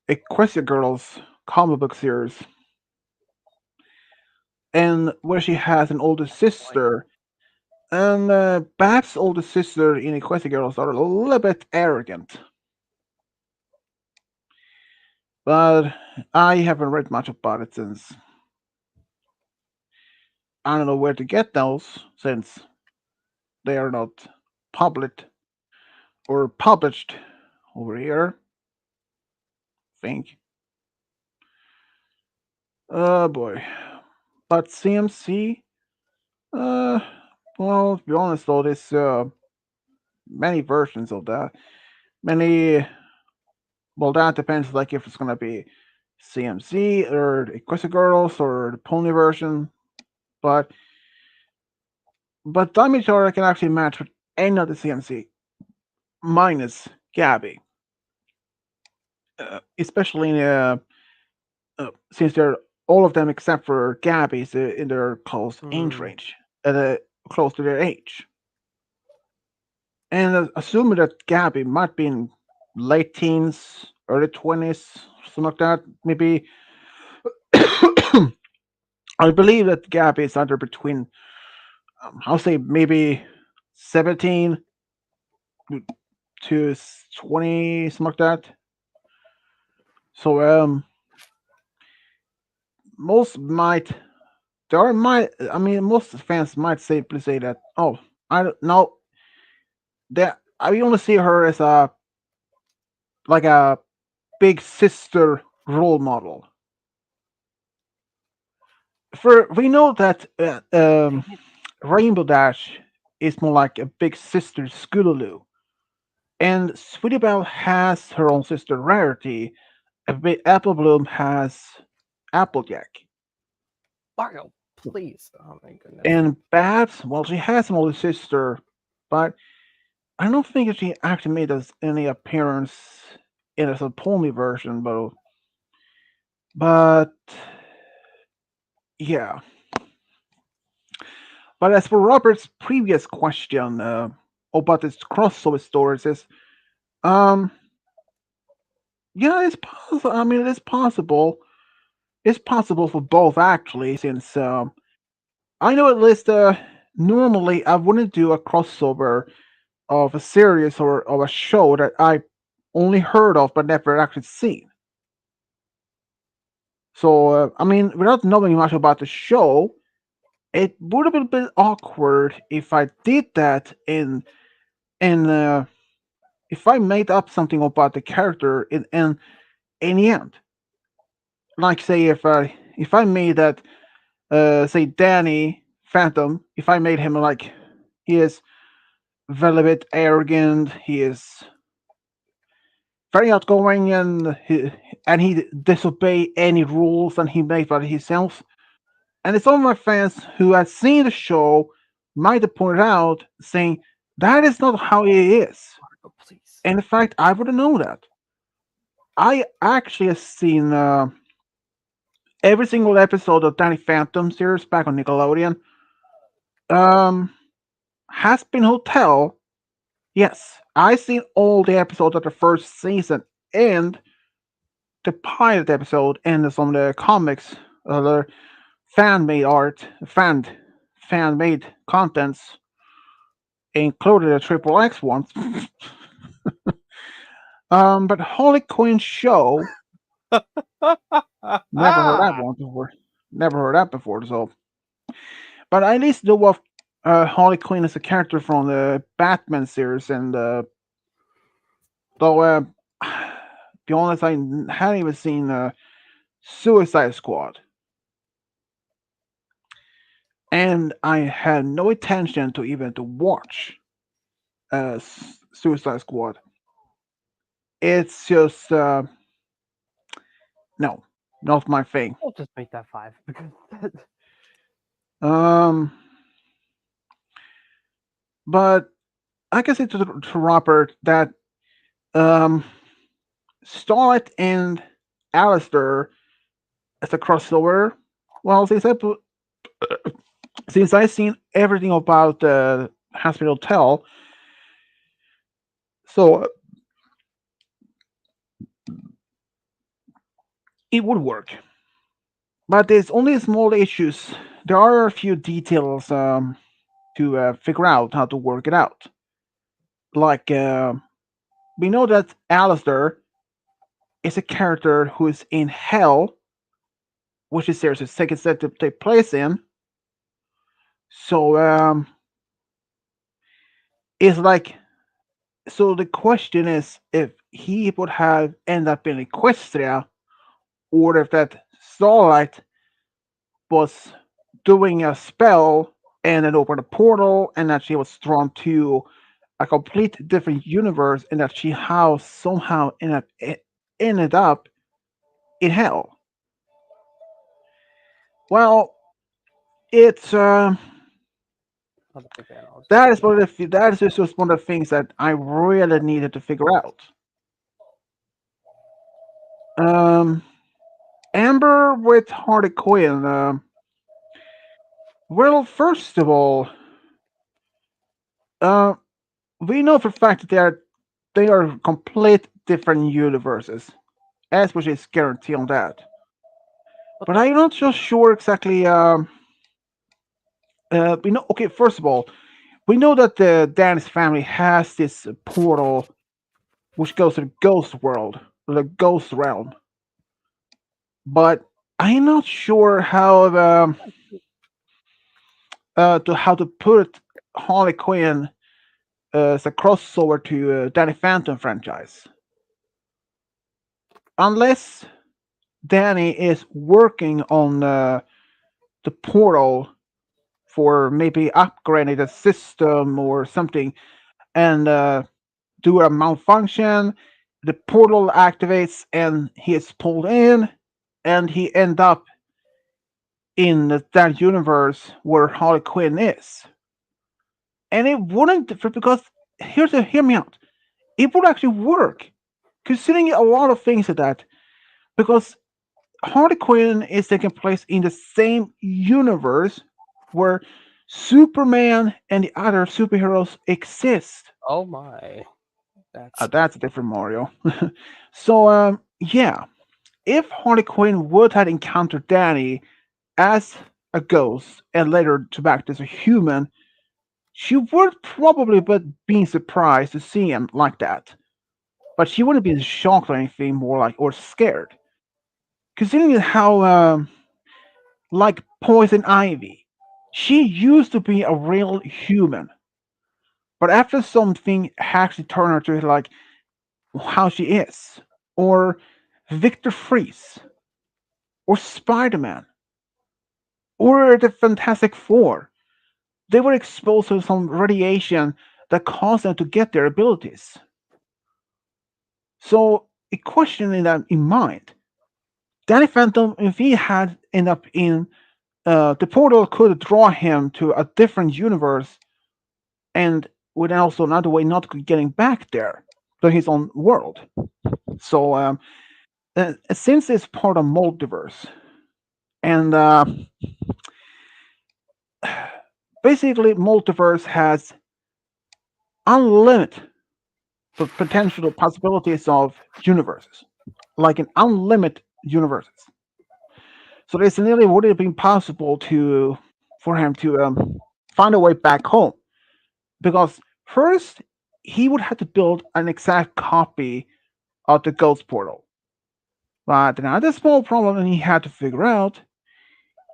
Equestria Girls comic book series, and where she has an older sister. And Babs' older sister in Equestria Girls are a little bit arrogant, but I haven't read much about it since I don't know where to get those since they are not published or published over here. I think. Oh boy. But CMC, uh, well, to be honest though, there's many versions of that. Many, well, that depends, like if it's gonna be CMC or the Equestria Girls or the Pony version. But Diamond can actually match with any of the CMC minus Gabby, especially since they're all of them except for Gabby's in their close age Hmm. range. at a, close to their age. And assuming that Gabby might be in late teens, early 20s, something like that, maybe. I believe that Gabby is under between, I'll say maybe 17 to 20, something like that. So most might there are might I mean most fans might simply say that, oh, I don't know, that I only see her as a like a big sister role model. For we know that Rainbow Dash is more like a big sister Scootaloo, and Sweetie Belle has her own sister Rarity. Apple Bloom has Applejack. Mario, please. Oh my goodness. And Babs, well, she has an older sister, but I don't think that she actually made us any appearance in a Pony version, but yeah. But as for Robert's previous question about his crossover stories, is um yeah, it's possible. I mean, it is possible. It's possible for both actually, since I know at least normally I wouldn't do a crossover of a series or of a show that I only heard of but never actually seen. So, I mean, without knowing much about the show, it would have been a bit awkward if I did that in if I made up something about the character in the end. Like, say, if I made that, say, Danny Phantom, if I made him like he is very bit arrogant, he is very outgoing, and he disobey any rules and he makes by himself. And some of my fans who had seen the show might have pointed out, saying that is not how he is. Mario, please. And in fact, I wouldn't know that. I actually have seen every single episode of Danny Phantom series back on Nickelodeon. Um, Haspin Hotel. Yes, I seen all the episodes of the first season and the pilot episode and some of the comics, the fan made art, fan made contents, included a triple X one. But Harley Quinn show, never heard that one before. Never heard that before. So, but I at least know of Harley Quinn as a character from the Batman series, and though be honest, hadn't even seen Suicide Squad, and I had no intention to even to watch Suicide Squad. It's just no, not my thing. I'll just make that 5 because Um, but I can say to Robert that um, Starlight and Alistair as a crossover. Well, since I've seen everything about the Hospital Hotel, so it would work. But there's only small issues. There are a few details to figure out how to work it out. Like we know that Alistair is a character who is in hell, which is there's a second set to take place in. So it's like, so the question is if he would have ended up in Equestria, or if that Starlight was doing a spell and it opened a portal, and that she was drawn to a complete different universe, and that she how somehow ended up in hell. Well, it's not a big fan. that is that is just one of the things that I really needed to figure out. Um, Amber with Harley Quinn. Well, first of all, uh, we know for a fact that they are complete different universes, as which is guarantee on that. But Okay. I'm not so sure exactly. We know. Okay, first of all, we know that the Dan's family has this portal which goes to the ghost world, the ghost realm. But I'm not sure how to put Harley Quinn as a crossover to Danny Phantom franchise, unless Danny is working on the portal for maybe upgrading the system or something, and do a malfunction. The portal activates, and he is pulled in, and he end up in that universe where Harley Quinn is. And it wouldn't because hear me out. It would actually work, considering a lot of things of that. Because Harley Quinn is taking place in the same universe where Superman and the other superheroes exist. Oh my. That's That's a different Mario. So yeah, if Harley Quinn would have encountered Danny as a ghost and later to back as a human, she would probably but been surprised to see him like that. But she wouldn't be shocked or anything more like or scared. Considering how like Poison Ivy, she used to be a real human. But after something actually turned her to like how she is. Or Victor Freeze. Or Spider Man. Or the Fantastic Four. They were exposed to some radiation that caused them to get their abilities. So, a question in that in mind, Danny Phantom, if he had ended up in the portal, could draw him to a different universe, and with also another way not getting back there to his own world. So, since it's part of multiverse, and basically multiverse has unlimited potential possibilities of universes, like an unlimited universes. So it's nearly would have been possible to for him to find a way back home because first he would have to build an exact copy of the ghost portal. But another small problem he had to figure out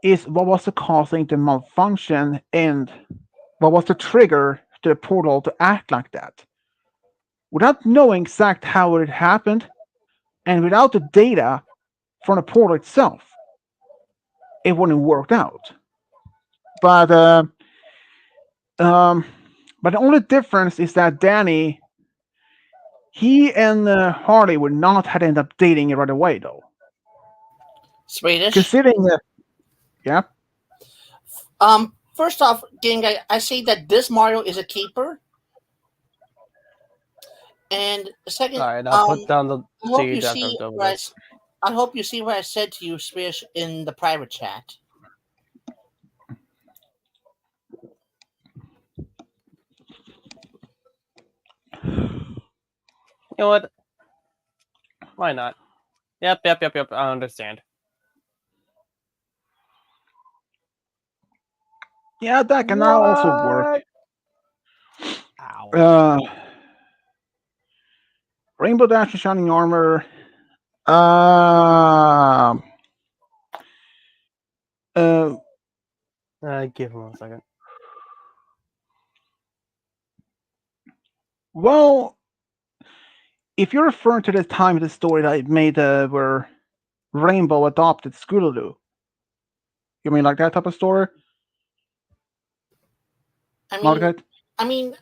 is what was the causing the malfunction and what was the trigger to the portal to act like that. Without knowing exact how it happened and without the data from the portal itself, it wouldn't work out. But um, but the only difference is that Danny, he and Harley would not have ended up dating right away, though. Swedish. Considering, yeah, First off, gang, I say that this Mario is a keeper, and second, alright. I'll put down the I hope you seed after I'm see done with what this. I hope you see what I said to you, Swedish, in the private chat. You know what? Why not? Yep. I understand. yeah, that can now also work. What? Ow. Uh, Rainbow Dash and Shining Armor. Um, uh, Give him a second. well, if you're referring to the time of the story that I made where Rainbow adopted Scootaloo, you mean like that type of story, I mean, Margaret? I mean,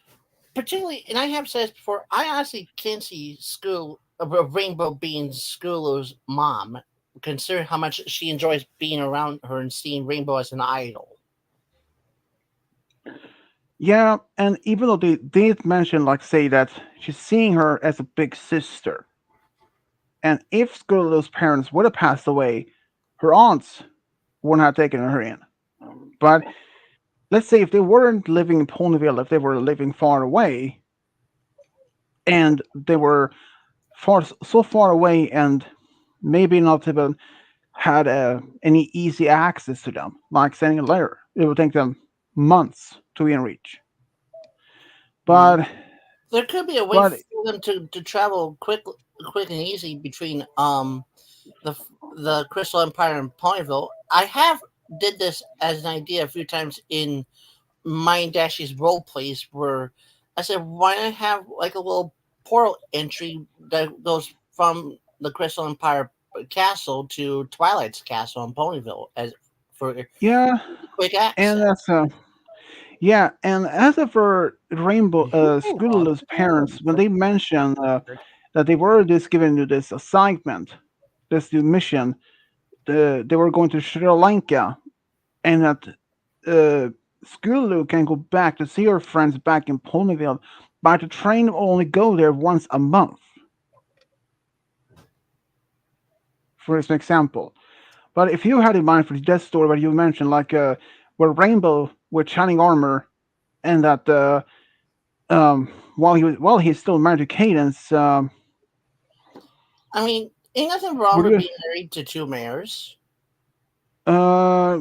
particularly, and I have said this before. I honestly can't see School Rainbow being School's mom, considering how much she enjoys being around her and seeing Rainbow as an idol. Yeah, and even though they did mention, like, say that she's seeing her as a big sister, and if Scootaloo's parents would have passed away, her aunts wouldn't have taken her in. But let's say if they weren't living in Ponyville, if they were living far away, and they were so far away, and maybe not even had any easy access to them, like sending a letter, it would take them months to even reach. Mm. But There could be a way but for them to travel quick and easy between the the Crystal Empire and Ponyville. I have did this as an idea a few times in my and Dashi's role plays where I said, why not have like a little portal entry that goes from the Crystal Empire castle to Twilight's castle in Ponyville as for yeah, quick and access. that's yeah, and as for Rainbow You are Scootaloo's parents, when so they mentioned weird. that they were just given to this assignment, this new mission, they were going to Sri Lanka, and that uh, Scootaloo can go back to see her friends back in Ponyville, but the train will only go there once a month, for an example. But if you had in mind for that story where you mentioned, like where Rainbow with shining armor, and that while he's still married to Cadence, I mean, ain't nothing wrong would with you being married to two mayors. uh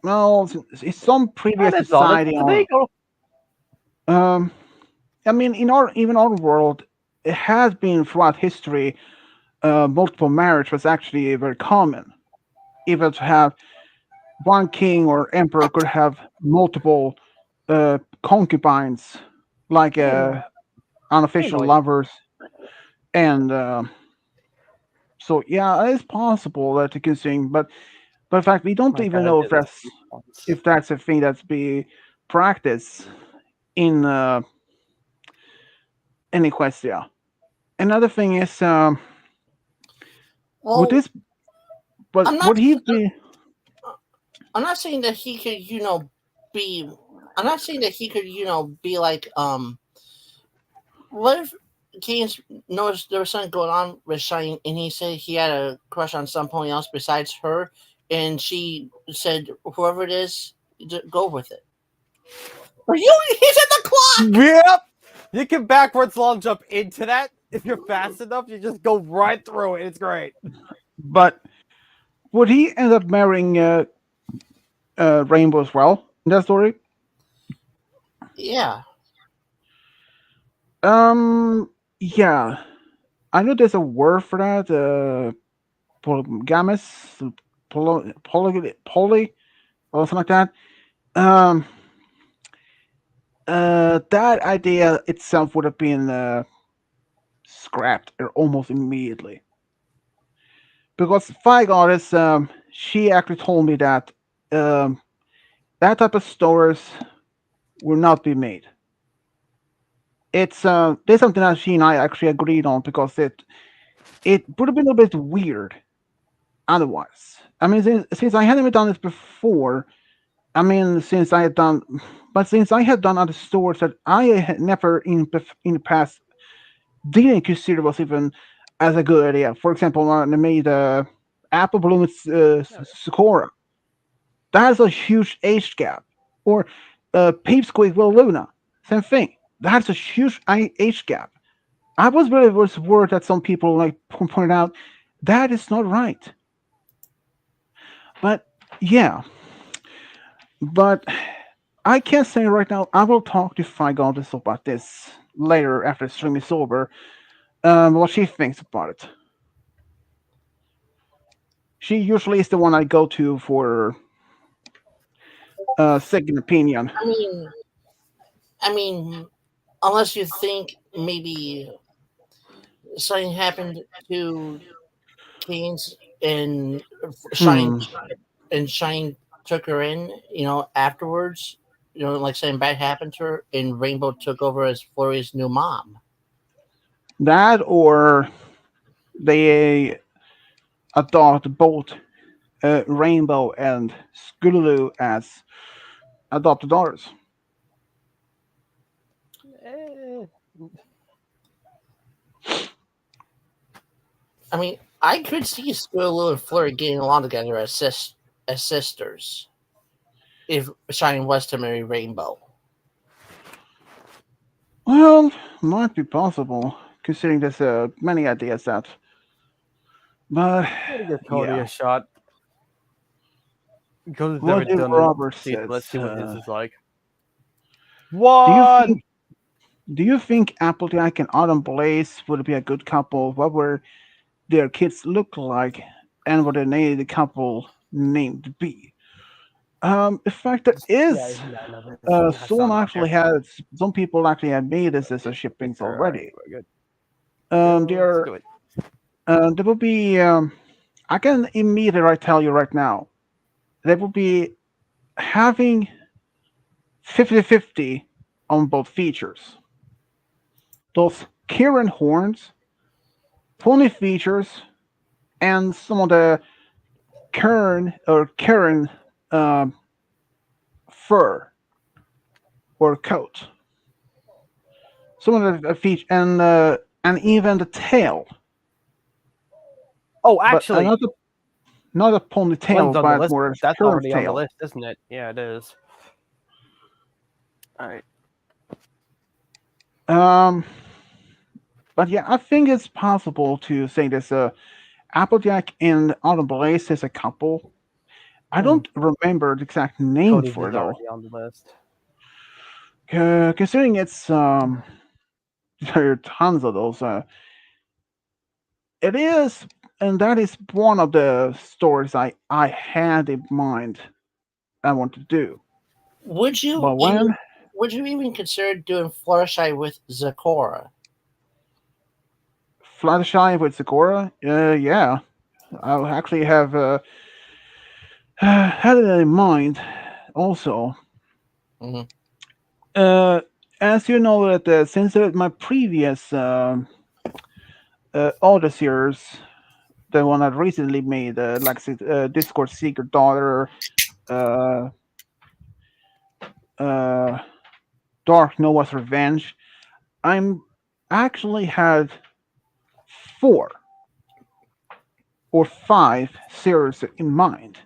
well, in some previous That is not a society on illegal. um I mean, in our even our world, it has been throughout history. Multiple marriage was actually very common. Even to have one king or emperor could have multiple concubines, like You unofficial annoy. lovers, and so yeah, it's possible that you can sing, but in fact, we don't My even god, I know did this once. if that's a thing that's be practiced in any Equestria. Another thing is, would Well, this, but I'm not. would he be? I'm not saying that he could, be. I'm not saying that he could, be like. What if Keynes noticed there was something going on with Shine, and he said he had a crush on somebody else besides her, and she said, "Whoever it is, go with it." Are you? He's at the clock. Yep. You can backwards long jump into that if you're fast enough. You just go right through it. It's great. But would he end up marrying Rainbow as well in that story? Yeah. Um, yeah, I know there's a word for that. Polygamous, poly, or something like that. Um, that idea itself would have been scrapped almost immediately because Fi Goddess, she actually told me that um, that type of stories will not be made. It's there's something that she and I actually agreed on because it would have been a bit weird otherwise. I mean, since I hadn't done this before, I mean, since I had done other stories that I had never in the past didn't consider was even as a good idea. For example, when I made Apple Bloom with Sakura, that has a huge age gap. Or Peepsqueak with Luna, same thing. That's a huge age gap. I was worried that some people like pointed out that is not right. But yeah, but I can't say right now. I will talk to Goddess about this later after the stream is over. What she thinks about it. She usually is the one I go to for second opinion. I mean, I mean, unless you think maybe something happened to Keynes and Shine Hmm. and Shine took her in, afterwards, like something bad happened to her, and Rainbow took over as Flurry's new mom. That or they adopt both Rainbow and Scootaloo as adopted daughters. Eh, I mean, I could see Squirrel and Flurry getting along together as sisters. if Shine was to marry Rainbow? Well, might be possible, considering there's many ideas that. But I'm gonna give Cody yeah, a shot. Cody's never what if done a Robert season. says? Let's see what his is like. Do you What? think? Do you think Applejack and Autumn Blaze would be a good couple? What were their kids look like, and what they named the couple name to be? In fact, there Yeah, is. yeah, I know this. I saw it Someone on here. actually has. Some people actually have made this as a shippings All right, already. we're good. Let's There, do it. there will be. I can immediately tell you right now. They will be having 50-50 on both features. Those Kirin horns, pony features, and some of the Karen um fur or coat. Some of the feature and even the tail, Oh, but actually, not a one's ponytail, on the but list. more a That's curved already on the tail. list, isn't it? Yeah, it is. All right. Um, but yeah, I think it's possible to say this. Applejack and Autumn Blaze is a couple. I Hmm. don't remember the exact name Cody's for is it though. already on the list. Considering it's there are tons of those. It is, and that is one of the stories I had in mind. I want to do, Would you but even when would you even consider doing Fluttershy with Zakora? Fluttershy with Sakura, yeah, I actually have had it in mind. Also, Hmm. uh, as you know, that since my previous Order series, the one I recently made, like Discord Secret Daughter, uh, uh, Dark Noah's Revenge, I'm actually had 4 or 5 series in mind.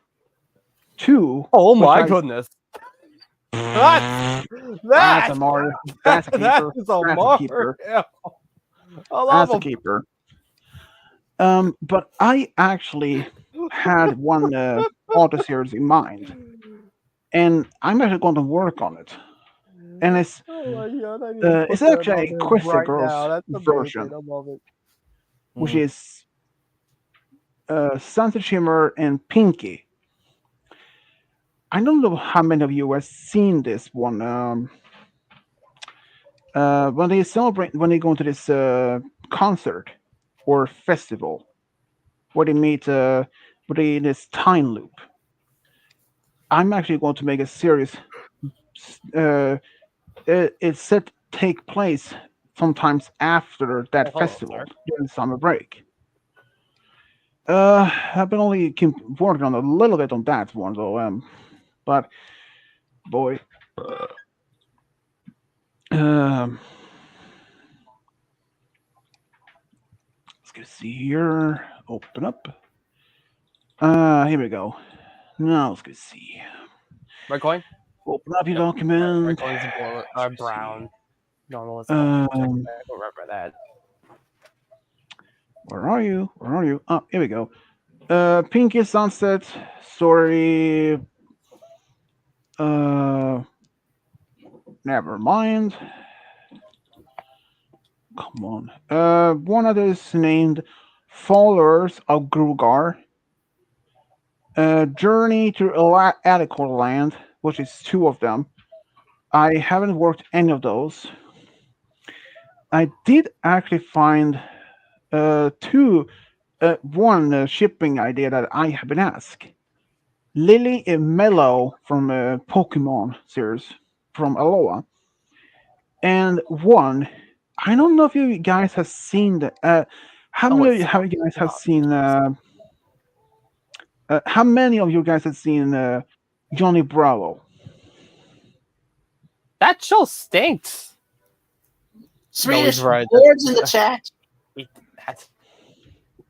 Two, Oh which my I goodness. That's that's that. a Mario, that's a That keeper, is a that's a Mario. keeper, I love that's a him. keeper. But I actually had one auto series in mind, and I'm actually going to work on it. And Oh my god, I need to it's put that actually on a there Crystal right Girls now. That's amazing. version, I love it. which Hmm. is Sunset Shimmer and Pinky. I don't know how many of you have seen this one. When they celebrate, when they go to this concert or festival, where they meet, where they in this time loop. I'm actually going to make a series. Uh, it's set to take place sometimes after Oh, that hello, festival sir. during summer break. I've been only working on a little bit on that one though. But boy, um, let's go see here. Open up. Here we go. Now let's go see. Red coin? Open up your Yep. Red document. coins are Let's go see. brown. Normal is off. Check Um, back. Remember that. where are you? Where are you? Oh, here we go. Pinky Sunset story. Uh, never mind. Come on. One of those named Followers of Grugar. Journey to Adequate Land, which is 2 of them. I haven't worked any of those. I did actually find one shipping idea that I have been asked. Lily and Mellow from Pokemon series from Aloha, and one. I don't know if you guys have seen the. How Oh, many it of you, how you sounds guys have not seen? How many of you guys have seen Johnny Bravo? that show stinks. No, he's Swedish right. boards in the chat. That's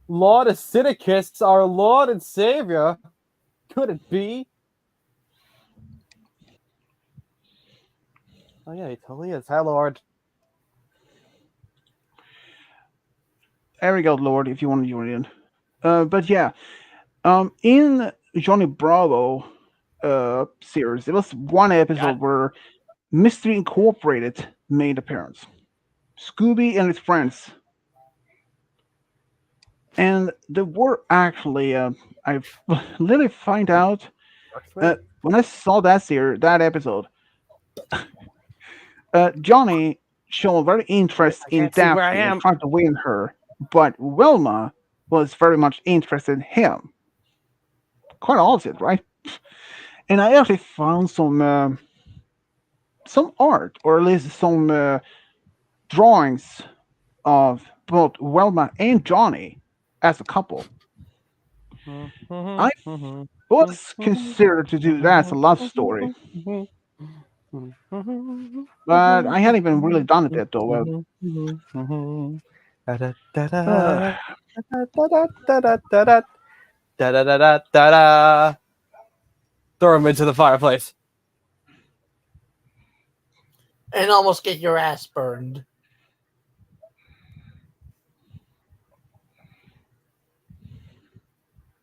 Lord Acidicus, our Lord and Savior. Could it be? Oh yeah, he totally is. Hi, Lord. There we go, Lord, if you want to join in. But yeah, in Johnny Bravo series, there was one episode God. where Mystery Incorporated made appearance. Scooby and his friends, and they were actually I literally find out Works for me. when I saw that episode, Johnny showed very interest I in can't see where I Daphne and am. tried to win her, but Wilma was very much interested in him. Quite opposite, right? And I actually found some art, or at least some drawings of both Wilma and Johnny as a couple. I was considered to do that as a love story, but I hadn't even really done it yet, though. Uh, Throw him into the fireplace. And almost get your ass burned.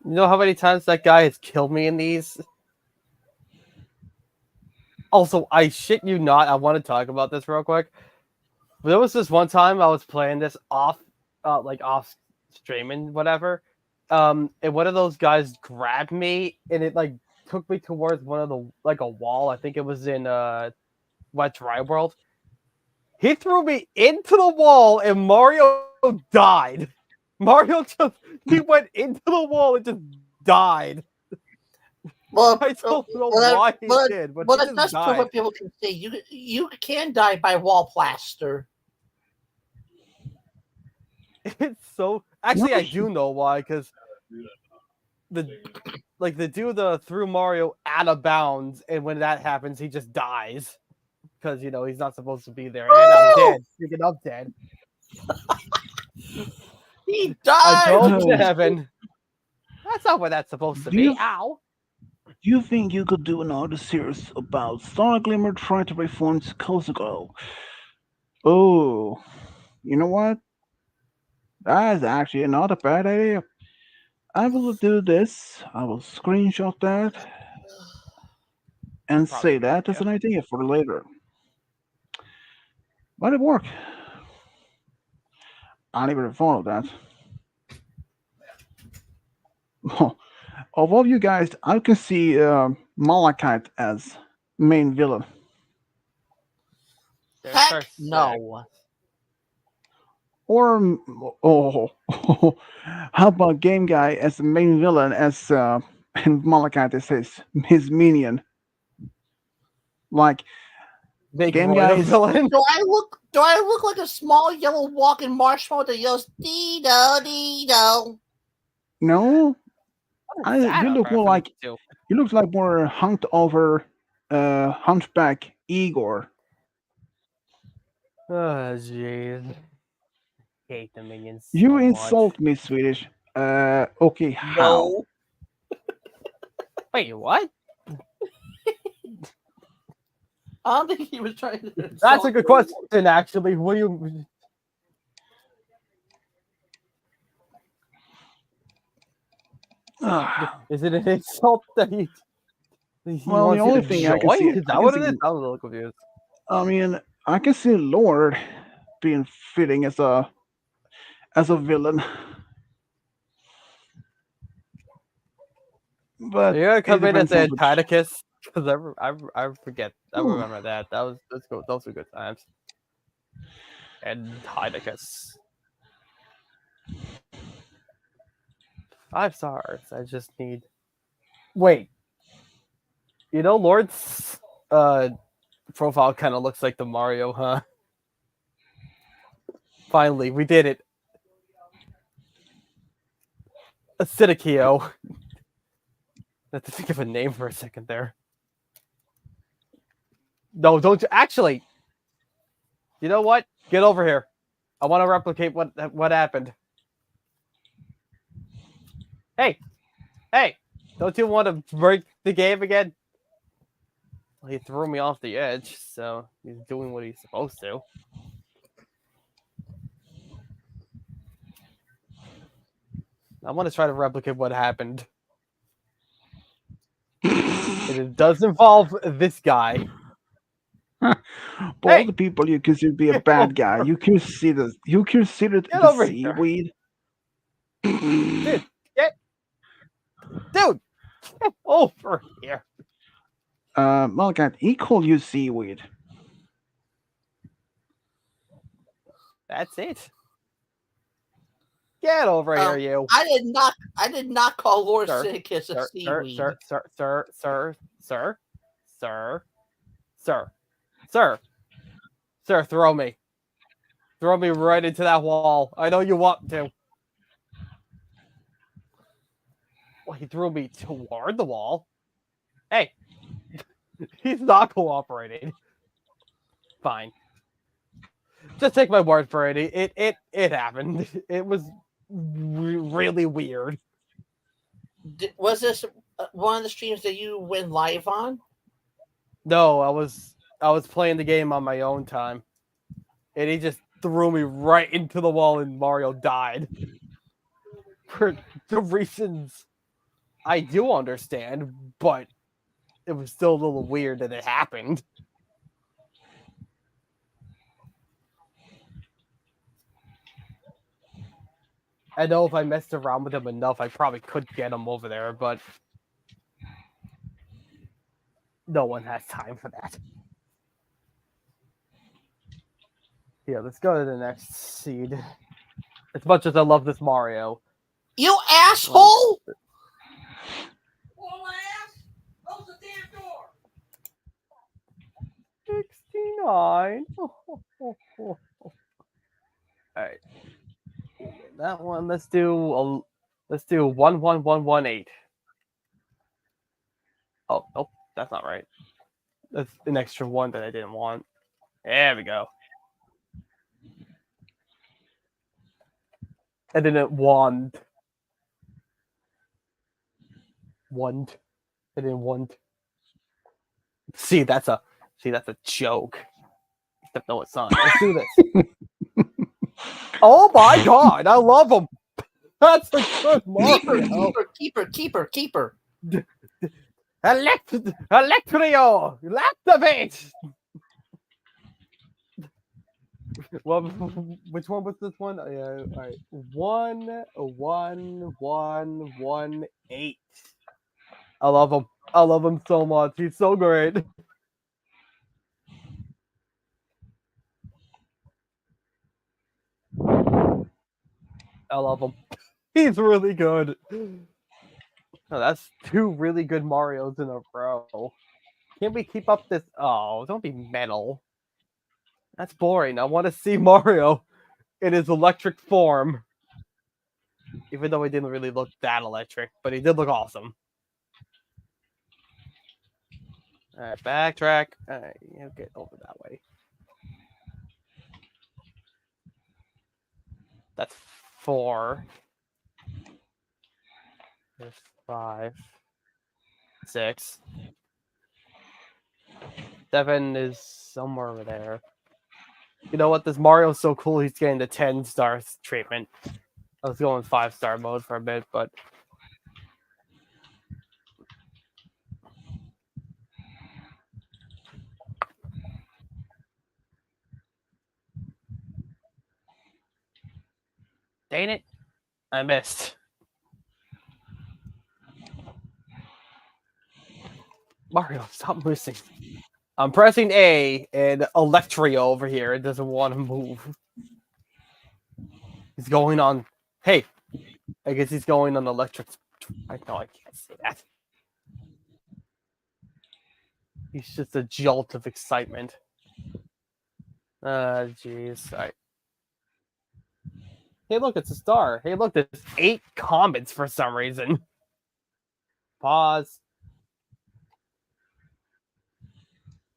You know how many times that guy has killed me in these? Also, I shit you not, I want to talk about this real quick. There was this one time I was playing this off streaming, whatever. And one of those guys grabbed me, and it like took me towards one of the like a wall. I think it was in Wet Dry World. He threw me into the wall, and Mario died. Mario he went into the wall and just died. Well, I don't know well, why he well, did, but well, he that's just true. died. What people can say, you can die by wall plaster. It's so actually I do know why, because the dude threw Mario out of bounds, and when that happens, he just dies because he's not supposed to be there. And I'm dead. Speaking of dead, He I died. go to heaven. That's not what that's supposed to do be. you Ow! do you think you could do another series about Star Glimmer trying to reform Kozuko? Oh, you know what? That is actually not a bad idea. I will do this. I will screenshot that and Probably a say good that as idea. an idea for later. But it worked. I never thought of that. Of all you guys, I can see Malachite as main villain. There's Heck her six. no. Or oh, how about Game Guy as the main villain as and Malachite is his minion? Like Big Game Roy Guy the is villain. Do I look like a small yellow walking marshmallow that yells Dido Dido? no. What is that You a look more reference like to? you look like more hunked over hunchback Igor. Oh jeez, hate the minions You so much. insult me, Swedish. Okay, how? No. Wait, what? I don't think he was trying to That's insult a good you. question, actually. What do you? Ah, Is it an insult that he well, the wants you only to thing I can see, join? Is I that can what see, it is? I'm a little confused. I mean, I can see Lord being fitting as a villain, Are but you gonna it come in as depends on which. Antarcticus? Because I forget. I Ooh, remember that. That's good. Those were good times. Antarcticus. 5 stars. I just need. Wait. Lord's profile kind of looks like the Mario, huh? Finally, we did it. Acidikio. I have to think of a name for a second there. No, don't you? Actually, you know what? Get over here. I want to replicate what happened. Hey, hey! Don't you want to break the game again? He threw me off the edge, so he's doing what he's supposed to. I want to try to replicate what happened. And it does involve this guy. For all the people you consider to be a Get bad guy, over, you consider get the over here. seaweed. Dude, get, dude, get over here. Malgat, he called you seaweed. That's it. Get over here, Um, you. I did not call Lord Sir, Sinicus a sir, sir, seaweed. sir, sir, sir, sir, sir, sir, sir, sir, sir, throw me. Throw me right into that wall. I know you want to. Well, he threw me toward the wall. Hey, he's not cooperating. Fine. Just take my word for it. It happened. It was really weird. Was this one of the streams that you went live on? No, I was playing the game on my own time, and he just threw me right into the wall, and Mario died. For the reasons I do understand, but it was still a little weird that it happened. I know if I messed around with him enough, I probably could get him over there, but no one has time for that. Yeah, let's go to the next seed. As much as I love this Mario. You asshole! Well, ass, close the damn door. 69. Alright. That one, let's do 11118. Oh, nope, that's not right. That's an extra one that I didn't want. There we go. And then it wand. Wand. And then wand. See, that's a joke. Except no, it's not. Let's do this. Oh my god, I love him. That's a good Mario. Keeper. Electrio, activate. Well, which one was this one? All right, 11118. I love him. I love him so much. He's so great. I love him. He's really good. Oh, that's two really good Marios in a row. Can't we keep up this? Oh, don't be metal. That's boring. I want to see Mario in his electric form. Even though he didn't really look that electric, but he did look awesome. Alright, backtrack. Alright, you get over that way. That's 4. There's 5. 6. 7 is somewhere over there. You know what? This Mario's so cool, he's getting the 10-star treatment. I was going 5-star mode for a bit, but... Dang it. I missed. Mario, stop missing. I'm pressing A, and Electrio over here doesn't want to move. He's going on... Hey, I guess he's going on electric... I know I can't say that. He's just a jolt of excitement. Jeez. Right. Hey, look, it's a star. Hey, look, there's 8 comets for some reason. Pause.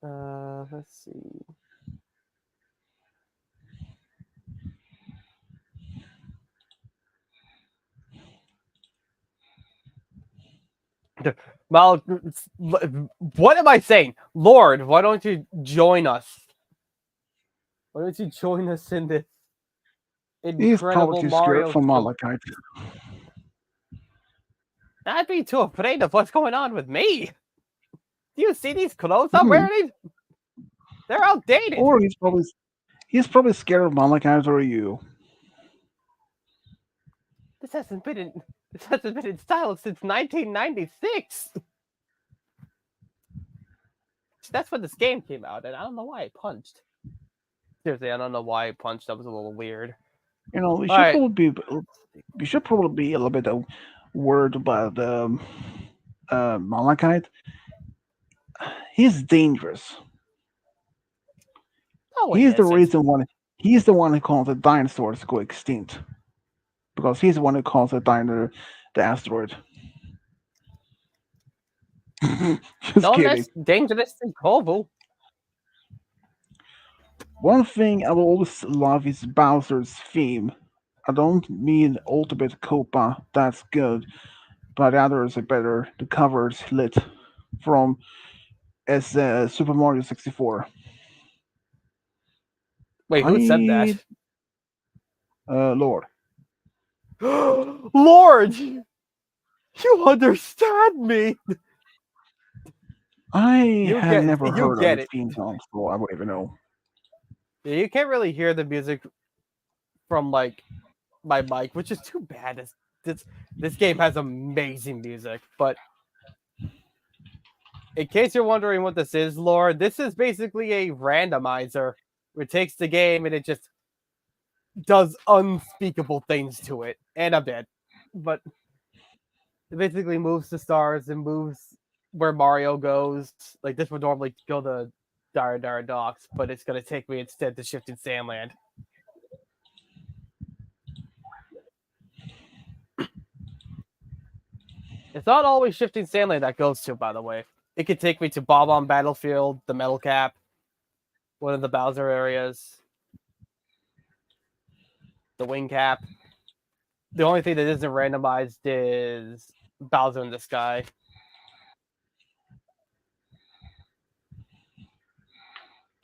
Let's see. Well, what am I saying? Lord, why don't you join us? Why don't you join us in this He's incredible probably scared Mario from show? Malachite. I'd be too afraid of what's going on with me. Do you see these clothes I'm Hmm. wearing? They're outdated. Or he's probably scared of Malachite or you. This hasn't been in style since 1996. That's when this game came out, and I don't know why I punched. Seriously, I don't know why I punched. That was a little weird. We All should right. probably be a little bit worried about Malachite. He's dangerous. Oh, he He's the isn't. reason why. He's the one who caused the dinosaurs go extinct because he's the one who caused the asteroid. Just No kidding. less dangerous than Kovu. One thing I will always love is Bowser's theme. I don't mean Ultimate Copa, that's good, but the others are better. The covers lit from Super Mario 64. Wait, who said I, that? Lord, Lord, you understand me. I have never You heard of get the it. theme song, so I wouldn't even know. Yeah, you can't really hear the music from like my mic, which is too bad. This game has amazing music, but in case you're wondering what this is, Lord, this is basically a randomizer. It takes the game and it just does unspeakable things to it, and a bit, but it basically moves the stars and moves where Mario goes. Like this would normally go to Dara Dara Docks, but it's gonna take me instead to Shifting Sandland. It's not always Shifting Sandland that goes to, by the way. It could take me to Bob on Battlefield, the Metal Cap, one of the Bowser areas, the Wing Cap. The only thing that isn't randomized is Bowser in the Sky.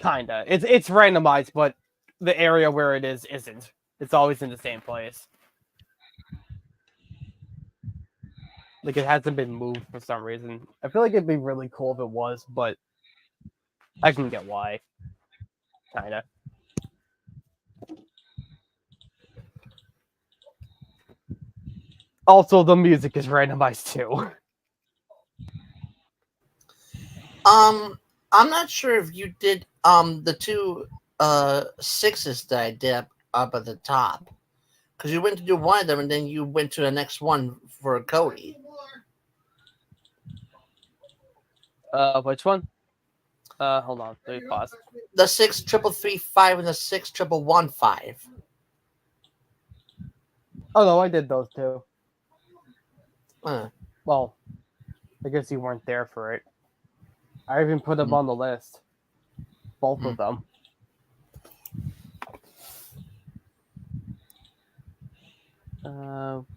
Kinda. It's randomized, but the area where it is isn't. It's always in the same place. Like it hasn't been moved for some reason. I feel like it'd be really cool if it was, but I can get why. Kinda. Also, the music is randomized too. I'm not sure if you did the two sixes that I did up at the top, because you went to do one of them and then you went to the next one for Cody. Which one? Hold on. Let me pause. The 6 333 5 and the 6 1 1 5. Oh no, I did those too. Uh, Well, I guess you weren't there for it. I even put them on the list. Both of them.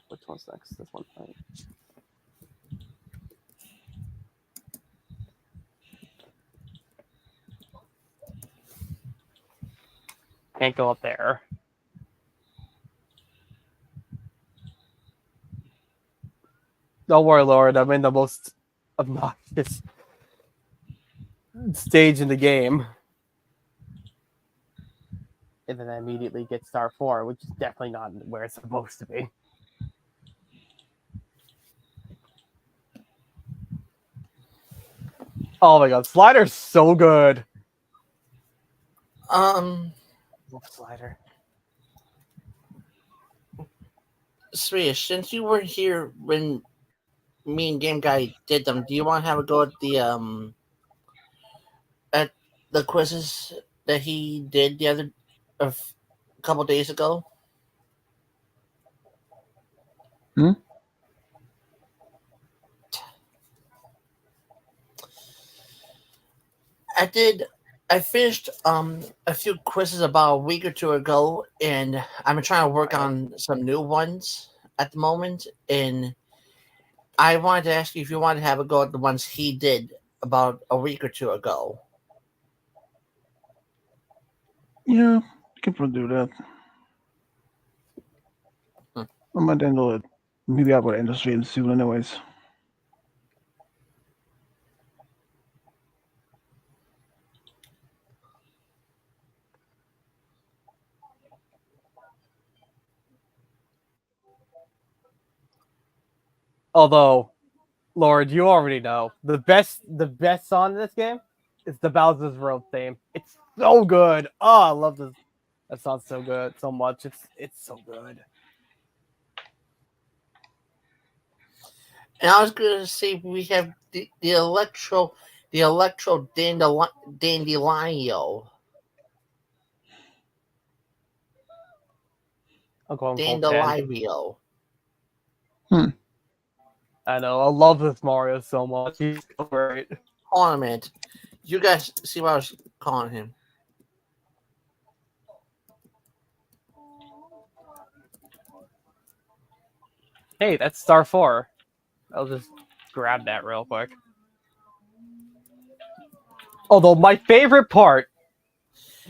Which one's next? This one, right? Can't go up there. Don't worry, Lord. I'm in the most obnoxious stage in the game. And then I immediately get star 4, which is definitely not where it's supposed to be. Oh my god, Slider's so good. um, Love Slider. Swedish, since you weren't here when me and Game Guy did them, do you want to have a go at the quizzes that he did the other a couple days ago? Hmm? I finished a few quizzes about a week or two ago, and I'm trying to work on some new ones at the moment. And I wanted to ask you if you wanted to have a go at the ones he did about a week or two ago. Yeah, you can probably do that. Hmm. I might handle it. Maybe I will end the stream soon, anyways. Although, Lord, you already know the best song in this game is the Bowser's Road theme. It's so good. Oh, I love this. That sounds so good, so much. It's so good. And I was going to say we have the electro dandelion. I'm going full 10. Dandelion Hmm. I know. I love this Mario so much. He's so great. ornament. You guys see what I was calling him? Hey, that's Star 4. I'll just grab that real quick. Although my favorite part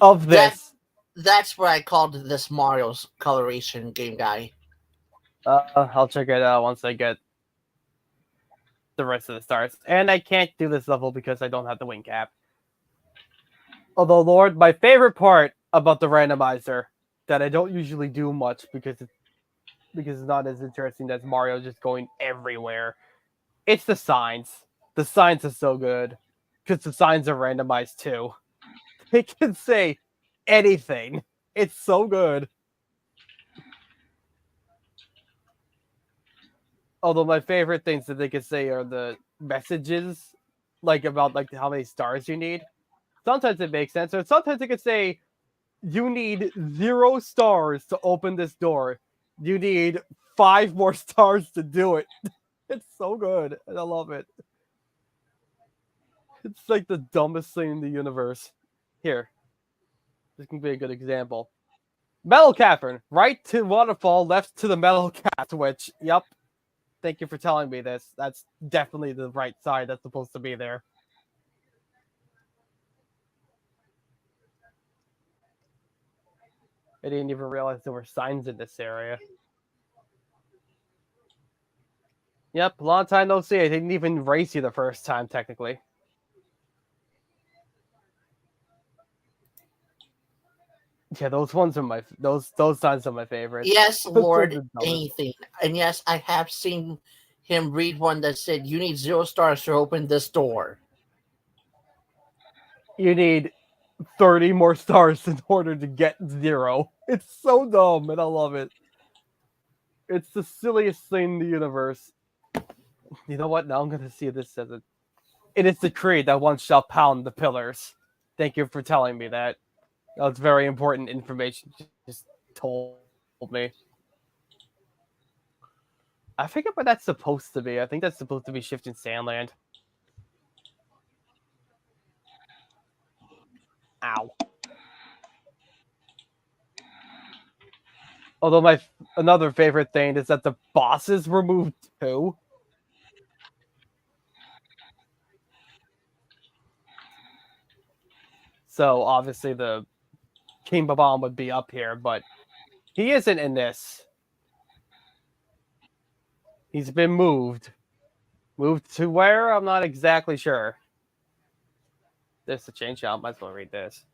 of That this, that's what I called this Mario's coloration game guy. I'll check it out once I get the rest of the stars. And I can't do this level because I don't have the wing cap. Although, Lord, my favorite part about the randomizer that I don't usually do much because it's not as interesting as Mario just going everywhere. It's the signs. The signs are so good because the signs are randomized too. They can say anything. It's so good. Although my favorite things that they can say are the messages, like about like how many stars you need. Sometimes it makes sense, or sometimes they could say you need 0 stars to open this door. You need 5 more stars to do it. It's so good, and I love it. It's like the dumbest thing in the universe. Here, this can be a good example. Metal cavern, right to waterfall, left to the metal cat switch. Yep. Thank you for telling me this. That's definitely the right side that's supposed to be there. I didn't even realize there were signs in this area. Yep, long time no see. I didn't even race you the first time, technically. Yeah, those ones are those signs are my favorites. Yes, Those are Lord, the dumbest. anything. And yes, I have seen him read one that said, "You need 0 stars to open this door." You need 30 more stars in order to get 0. It's so dumb, and I love it. It's the silliest thing in the universe. You know what? Now I'm gonna see this as it. It is decreed that one shall pound the pillars. Thank you for telling me that. That's very important information. You just told me. I forget what that's supposed to be. I think that's supposed to be Shifting Sandland. Ow. Although my another favorite thing is that the bosses were moved too. So obviously the King Babam would be up here, but he isn't in this. He's been moved. Moved to where? I'm not exactly sure. There's a change out. Might as well read this.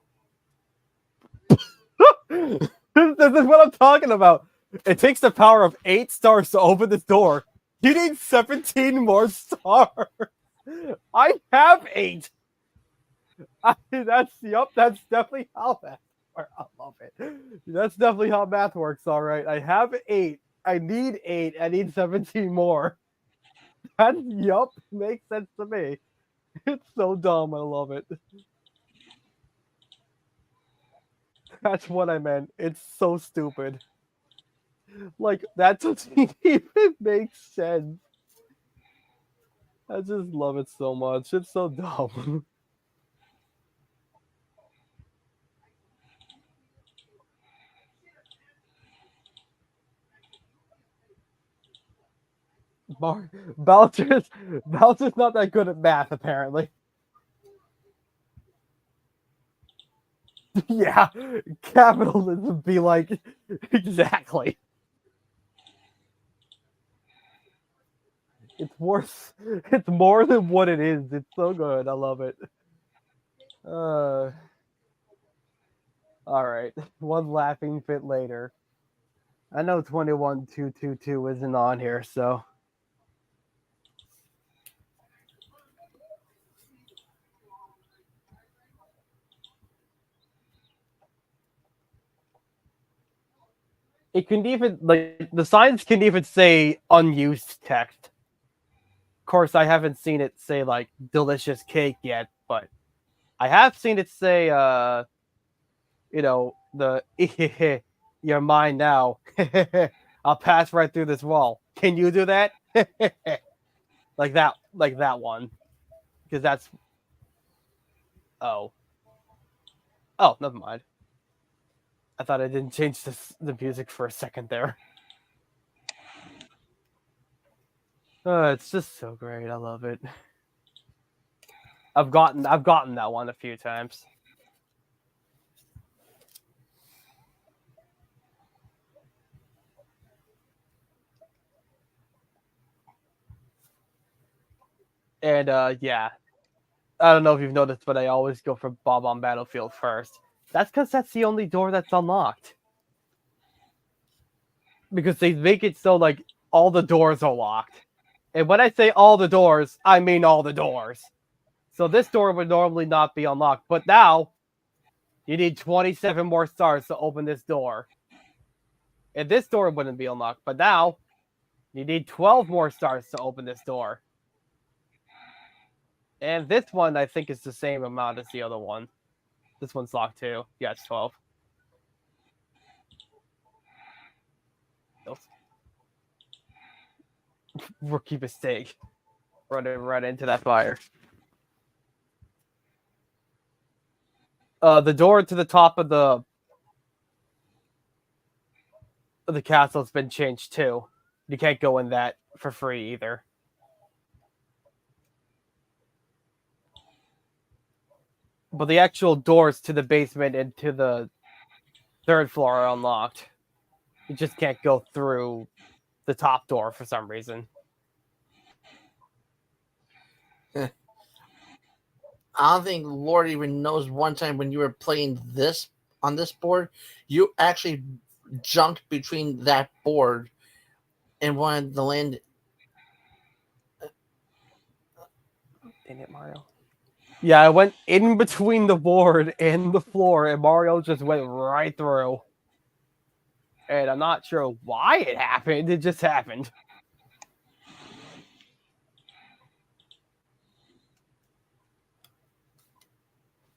This is what I'm talking about. It takes the power of 8 stars to open this door. You need 17 more stars. I have 8. That's definitely how math works. I love it. That's definitely how math works, all right. I have 8. I need 8. I need 17 more. That makes sense to me. It's so dumb. I love it. That's what I meant. It's so stupid. Like, that doesn't even make sense. I just love it so much. It's so dumb. Bowser's not that good at math, apparently. Yeah, capitalism be like exactly. It's worse. It's more than what it is. It's so good. I love it. All right. One laughing fit later. I know 21222 isn't on here, so it can even like the signs can even say unused text. Of course, I haven't seen it say like delicious cake yet, but I have seen it say the you're mine now. I'll pass right through this wall. Can you do that? Like that one. Because that's oh. Oh, never mind. I thought I didn't change the music for a second there. It's just so great. I love it. I've gotten that one a few times. And yeah. I don't know if you've noticed, but I always go for Bob on Battlefield first. That's because that's the only door that's unlocked. Because they make it so like all the doors are locked. And when I say all the doors, I mean all the doors. So this door would normally not be unlocked, but now you need 27 more stars to open this door. And this door wouldn't be unlocked, but now you need 12 more stars to open this door. And this one, I think, is the same amount as the other one. This one's locked too. Yeah, it's 12. Rookie mistake. Running right into that fire. The door to the top of the castle has been changed too. You can't go in that for free either. But the actual doors to the basement and to the third floor are unlocked. You just can't go through the top door for some reason. I don't think Lord even knows one time when you were playing this on this board, you actually jumped between that board and wanted to land. Dang it, Mario. Yeah, I went in between the board and the floor, and Mario just went right through. And I'm not sure why it happened. It just happened.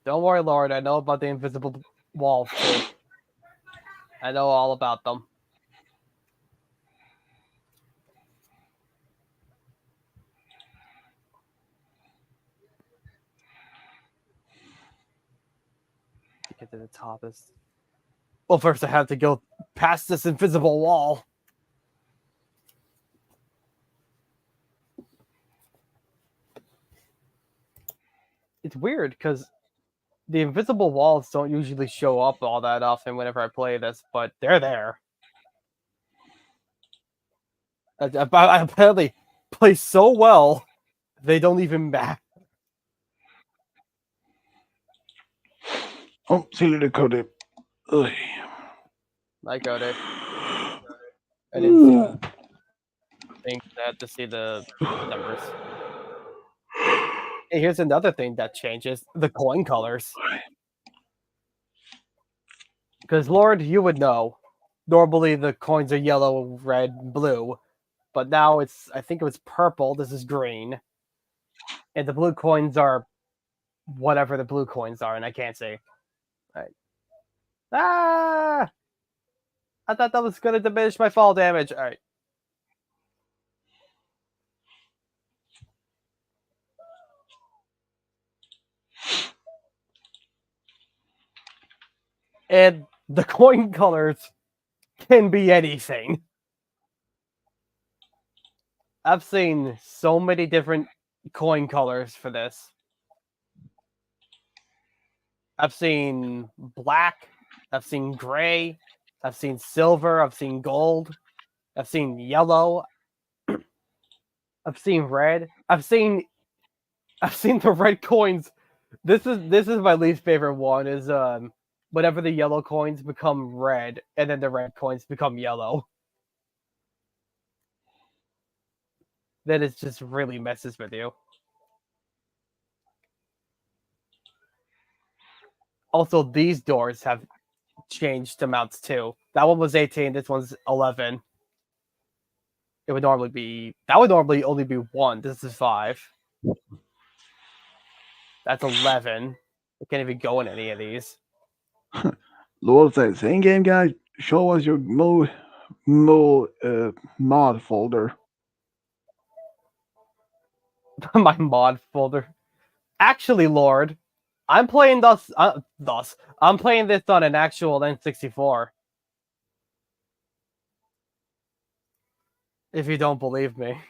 Don't worry, Lord. I know about the invisible walls, too. I know all about them. To get to the top is... Well, first I have to go past this invisible wall. It's weird, because the invisible walls don't usually show up all that often whenever I play this, but they're there. I apparently play so well, they don't even matter. Oh, silly the code. Ugh. I got it. I didn't see the thing. I had to see the numbers. Hey, here's another thing that changes: the coin colors. Because Lord, you would know. Normally the coins are yellow, red, blue, but now I think it was purple. This is green, and the blue coins are whatever the blue coins are, and I can't see. All right. Ah! I thought that was going to diminish my fall damage. All right. And the coin colors can be anything. I've seen so many different coin colors for this. I've seen black, I've seen gray, I've seen silver, I've seen gold, I've seen yellow, I've seen red, I've seen the red coins. This is my least favorite one is whenever the yellow coins become red and then the red coins become yellow. Then it just really messes with you. Also, these doors have changed amounts too. That one was 18, this one's 11. It would normally be that would normally only be 1. This is 5. That's 11. I can't even go in any of these. Lord says, "Hey game guy, show us your mod folder." My mod folder. Actually, Lord, I'm playing I'm playing this on an actual N64. If you don't believe me.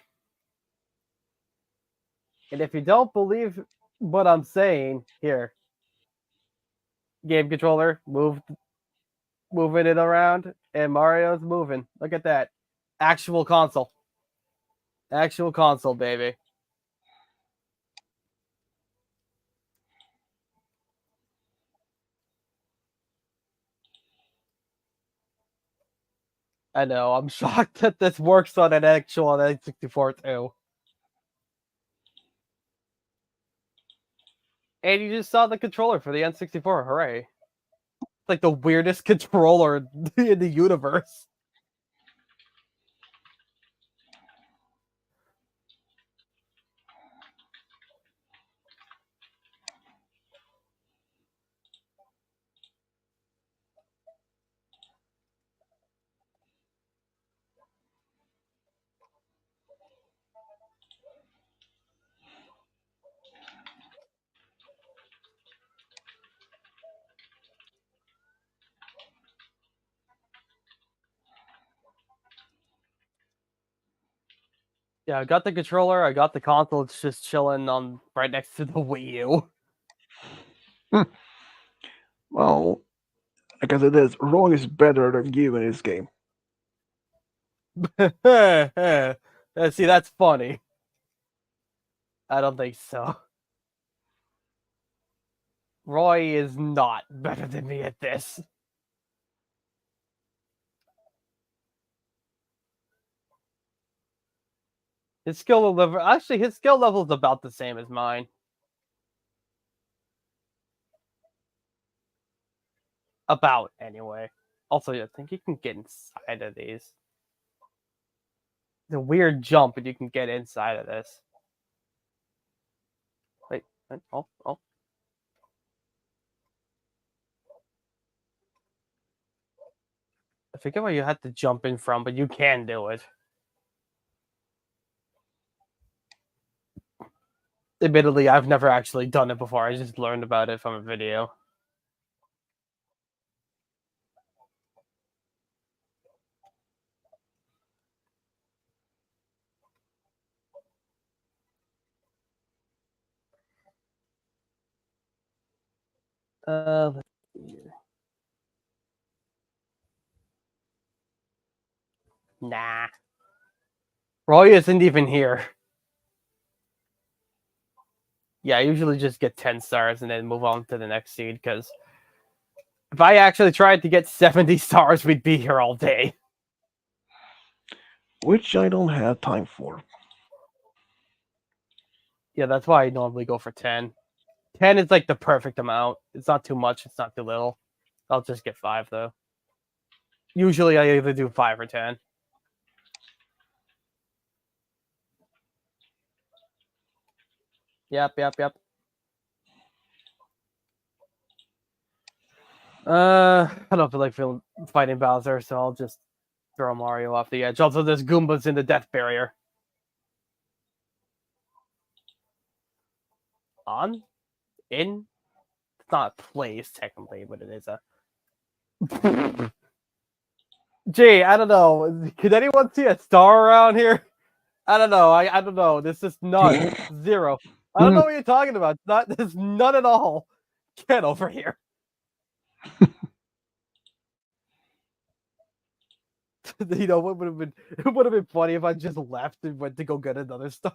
And if you don't believe what I'm saying, here. Game controller, moving it around, and Mario's moving. Look at that. Actual console. Actual console, baby. I know, I'm shocked that this works on an actual N64 too. And you just saw the controller for the N64, hooray. It's like the weirdest controller in the universe. Yeah, I got the controller, I got the console, it's just chilling on right next to the Wii U. Well, like I said, this Roy is better than you in this game. See, that's funny. I don't think so. Roy is not better than me at this. His skill level, actually, his skill level is about the same as mine. About, anyway. Also, I think you can get inside of these. The weird jump, and you can get inside of this. Wait, oh. I forget where you had to jump in from, but you can do it. Admittedly, I've never actually done it before. I just learned about it from a video. Let's see here. Nah. Roy isn't even here. Yeah, I usually just get 10 stars and then move on to the next seed, because if I actually tried to get 70 stars, we'd be here all day. Which I don't have time for. Yeah, that's why I normally go for 10. 10 is like the perfect amount. It's not too much, it's not too little. I'll just get 5, though. Usually I either do 5 or 10. Yep. I don't feel like fighting Bowser, so I'll just throw Mario off the edge. Also, there's Goombas in the death barrier. On? In? It's not a place, technically, but it is a... Gee, I don't know. Could anyone see a star around here? I don't know. I don't know. This is none. Zero. I don't know what you're talking about. There's none at all. Get over here. You know what would have been? It would have been funny if I just left and went to go get another star.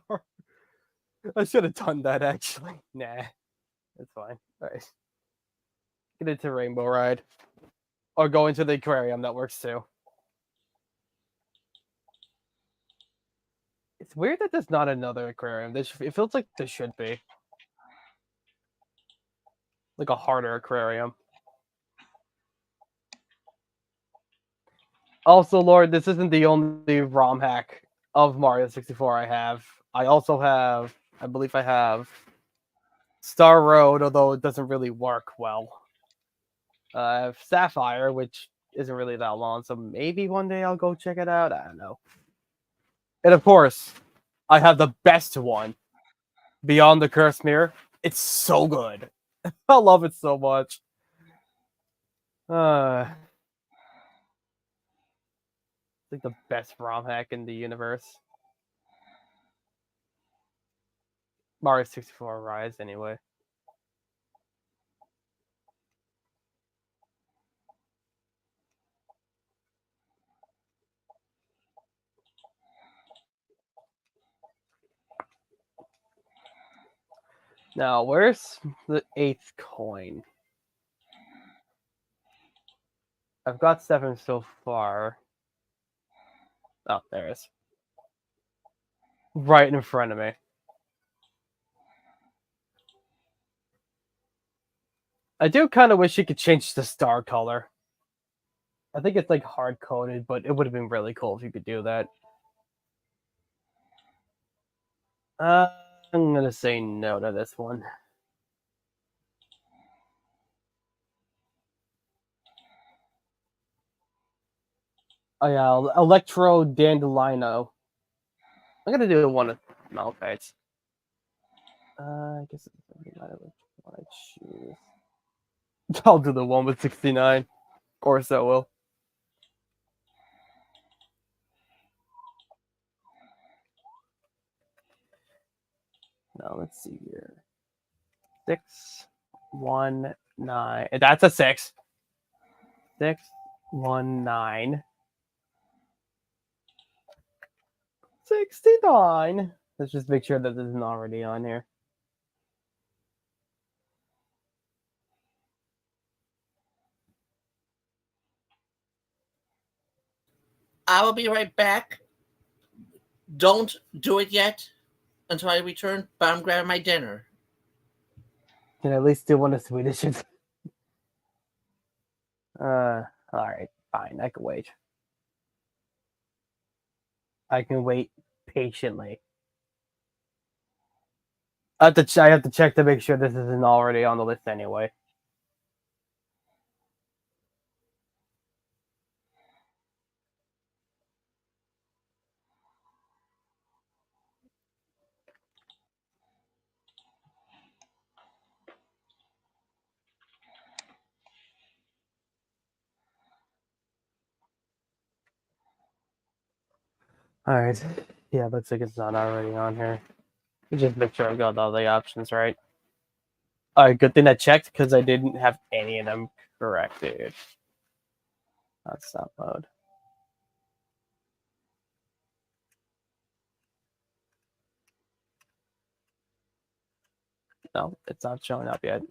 I should have done that actually. Nah, it's fine. All right, get into Rainbow Ride or go into the aquarium. That works too. It's weird that there's not another aquarium. It feels like there should be like a harder aquarium. Also, Lord, this isn't the only ROM hack of Mario 64 I have. I also have, I believe I have Star Road, although it doesn't really work well. I have Sapphire, which isn't really that long, so maybe one day I'll go check it out. I don't know. And of course, I have the best one, Beyond the Cursed Mirror. It's so good. I love it so much. It's like the best ROM hack in the universe. Mario 64 Rise, anyway. Now, where's the 8th coin? I've got 7 so far. Oh, there it is. Right in front of me. I do kind of wish you could change the star color. I think it's like hard coded, but it would have been really cool if you could do that. Uh, I'm gonna say no to this one. Oh yeah, Electro Dandelino. I'm gonna do one of Malphite's. I guess it doesn't matter which one I choose. I'll do the one with 69. Of course I will. Now let's see here. 6, 1, 9. That's a 6. 6, 1, 9. 69. Let's just make sure that this isn't already on here. I will be right back. Don't do it yet until I return, but I'm grabbing my dinner. Can I at least do one of Swedish's? Alright, fine. I can wait. I can wait patiently. I have to check to make sure this isn't already on the list anyway. Alright. Yeah, looks like it's not already on here. Just make sure I've got all the options right. Alright, good thing I checked because I didn't have any of them correct, dude. That's not mode. No, it's not showing up yet.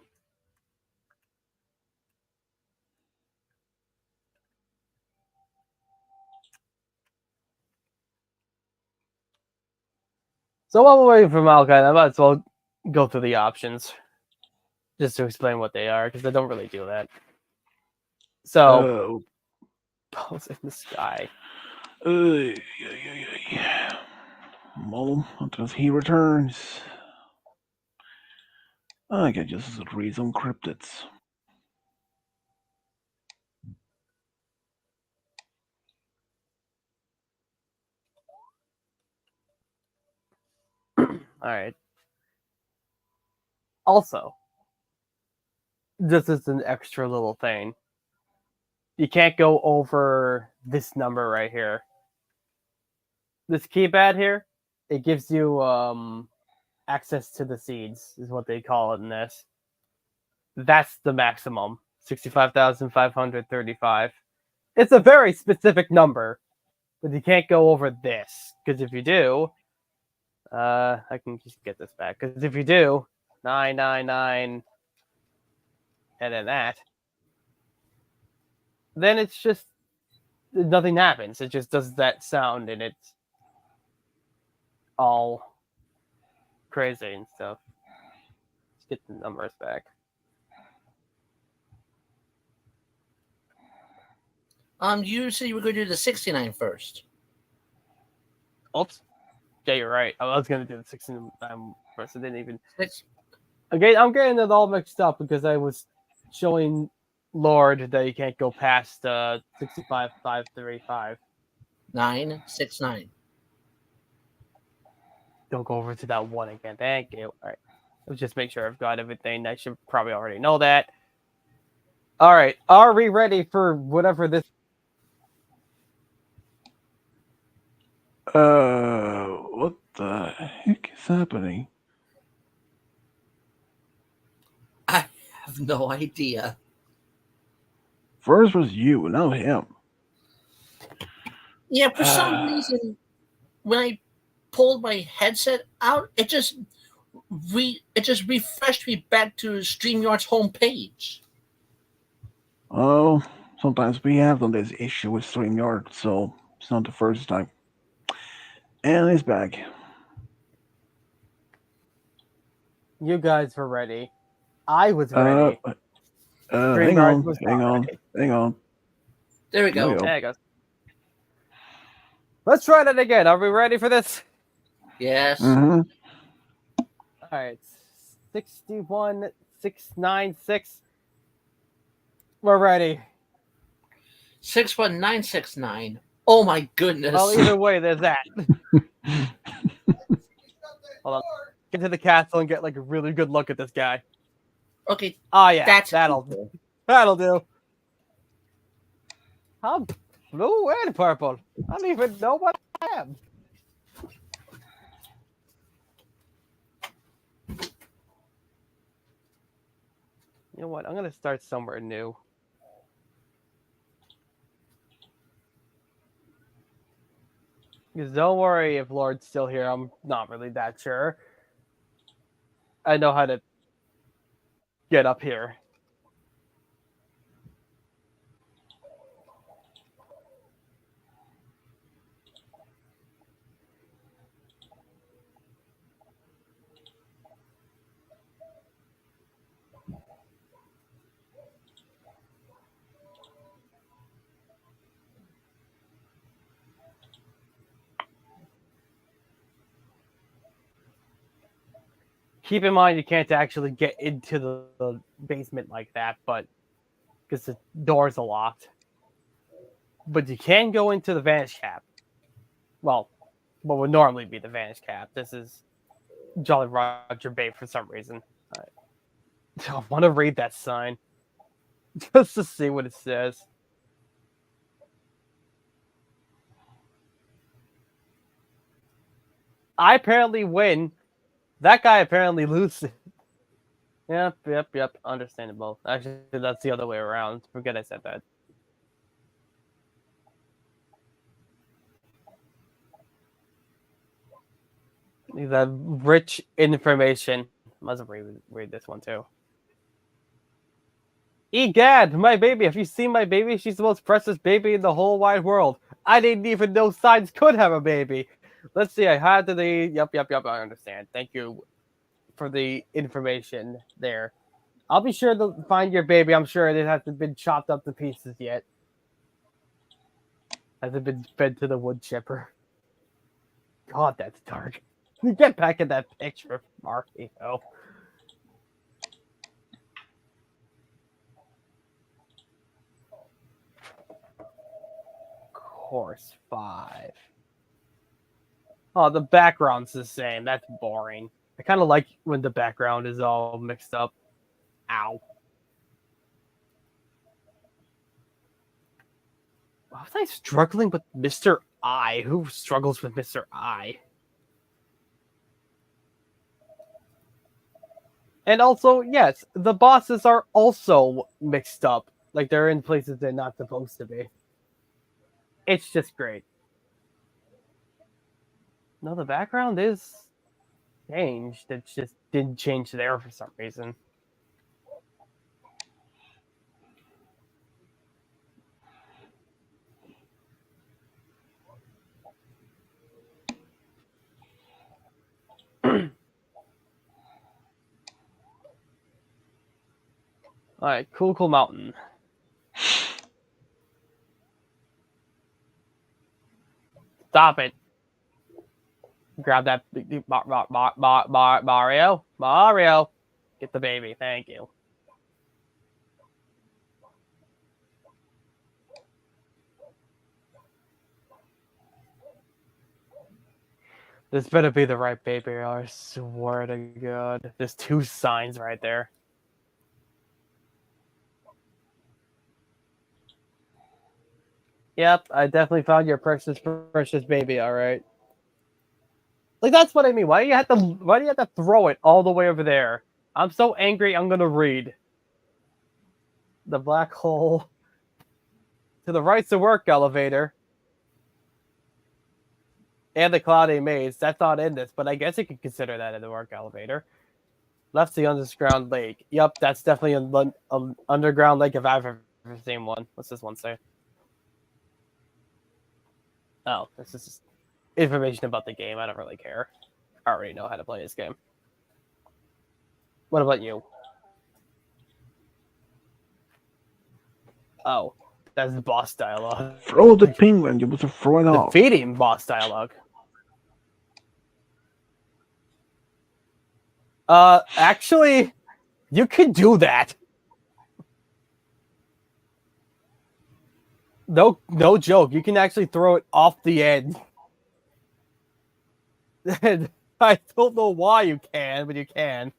So while we're waiting for Malkai, I might as well go through the options. Just to explain what they are, because I don't really do that. So, Balls in the Sky. Well, until he returns, I can just read some cryptids. Alright. Also, this is an extra little thing. You can't go over this number right here. This keypad here, it gives you access to the seeds, is what they call it in this. That's the maximum, 65,535. It's a very specific number, but you can't go over this because if you do, I can just get this back. Because if you do, 999, and then that, then it's just nothing happens. It just does that sound, and it's all crazy and stuff. Let's get the numbers back. You said you were going to do the 69 first. Oops. Yeah, you're right. I was gonna do the 16 first. I didn't even. Six. Okay, I'm getting it all mixed up because I was showing Lord that you can't go past 65,535. 969. Don't go over to that one again. Thank you. All right. Let's just make sure I've got everything. I should probably already know that. All right. Are we ready for whatever this? What the heck is happening? I have no idea. First was you, now him. Yeah, for some reason, when I pulled my headset out, it just refreshed me back to StreamYard's homepage. Oh, sometimes we have done this issue with StreamYard, so it's not the first time. And he's back. You guys were ready. I was Uh, ready. hang StreamYard on, was hang not on, ready. hang on. There we There we go. go. There it goes. Let's try that again. Are we ready for this? Yes. Mm-hmm. All right. 61,696. We're ready. 61969. Oh my goodness. Well, either way, there's that. Hold on. Get to the castle and get like a really good look at this guy. Okay, Oh yeah, that's that'll cool. do. I'm blue and purple. I don't even know what I am. You know what? I'm gonna start somewhere new. Because don't worry if Lord's still here. I'm not really that sure. I know how to get up here. Keep in mind you can't actually get into the basement like that, but because the doors are locked. But you can go into the vanish cap. Well, what would normally be the vanish cap. This is Jolly Roger Bay for some reason. I want to read that sign just to see what it says. I apparently win. That guy apparently loses. Yep. Understandable. Actually, that's the other way around. Forget I said that. The rich information. Must read this one too. Egad, my baby. Have you seen my baby? She's the most precious baby in the whole wide world. I didn't even know signs could have a baby. Let's see. I had to the. Yep. I understand. Thank you for the information there. I'll be sure to find your baby. I'm sure it hasn't been chopped up to pieces yet. Hasn't been fed to the wood chipper. God, that's dark. Get back in that picture, Mario. Course 5. Oh, the background's the same. That's boring. I kind of like when the background is all mixed up. Ow. Why was I struggling with Mr. I? Who struggles with Mr. I? And also, yes, the bosses are also mixed up. Like they're in places they're not supposed to be. It's just great. No, the background is changed. It just didn't change there for some reason. Alright, Cool Mountain. Stop it. Grab that Mario. Mario. Get the baby. Thank you. This better be the right baby, I swear to God. There's 2 signs right there. Yep, I definitely found your precious baby, alright. Like that's what I mean. Why do you have to throw it all the way over there? I'm so angry I'm gonna read. The black hole. To the right's the work elevator. And the cloudy maze. That's not in this, but I guess you could consider that in the work elevator. Left's the underground lake. Yep, that's definitely an underground lake if I've ever seen one. What's this one say? Oh, this is just information about the game. I don't really care. I already know how to play this game. What about you? Oh, that's the boss dialogue. Throw the penguin. You must throw it off. Defeating boss dialogue. Actually, you can do that. No joke. You can actually throw it off the end. And I don't know why you can, but you can.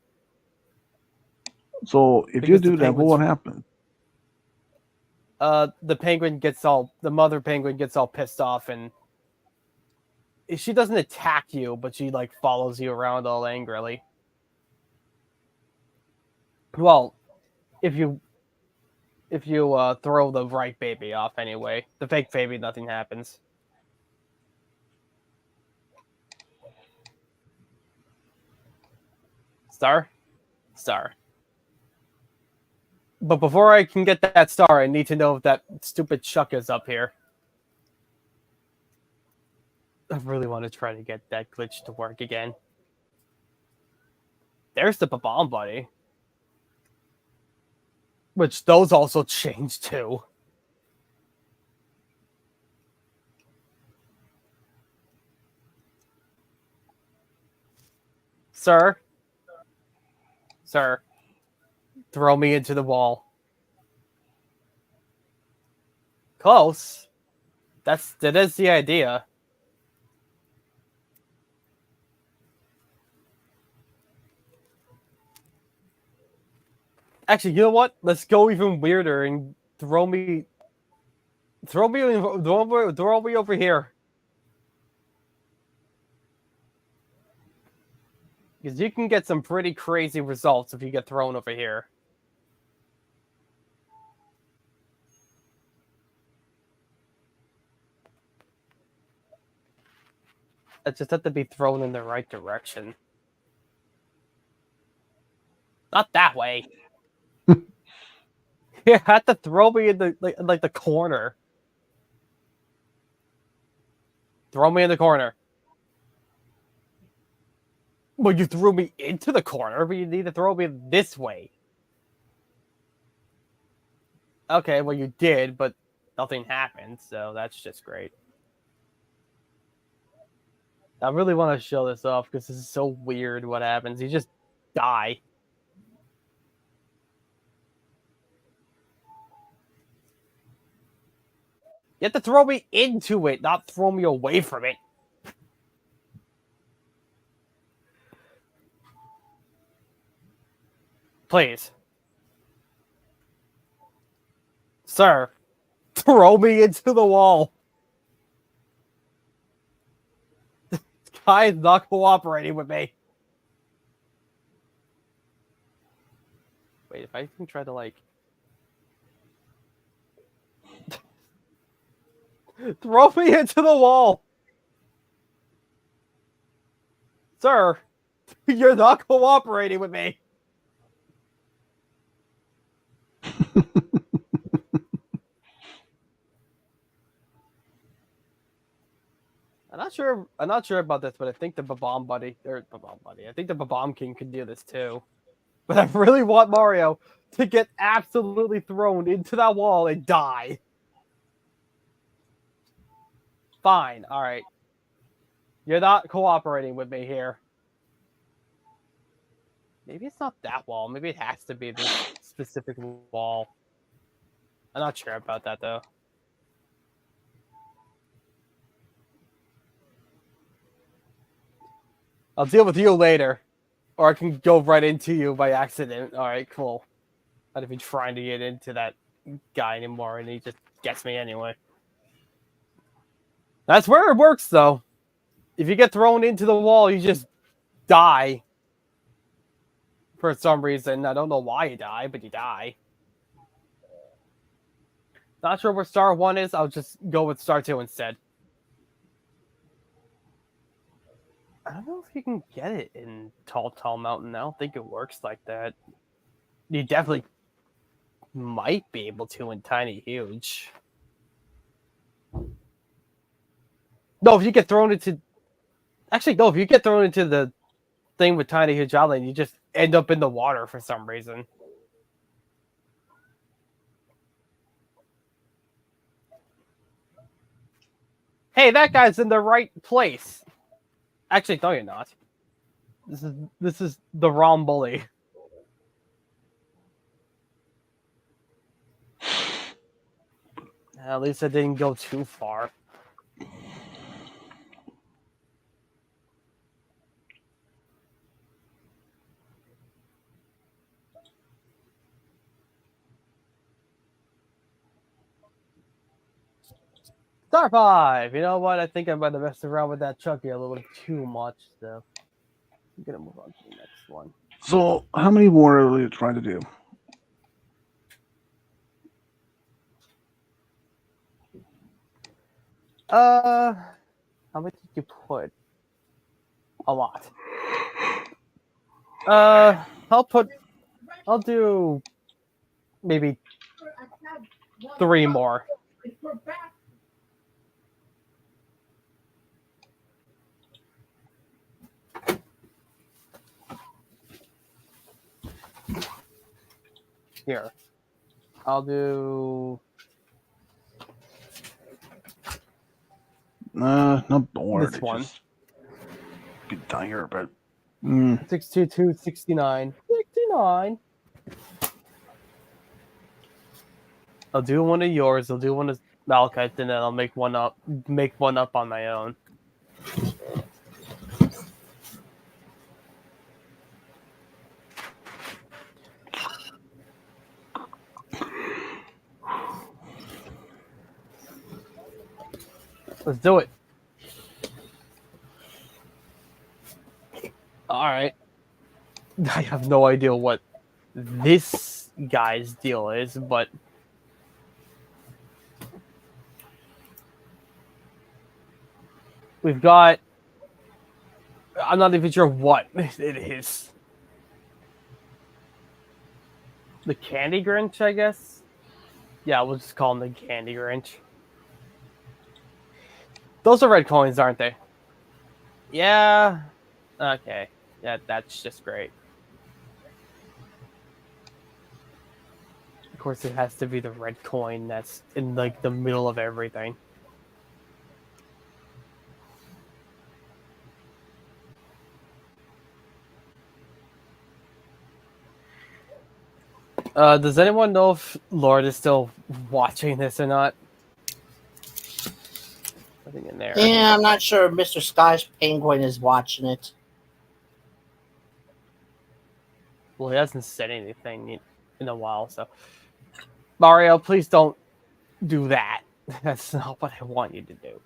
So if you do that, what would happen? The mother penguin gets all pissed off, and she doesn't attack you, but she like follows you around all angrily. Well, if you throw the right baby off anyway, the fake baby, nothing happens. Star. But before I can get that star, I need to know if that stupid Chuck is up here. I really want to try to get that glitch to work again. There's the Bomb Buddy. Which those also changed too. Sir. Throw me into the wall. Close. That is the idea. Actually, you know what? Let's go even weirder and throw me over here. Because you can get some pretty crazy results if you get thrown over here. I just have to be thrown in the right direction. Not that way. You have to throw me in the corner. Throw me in the corner. Well, you threw me into the corner, but you need to throw me this way. Okay, well you did, but nothing happened, so that's just great. I really want to show this off because this is so weird what happens. You just die. You have to throw me into it, not throw me away from it. Please. Sir, throw me into the wall. This guy is not cooperating with me. Wait, if I can try to like throw me into the wall, sir, you're not cooperating with me. I'm not sure. I'm not sure about this, but I think the Babam Buddy or Babam Buddy. I think the Babam King could do this too. But I really want Mario to get absolutely thrown into that wall and die. Fine. All right. You're not cooperating with me here. Maybe it's not that wall. Maybe it has to be this specific wall. I'm not sure about that though. I'll deal with you later. Or I can go right into you by accident. Alright, cool. Not even trying to get into that guy anymore, and he just gets me anyway. That's where it works though. If you get thrown into the wall, you just die. For some reason. I don't know why you die, but you die. Not sure where Star 1 is. I'll just go with Star 2 instead. I don't know if you can get it in Tall Mountain. I don't think it works like that. You definitely might be able to in Tiny Huge. No, if you get thrown into... Actually, no, if you get thrown into the thing with Tiny Huge Island, you just end up in the water for some reason. Hey, that guy's in the right place. Actually, no, you're not. This is the wrong bully. At least I didn't go too far. Star 5! You know what? I think I might have messed around with that Chucky a little too much, so I'm gonna move on to the next one. So, how many more are you trying to do? How much did you put? A lot. I'll do maybe 3 more. Here. I'll do... Not bored. This one. Just be tired, but 622, 69. 69. I'll do one of yours, I'll do one of Malkite, and then I'll make one up on my own. Let's do it. Alright. I have no idea what this guy's deal is, but we've got... I'm not even sure what it is. The Candy Grinch, I guess? Yeah, we'll just call him the Candy Grinch. Those are red coins, aren't they? Yeah. Okay. Yeah, that's just great. Of course, it has to be the red coin that's in, like, the middle of everything. Does anyone know if Lord is still watching this or not? Nothing in there. Yeah, I'm not sure if Mr. Sky's Penguin is watching it. Well, he hasn't said anything in a while, so... Mario, please don't do that. That's not what I want you to do.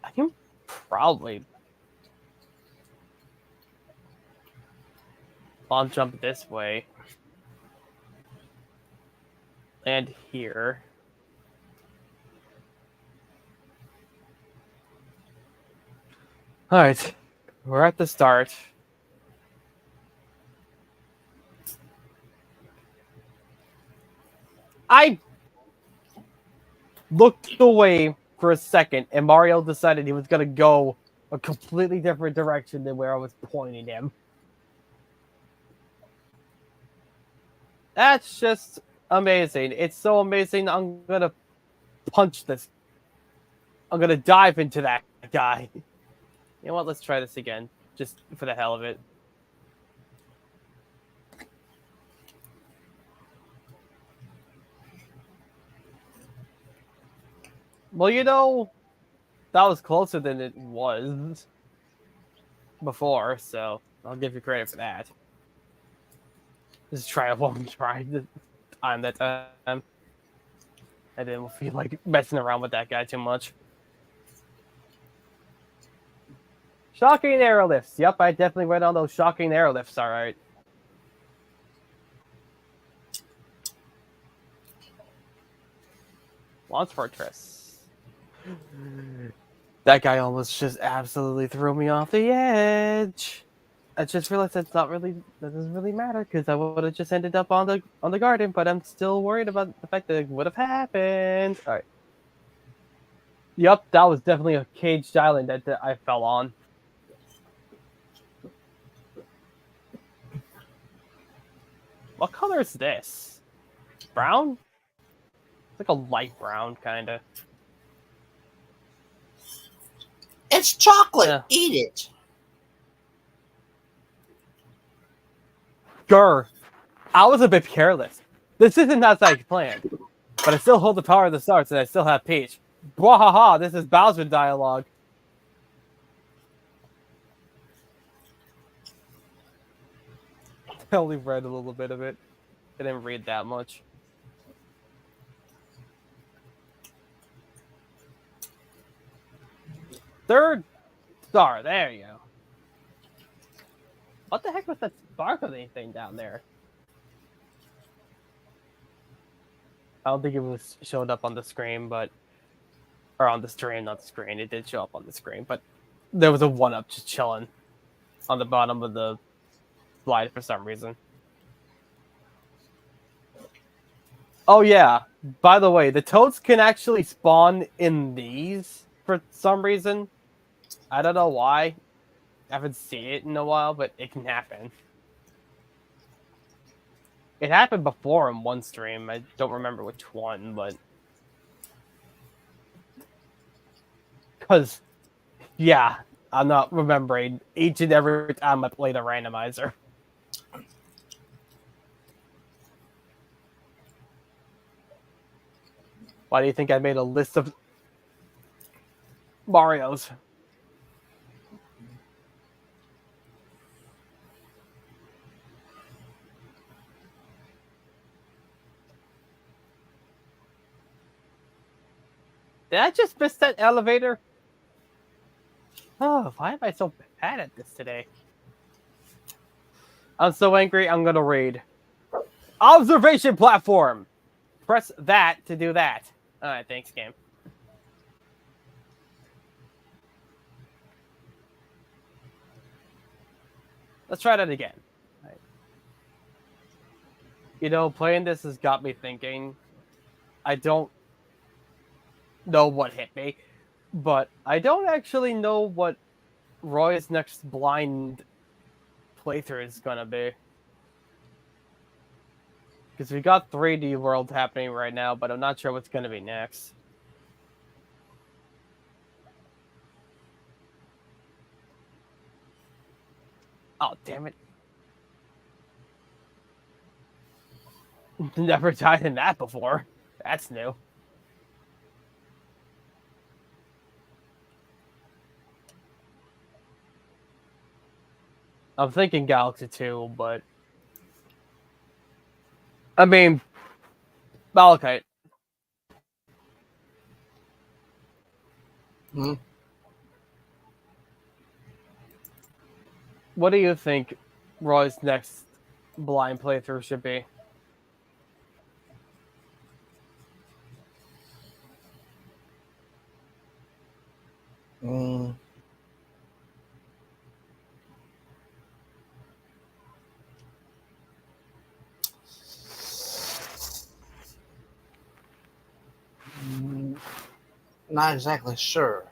I can probably... I'll jump this way. And here. Alright. We're at the start. I looked away for a second, and Mario decided he was going to go a completely different direction than where I was pointing him. That's just amazing. It's so amazing. I'm going to punch this. I'm going to dive into that guy. You know what? Let's try this again, just for the hell of it. Well, you know, that was closer than it was before, so I'll give you credit for that. Just try it one try time that time. I didn't feel like messing around with that guy too much. Shocking arrow lifts. Yep, I definitely went on those shocking arrow lifts, alright. Launch Fortress. That guy almost just absolutely threw me off the edge. I just realized that doesn't really matter because I would have just ended up on the garden, but I'm still worried about the fact that it would have happened. All right. Yep, that was definitely a caged island that I fell on. What color is this? Brown? It's like a light brown, kind of. It's chocolate. Yeah. Eat it. Grr. I was a bit careless. This isn't as I planned, but I still hold the power of the stars and I still have Peach. Bwahaha, this is Bowser dialogue. I only read a little bit of it. I didn't read that much. Third star, there you go. What the heck was that sparkly thing down there? I don't think it was showed up on the screen, or on the stream, not the screen. It did show up on the screen, but there was a 1-up just chilling on the bottom of the slide for some reason. Oh yeah, by the way, the toads can actually spawn in these for some reason. I don't know why. I haven't seen it in a while, but it can happen. It happened before in one stream. I don't remember which one, but... Because, yeah, I'm not remembering each and every time I played a randomizer. Why do you think I made a list of Marios? Did I just miss that elevator? Oh, why am I so bad at this today? I'm so angry, I'm gonna read. Observation platform! Press that to do that. Alright, thanks, game. Let's try that again. Right. You know, playing this has got me thinking. I don't know what hit me, but I don't actually know what Roy's next blind playthrough is gonna be. Because we got 3D World happening right now, but I'm not sure what's gonna be next. Oh, damn it. Never died in that before. That's new. I'm thinking Galaxy 2, but... I mean... Malachite. Hmm. What do you think Roy's next blind playthrough should be. Mm, mm, not exactly sure.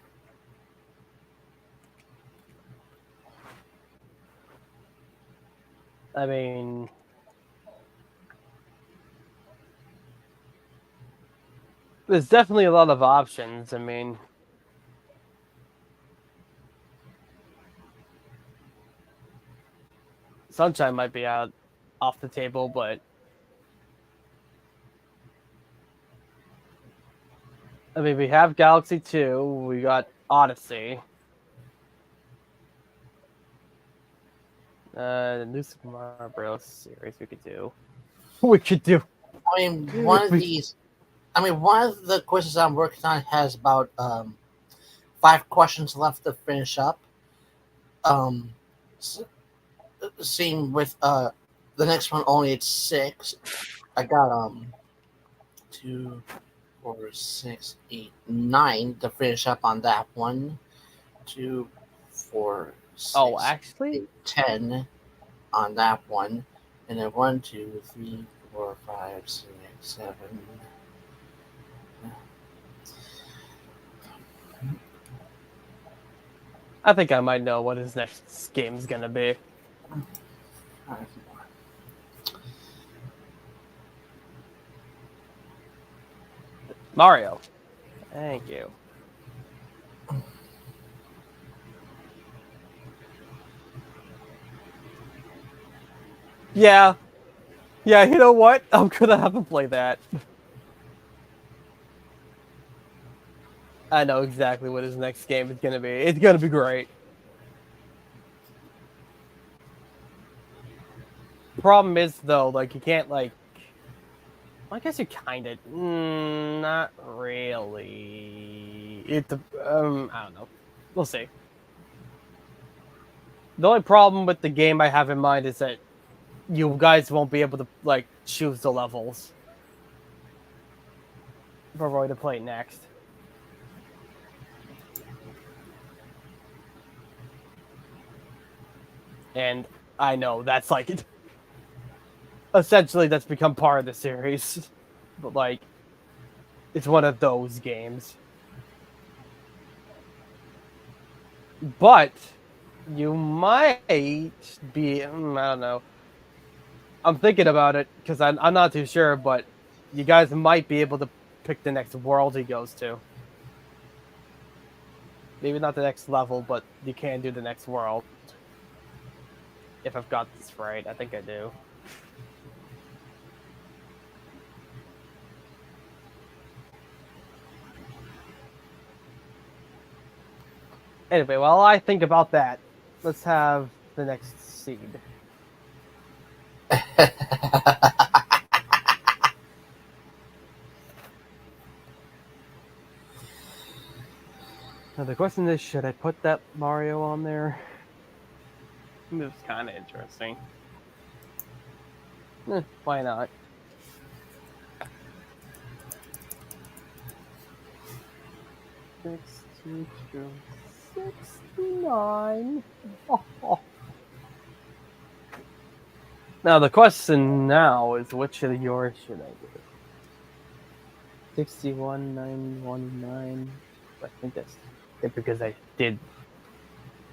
I mean, there's definitely a lot of options. I mean, Sunshine might be out off the table, but I mean, we have Galaxy 2, we got Odyssey, the new Super Mario Bros. Series we could do. We could do. I mean, one of We, these. I mean, one of the quizzes I'm working on has about 5 questions left to finish up. Um, s- Same with the next one. Only it's 6. I got 2, 4, 6, 8, 9 to finish up on that one. 2, 4, oh, 6, actually, 8, 10 on that one, and then 1, 2, 3, 4, 5, 6, 7. I think I might know what his next game's gonna be. Mario. Thank you. Yeah. Yeah, you know what? I'm gonna have to play that. I know exactly what his next game is gonna be. It's gonna be great. Problem is though, like you can't like. I guess you kind of not really. I don't know. We'll see. The only problem with the game I have in mind is that you guys won't be able to like choose the levels for Roy to play next. And I know that's like essentially that's become part of the series, but like it's one of those games. But you might be. I don't know. I'm thinking about it because I'm not too sure, but you guys might be able to pick the next world he goes to. Maybe not the next level, but you can do the next world. If I've got this right, I think I do. Anyway, while I think about that, let's have the next seed. Now the question is, should I put that Mario on there? This is kind of interesting. Why not? $62, $69. Oh. Now the question now is, which of yours should I do? 61,919. I think that's it because I did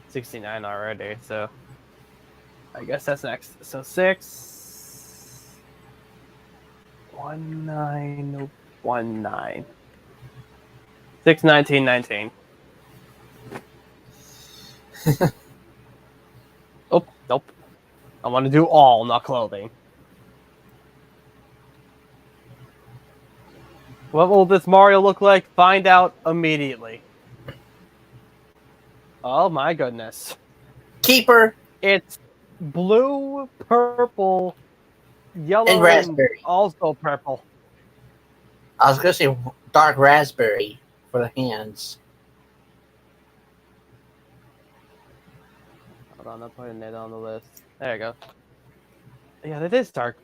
69 already, so I guess that's next. So 61919 61919. Oh, nope. I want to do all, not clothing. What will this Mario look like? Find out immediately. Oh my goodness. Keeper It's blue, purple, and yellow, and raspberry. also purple. I was gonna say dark raspberry for the hands. Hold on, I'm putting it on the list. There you go. Yeah, that is dark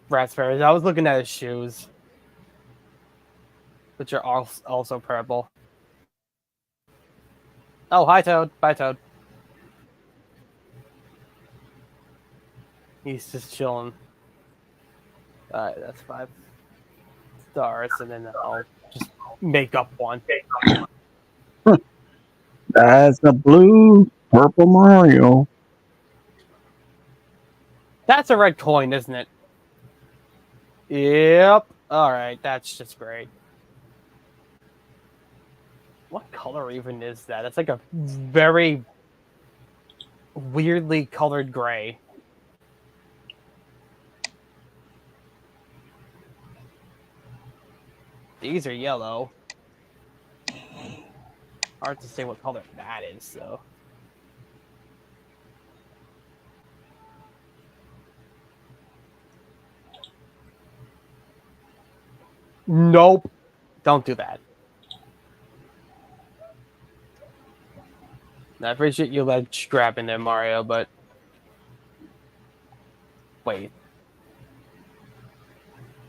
raspberries. I was looking at his shoes, which are also purple. Oh, hi, Toad. Bye, Toad. He's just chilling. Alright, that's 5 stars, and then I'll just make up one. That's a blue, purple Mario. That's a red coin, isn't it? Yep. Alright, that's just great. What color even is that? It's like a very weirdly colored gray. These are yellow. Hard to say what color that is, though. Nope. Don't do that. I appreciate you ledge grabbing there, Mario, but wait.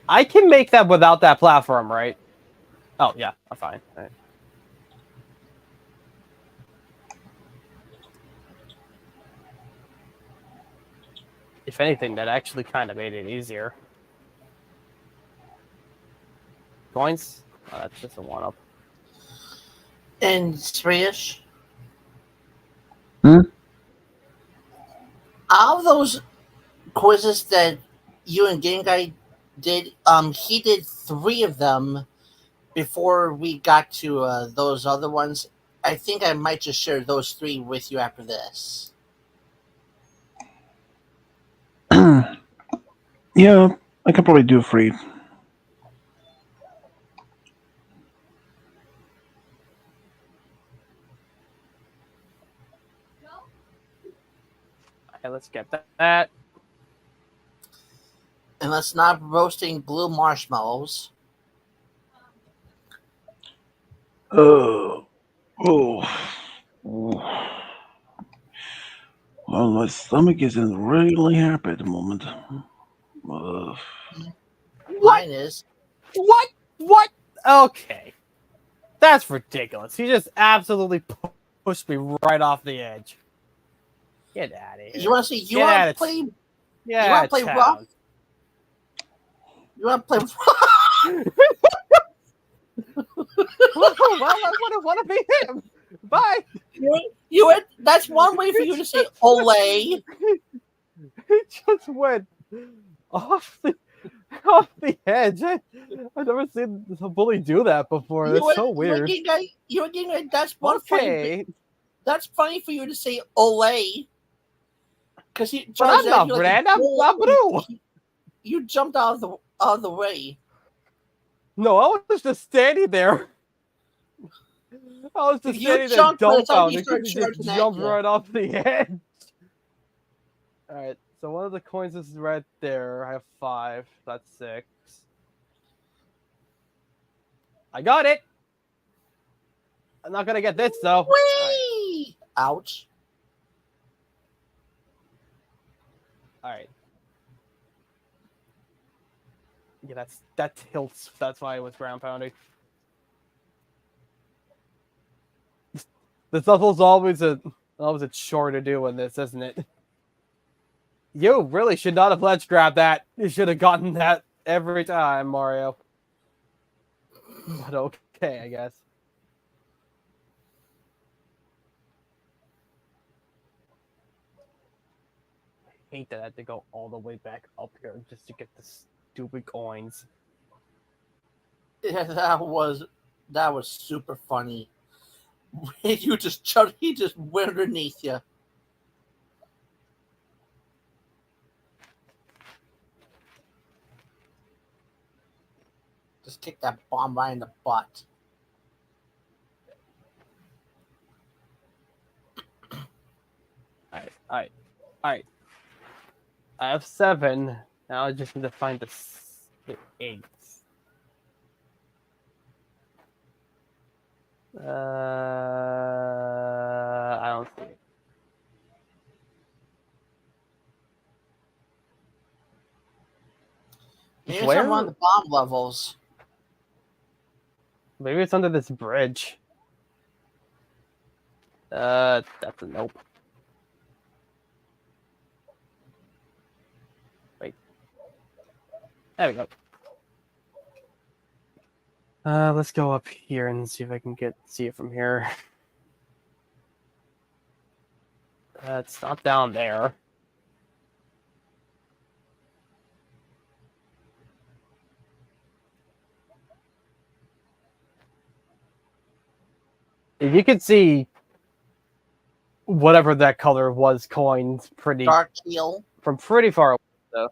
I can make that without that platform, right? Oh, yeah, I'm fine. All right. If anything, that actually kind of made it easier. Coins? Oh, that's just a one-up. And Srish, Hmm? all of those quizzes that you and Game Guy did, he did 3 of them before we got to those other ones. I think I might just share those 3 with you after this. Yeah, I can probably do 3. Okay, let's get that. And let's not roasting blue marshmallows. Oh, oh. Well, my stomach isn't really happy at the moment. Uh, What? Mine is. What? What? Okay. That's ridiculous. He just absolutely pushed me right off the edge. Get out of here. You want to see? You Get want out to of play? Get You out want of to play rough? town. You want to play? Well, I want to be him. Bye. That's one way for you to say "Olay." He just went off the off the edge. I've never seen a bully do that before. That's so weird. That's one funny. Okay, That's funny for you to say "Olay," because he but charged I'm at not you like red. a I'm bull. blue. You jumped out of the way. No, I was just standing there. I was just You standing there jumped, but it's like he dumbfounded because started he just charging at jumped you. right off the edge. All right, so one of the coins is right there. I have 5. That's 6. I got it. I'm not gonna get this though. Whee! Ouch. All right. Yeah, that tilts. That's why it was ground pounding. This level's always a chore to do in this, isn't it? You really should not have ledge grabbed that. You should have gotten that every time, Mario. But okay, I guess. I hate that I had to go all the way back up here just to get the stupid coins. Yeah, that was super funny. He just went underneath you. Just kick that bomb right in the butt. Alright. I have 7. Now I just need to find the 8. I don't see it. Maybe it's on one of the bomb levels. Maybe it's under this bridge. That's a nope. Wait. There we go. Let's go up here and see if I can see it from here. It's not down there. If you can see whatever that color was coined Dark teal. from pretty far away, though.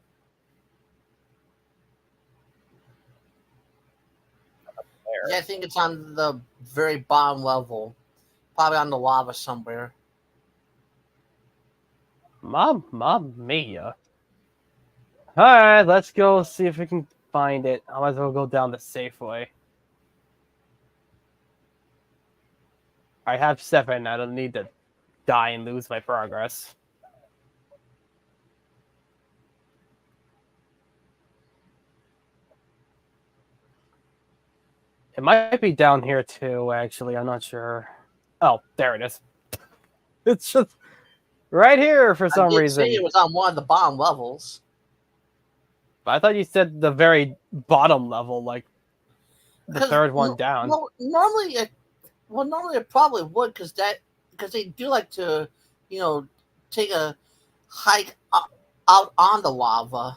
Yeah, I think it's on the very bottom level. Probably on the lava somewhere. Mamma mia. Alright, let's go see if we can find it. I might as well go down the safe way. I have 7. I don't need to die and lose my progress. It might be down here too, actually. I'm not sure. Oh, there it is. It's just right here for some reason. Say it was on one of the bottom levels. But I thought you said the very bottom level, like the third one down. Well, normally it probably would because they do like to, take a hike out on the lava.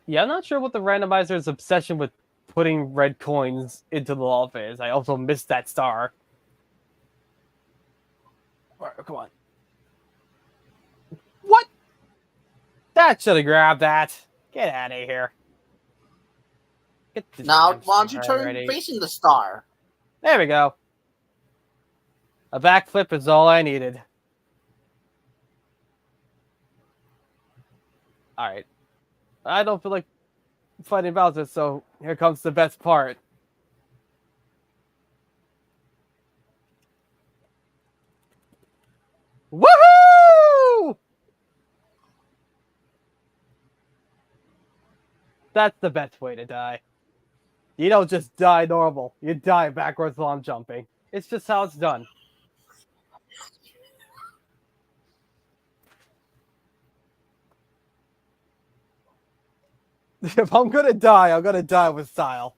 Yeah, I'm not sure what the randomizer's obsession with putting red coins into the lava is. I also missed that star. All right, come on. What? That should have grabbed that. Get out of here. Now, why don't you turn facing the star? There we go. A backflip is all I needed. All right. I don't feel like fighting Bowser, so here comes the best part. Woohoo! That's the best way to die. You don't just die normal. You die backwards while I'm jumping. It's just how it's done. If I'm gonna die, I'm gonna die with style.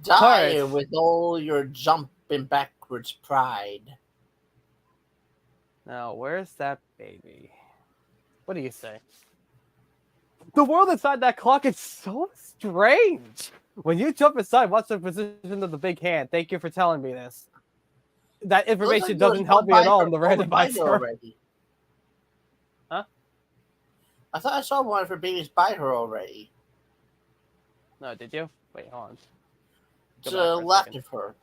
Die with all your jumping backwards pride. Now, where's that baby? What do you say? The world inside that clock is so strange. When you jump inside, what's the position of the big hand? Thank you for telling me this. That information doesn't help me at all in the randomizer. Huh? I thought I saw one of her babies by her already. No, did you? Wait, hold on. To the left of her.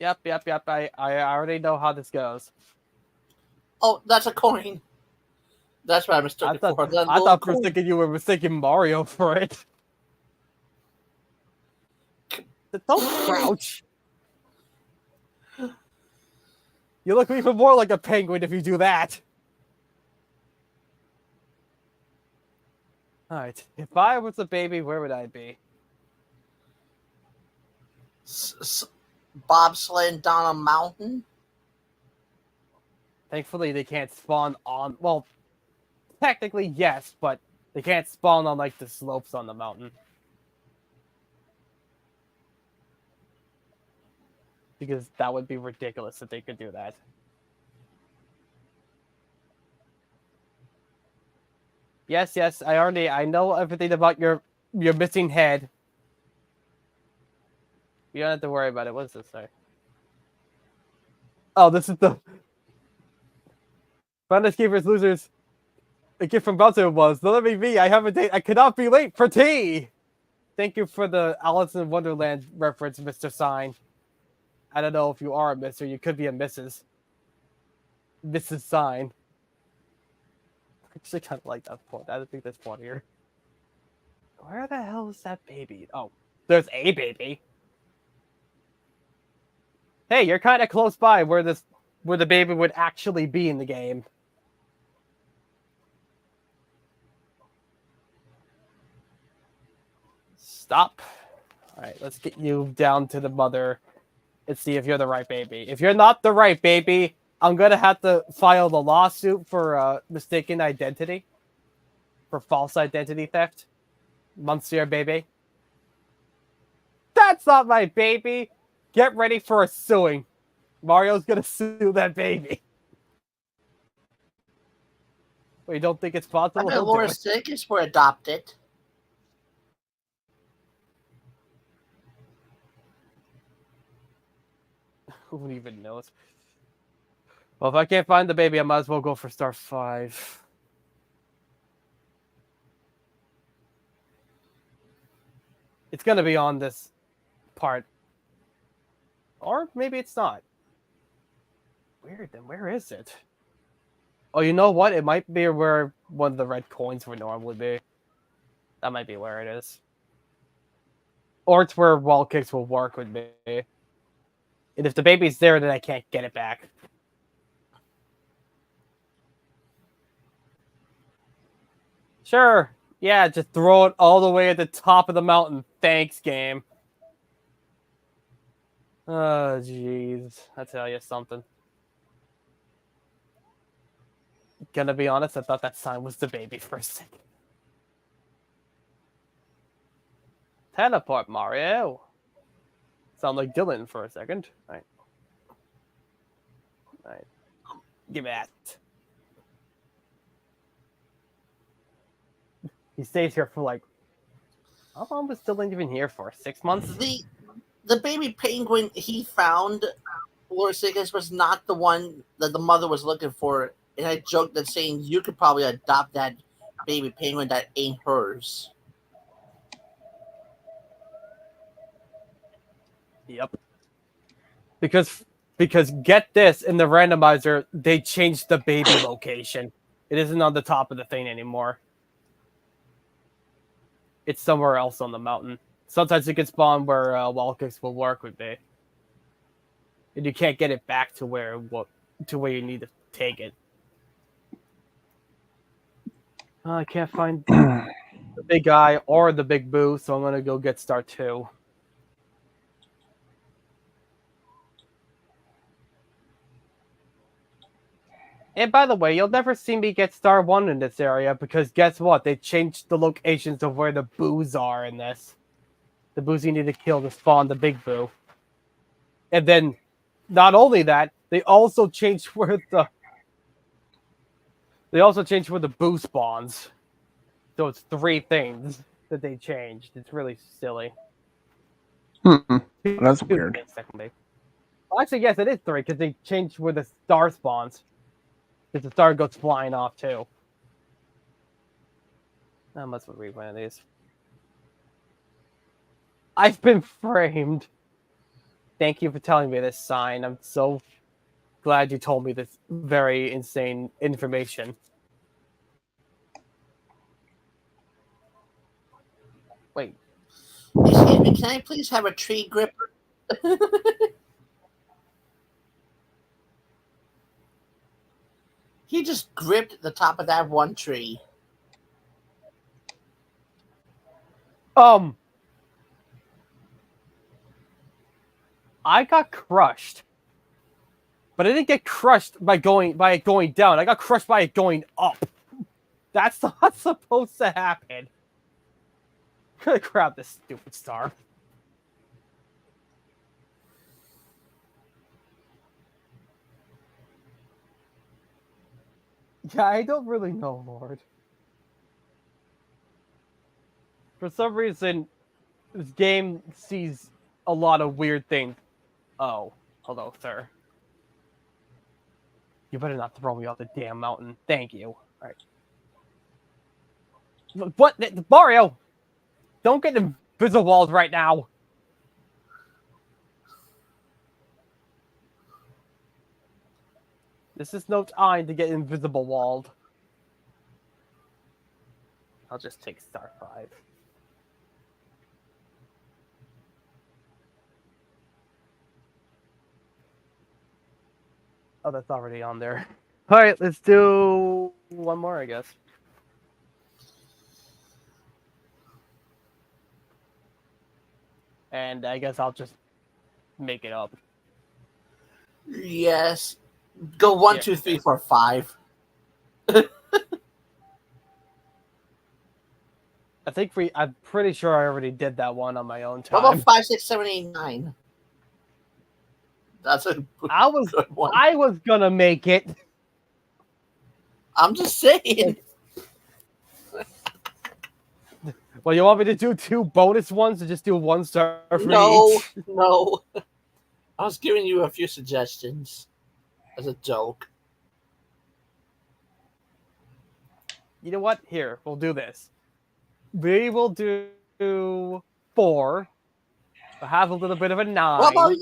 Yep. I already know how this goes. Oh, that's a coin. That's what I mistook it for. I thought for a second you were mistaking Mario for it. Don't crouch. You look even more like a penguin if you do that. Alright, if I was a baby, where would I be? Bobsledding down a mountain? Thankfully, they can't spawn on... Well, technically, yes, but they can't spawn on, like, the slopes on the mountain. Because that would be ridiculous if they could do that. Yes, I know everything about your missing head. You don't have to worry about it. What does this say? Oh, this is the... Find Escapers Losers. A gift from Bowser was, let me be, I have a date, I cannot be late for tea! Thank you for the Alice in Wonderland reference, Mr. Sign. I don't know if you are a mister, you could be a Mrs. Mrs. Sign. I actually kind of like that point. I think that's funnier. Where the hell is that baby? Oh, there's a baby. Hey, you're kind of close by where this where the baby would actually be in the game. Stop. All right, let's get you down to the mother and see if you're the right baby. If you're not the right baby, I'm gonna have to file the lawsuit for mistaken identity, for false identity theft. Monsieur baby. That's not my baby. Get ready for a suing. Mario's gonna sue that baby. Well, you don't think it's I possible? bet He'll do Laura's it. tickets were adopted. Who even knows? Well, if I can't find the baby, I might as well go for star 5. It's gonna be on this part. Or maybe it's not. Weird, then where is it? Oh, you know what? It might be where one of the red coins would normally be. That might be where it is. Or it's where wall kicks will work with me. And if the baby's there, then I can't get it back. Sure. Yeah, just throw it all the way at the top of the mountain. Thanks, game. Oh, jeez. I tell you something. Gonna be honest, I thought that sign was the baby for a second. Teleport, Mario. Sound like Dylan for a second. All right. All right. Give me that. He stays here for like... How long was Dylan even here for? 6 months? The baby penguin he found, Laura Siggins, was not the one that the mother was looking for. And I joked that saying you could probably adopt that baby penguin that ain't hers. Yep. Because get this, in the randomizer, they changed the baby location. It isn't on the top of the thing anymore. It's somewhere else on the mountain. Sometimes it can spawn where wall kicks will work with me. And you can't get it back to where you need to take it. I can't find the big guy or the big boo, so I'm gonna go get star 2. And by the way, you'll never see me get star 1 in this area because guess what? They changed the locations of where the boos are in this. The boos you need to kill to spawn the big boo. And then, not only that, they also changed where the boo spawns. So it's 3 things that they changed. It's really silly. That's weird. Secondly. Well, actually, yes, it is 3 because they changed where the star spawns. Because the star goes flying off too. I must read one of these. I've been framed. Thank you for telling me this sign. I'm so glad you told me this very insane information. Wait. Excuse me, can I please have a tree gripper? He just gripped the top of that one tree. I got crushed. But I didn't get crushed by it going down. I got crushed by it going up. That's not supposed to happen. I'm gonna grab this stupid star. Yeah, I don't really know, Lord. For some reason, this game sees a lot of weird things. Oh, hello, sir. You better not throw me off the damn mountain. Thank you. All right. What? Mario! Don't get invisible walls right now. This is no time to get invisible walled. I'll just take star 5. Oh, that's already on there. All right, let's do one more, I guess. And I guess I'll just make it up. Yes. Go one, Yeah. 2, 3, 4, 5. I'm pretty sure I already did that one on my own What about time. 5, 6, 7, 8, 9? That's a I good one. was gonna make it. I'm just saying. Well, you want me to do 2 bonus ones or just do 1 star for No, each? no. I was giving you a few suggestions as a joke. You know what? Here, we'll do this. We will do 4. We'll have a little bit of a 9. What about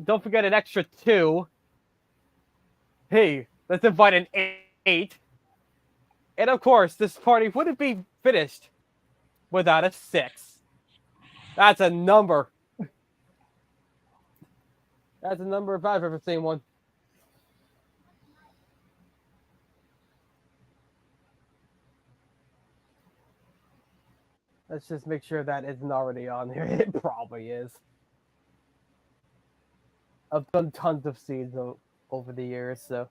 Don't forget an extra 2. Hey, let's invite an 8. And of course, this party wouldn't be finished without a 6. That's a number. That's a number if I've ever seen one. Let's just make sure that isn't already on here. It probably is. I've done tons of seeds over the years, so.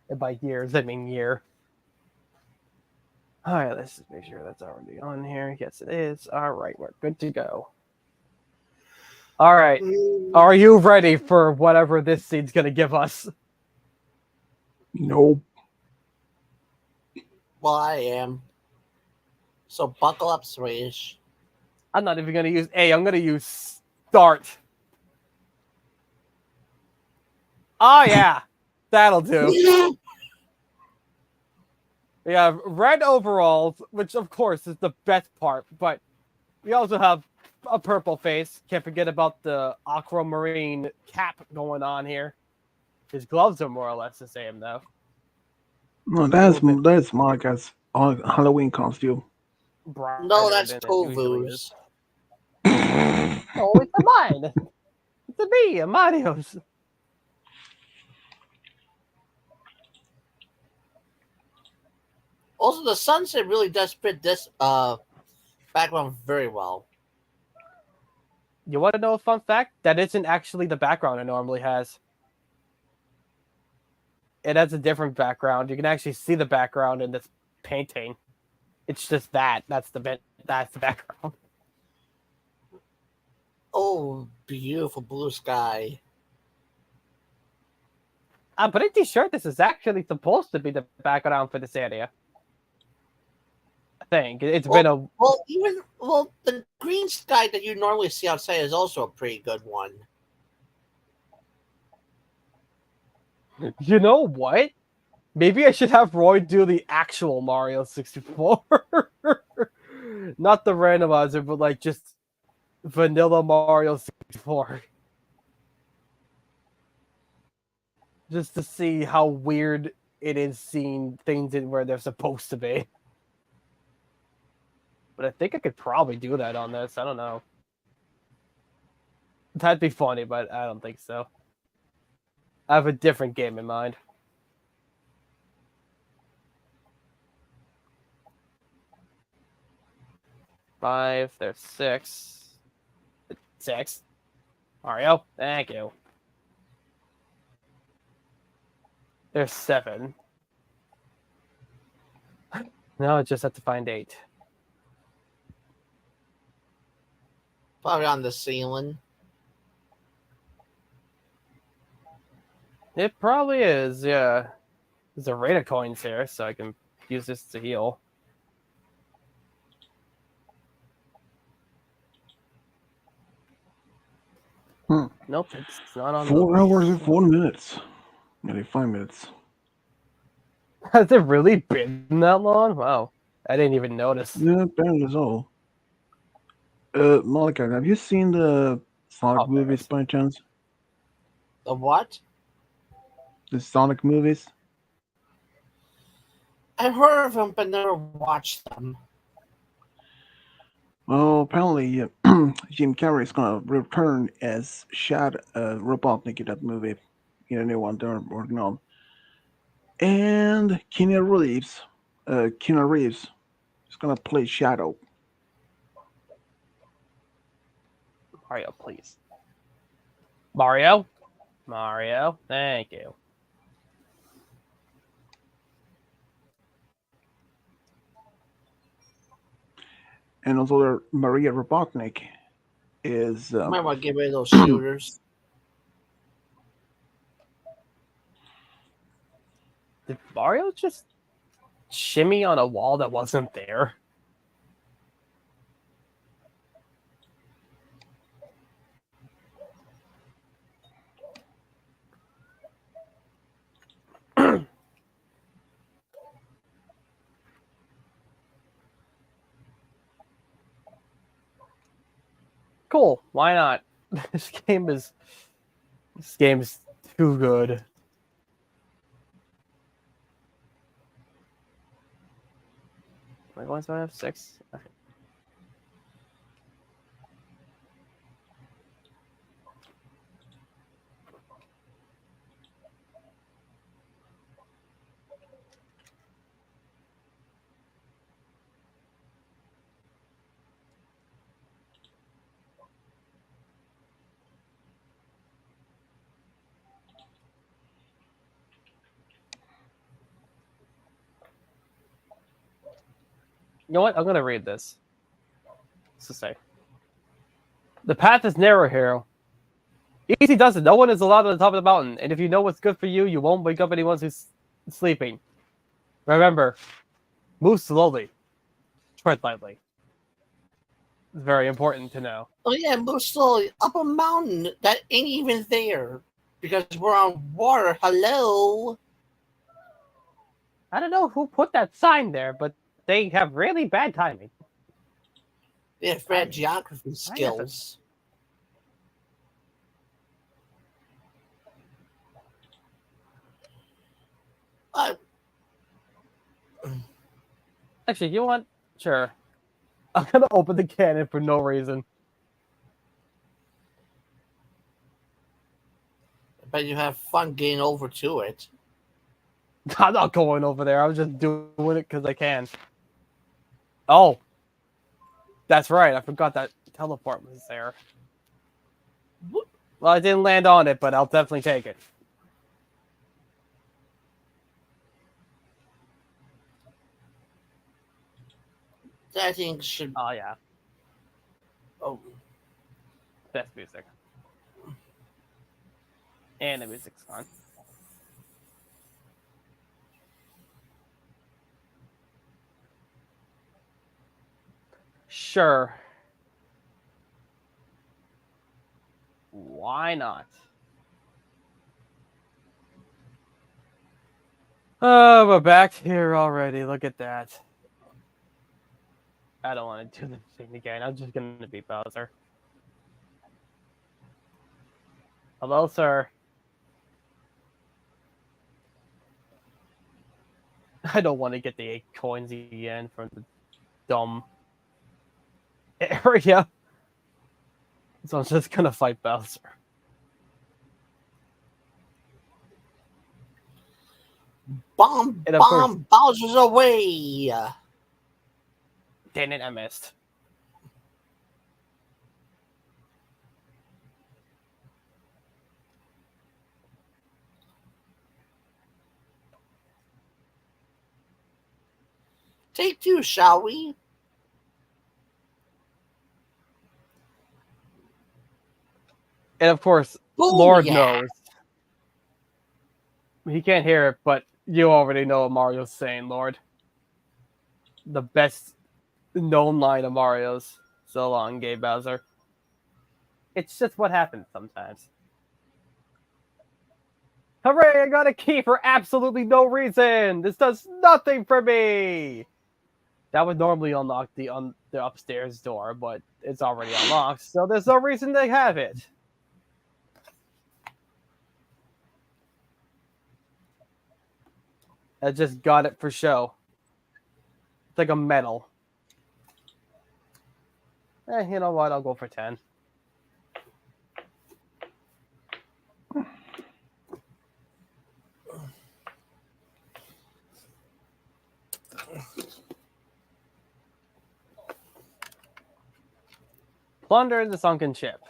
And by years, I mean year. Alright, let's just make sure that's already on here. Yes, it is. Alright, we're good to go. Alright. Are you ready for whatever this seed's gonna give us? Nope. Well, I am. So buckle up, Swedish. I'm not even gonna use A, I'm gonna use start. Oh yeah, that'll do. We have red overalls, which of course is the best part, but we also have a purple face. Can't forget about the aquamarine cap going on here. His gloves are more or less the same though. No, that's Monica's Halloween costume. No, that's Brighter than it usually is. Tovu's. Oh, it's a mine. It's a me, a Mario's. Also, the sunset really does fit this background very well. You want to know a fun fact? That isn't actually the background it normally has. It has a different background. You can actually see the background in this painting. It's just that. That's the background. Oh, beautiful blue sky. I'm pretty sure this is actually supposed to be the background for this area. I think it's been a. Well, the green sky that you normally see outside is also a pretty good one. You know what? Maybe I should have Roy do the actual Mario 64. Not the randomizer, but like just vanilla Mario 64. Just to see how weird it is seeing things in where they're supposed to be. But I think I could probably do that on this. I don't know. That'd be funny, but I don't think so. I have a different game in mind. Five, there's 6. 6. Mario, thank you. There's 7. Now I just have to find 8. Probably on the ceiling. It probably is, yeah. There's a rate of coins here, so I can use this to heal. Nope, it's not on 4 hours and 4 minutes. Nearly 5 minutes. Has it really been that long? Wow. I didn't even notice. Yeah, apparently so. Monica, have you seen the Sonic movies by chance? The what? The Sonic movies? I've heard of them, but never watched them. Well, apparently Jim Carrey is gonna return as Shad Robotnik in that movie. in a new one they're working on. And Keanu Reeves is gonna play Shadow. Mario, please. Mario? Mario, thank you. And also Maria Robotnik is Might want to get rid of those shooters. Did Mario just shimmy on a wall that wasn't there? Cool. Why not? This game is too good. Am I going to have 6? Okay. You know what? I'm gonna read this. What's to say? The path is narrow here. Easy does it. No one is allowed on the top of the mountain, and if you know what's good for you, you won't wake up anyone who's sleeping. Remember, move slowly, tread lightly. It's very important to know. Oh yeah, move slowly up a mountain that ain't even there because we're on water. Hello. I don't know who put that sign there, but they have really bad timing. They have bad geography skills. Actually, you want? Sure. I'm gonna open the cannon for no reason. But you have fun getting over to it. I'm not going over there. I was just doing it because I can. Oh, that's right. I forgot that teleport was there. Well, I didn't land on it, but I'll definitely take it. That thing should. Oh yeah, Oh, best music, and the music's fun. Sure. Why not? Oh, we're back here already. Look at that. I don't want to do the thing again. I'm just going to be Bowser. Hello, sir. I don't want to get the 8 coins again from the dumb area. So I'm just going to fight Bowser. bomb, And of bomb, Bowser's away. Dang it, I missed. Take 2, shall we? And of course, Boom, Lord yeah. knows. He can't hear it, but you already know what Mario's saying, Lord. The best known line of Mario's. So long, gay Bowser. It's just what happens sometimes. Hooray, I got a key for absolutely no reason! This does nothing for me! That would normally unlock the upstairs door, but it's already unlocked, so there's no reason to have it. I just got it for show. It's like a medal. You know what? I'll go for 10. Plunder the sunken ship.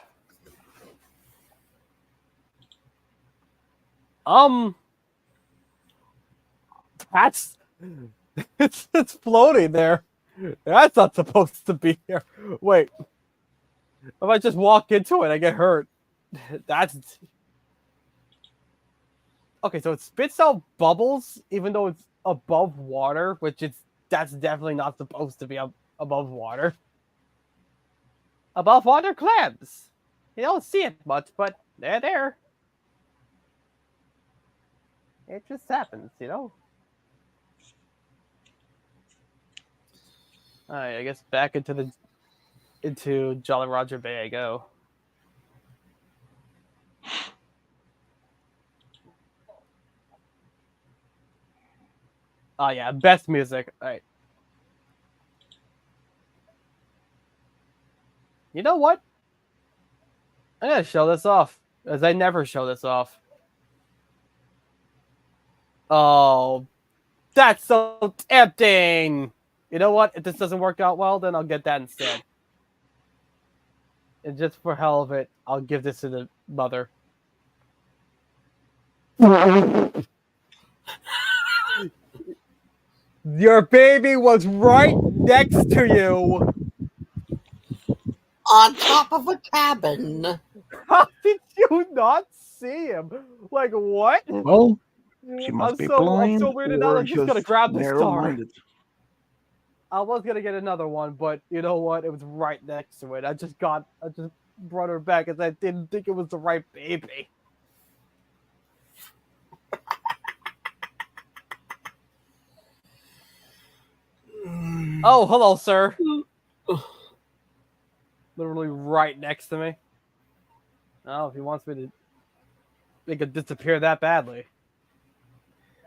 That's it's floating there. That's not supposed to be here. Wait, if I just walk into it, I get hurt. That's okay. So it spits out bubbles, even though it's above water, which that's definitely not supposed to be above water. Above water clams. You don't see it much, but they're there. It just happens, you know. Alright, I guess back into Jolly Roger Bay I go. Oh yeah, best music. Alright. You know what? I'm gonna show this off, as I never show this off. Oh, that's so tempting! You know what? If this doesn't work out well, then I'll get that instead. And just for hell of it, I'll give this to the mother. Your baby was right next to you. On top of a cabin. How did you not see him? Like what? Well, she must be blind I'm so weirded out. or I'm just gonna grab the star. narrow-minded. I was gonna get another one, but you know what? It was right next to it. I just brought her back as I didn't think it was the right baby. Oh, hello, sir. Literally right next to me. Oh, if he wants me to make it disappear that badly.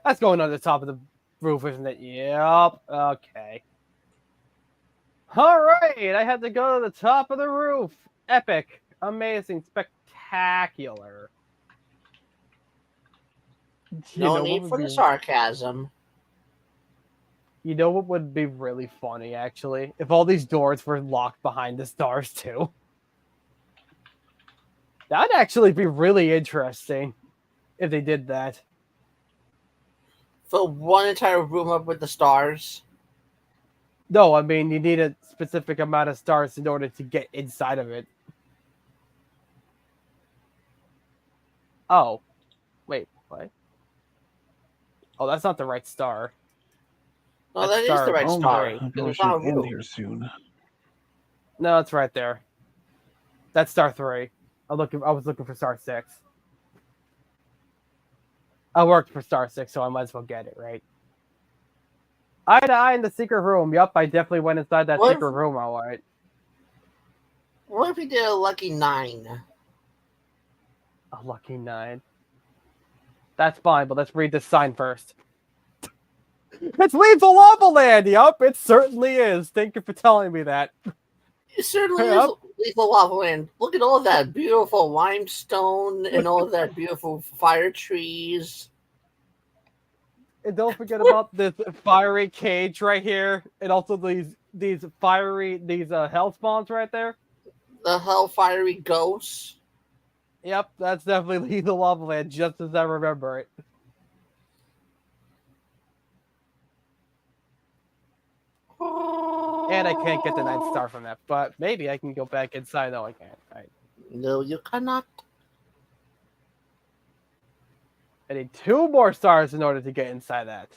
That's going on the top of the roof, isn't it? Yep. Okay. All right. I had to go to the top of the roof. Epic. Amazing. Spectacular. No need for the sarcasm. You know what would be really funny, actually? If all these doors were locked behind the stars, too. That'd actually be really interesting if they did that. Fill one entire room up with the stars. No, I mean, you need a specific amount of stars in order to get inside of it. Oh. Wait, what? Oh, that's not the right star. No, that is the right Oh star. my, There's should not a end room. here soon. No, it's right there. That's star 3. I was looking for star 6. I worked for star 6, so I might as well get it, right? Eye to eye in the secret room. Yup, I definitely went inside that secret room, alright. What if we did a lucky 9? A lucky 9. That's fine, but let's read this sign first. It's Lethal Lava Land! Yup, it certainly is. Thank you for telling me that. It certainly is Lethal Lava Land. Look at all of that beautiful limestone and all of that beautiful fire trees. And don't forget about this fiery cage right here, and also these hell spawns right there. The hell-fiery ghosts. Yep, that's definitely Lethal Lava Land, just as I remember it. And I can't get the 9th star from that, but maybe I can go back inside. No, I can't. No, you cannot. I need 2 more stars in order to get inside that.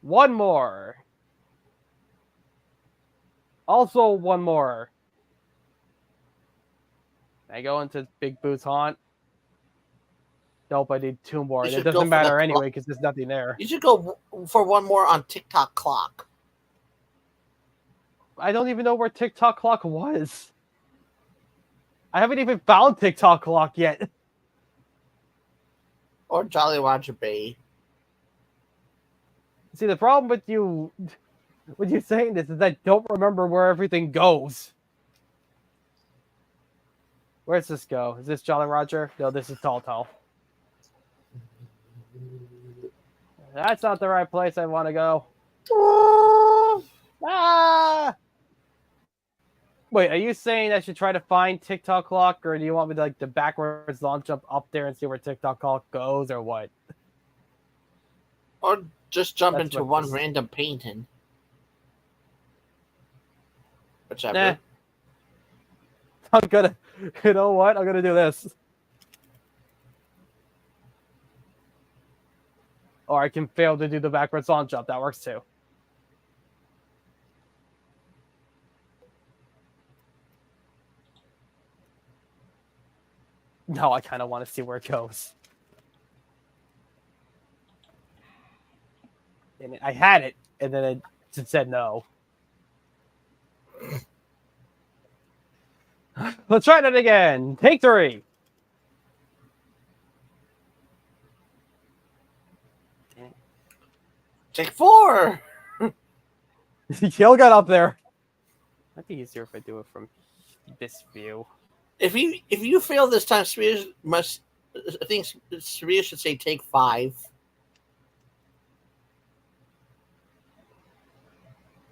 1 more. Also 1 more. I go into Big Boo's haunt. Nope, I need 2 more. It doesn't matter anyway because there's nothing there. You should go for 1 more on TikTok clock. I don't even know where TikTok clock was. I haven't even found TikTok clock yet. Or Jolly Roger Bay. See, the problem with you saying this is I don't remember where everything goes. Where's this go? Is this Jolly Roger? No, this is Tall Tall. That's not the right place I want to go. Ah! Wait, are you saying I should try to find TikTok clock, or do you want me to like the backwards launch up there and see where TikTok clock goes, or what? Or just jump That's into what one this. random painting. Whichever. Nah. I'm gonna. You know what? I'm gonna do this. Or I can fail to do the backwards launch up. That works too. No, I kind of want to see where it goes. And I had it, and then it just said no. Let's try that again. Take 3. Take 4. Kill got up there. Might be easier if I do it from this view. If you fail this time, Swedish must. I think Swedish should say take 5.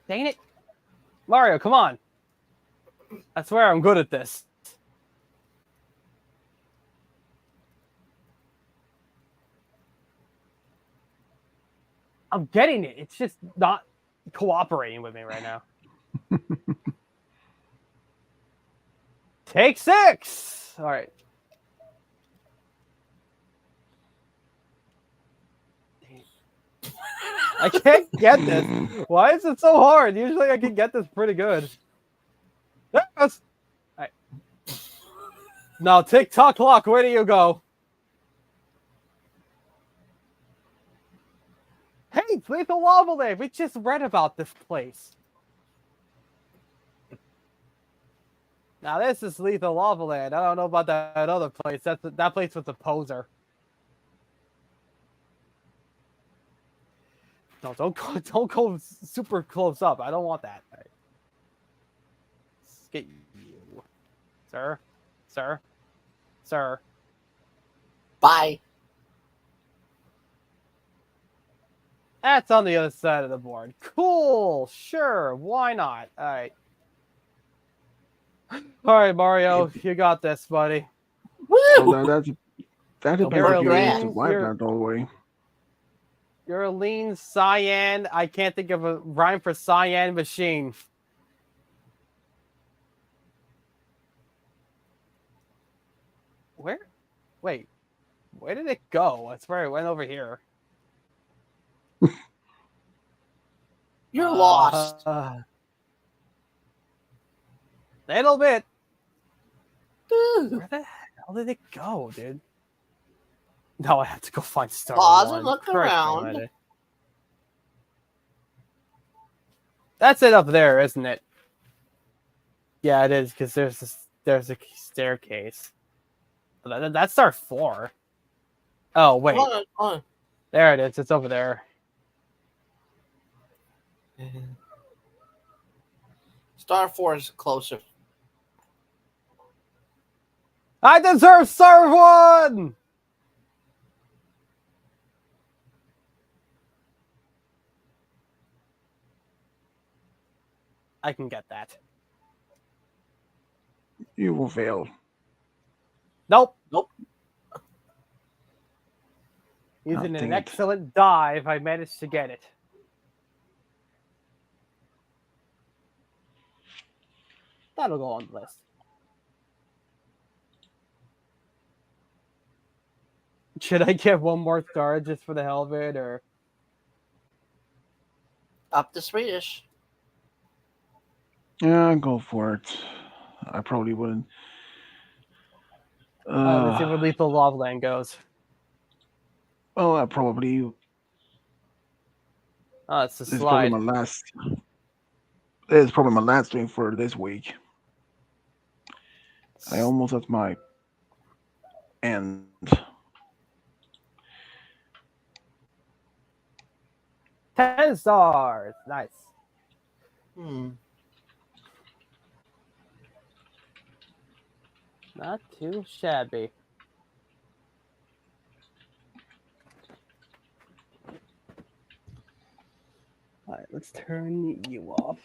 Dang it. Mario, come on. I swear I'm good at this. I'm getting it. It's just not cooperating with me right now. Take 6. All right. I can't get this. Why is it so hard? Usually I can get this pretty good. Yes. All right. Now, TikTok clock, where do you go? Hey, it's Lethal Lava Land. We just read about this place. Now, this is Lethal Lava Land. I don't know about that other place. That place was a poser. No, don't go super close up. I don't want that. Right. Let's get you, sir. Bye. That's on the other side of the board. Cool. Sure. Why not? All right. All right, Mario. You got this, buddy. Woo! Well, that depends You're if a you're able to lean. survive that all the way. You're a lean cyan. I can't think of a rhyme for cyan machine. Where? Wait. Where did it go? I swear it went over here. You're lost. Little bit. Ooh. Where the hell did it go, dude? No, I have to go find Star Pause One. and look Correct me, around. lady. That's it up there, isn't it? Yeah, it is, because there's a staircase. That's our 4. Oh, wait. Hold on. There it is. It's over there. Star 4 is closer. I deserve Star 1! I can get that. You will fail. Nope. Nope. Using dang an it. excellent dive, I managed to get it. That'll go on the list. Should I get one more star just for the hell of it, or? Up to Swedish. Yeah, go for it. I probably wouldn't. Let's see where Lethal Lava Land goes. Well, I probably. Oh, it's a This is probably slide. my last. This is probably my last stream for this week. I almost at my end. 10 stars. Nice. Not too shabby. Alright, let's turn you off.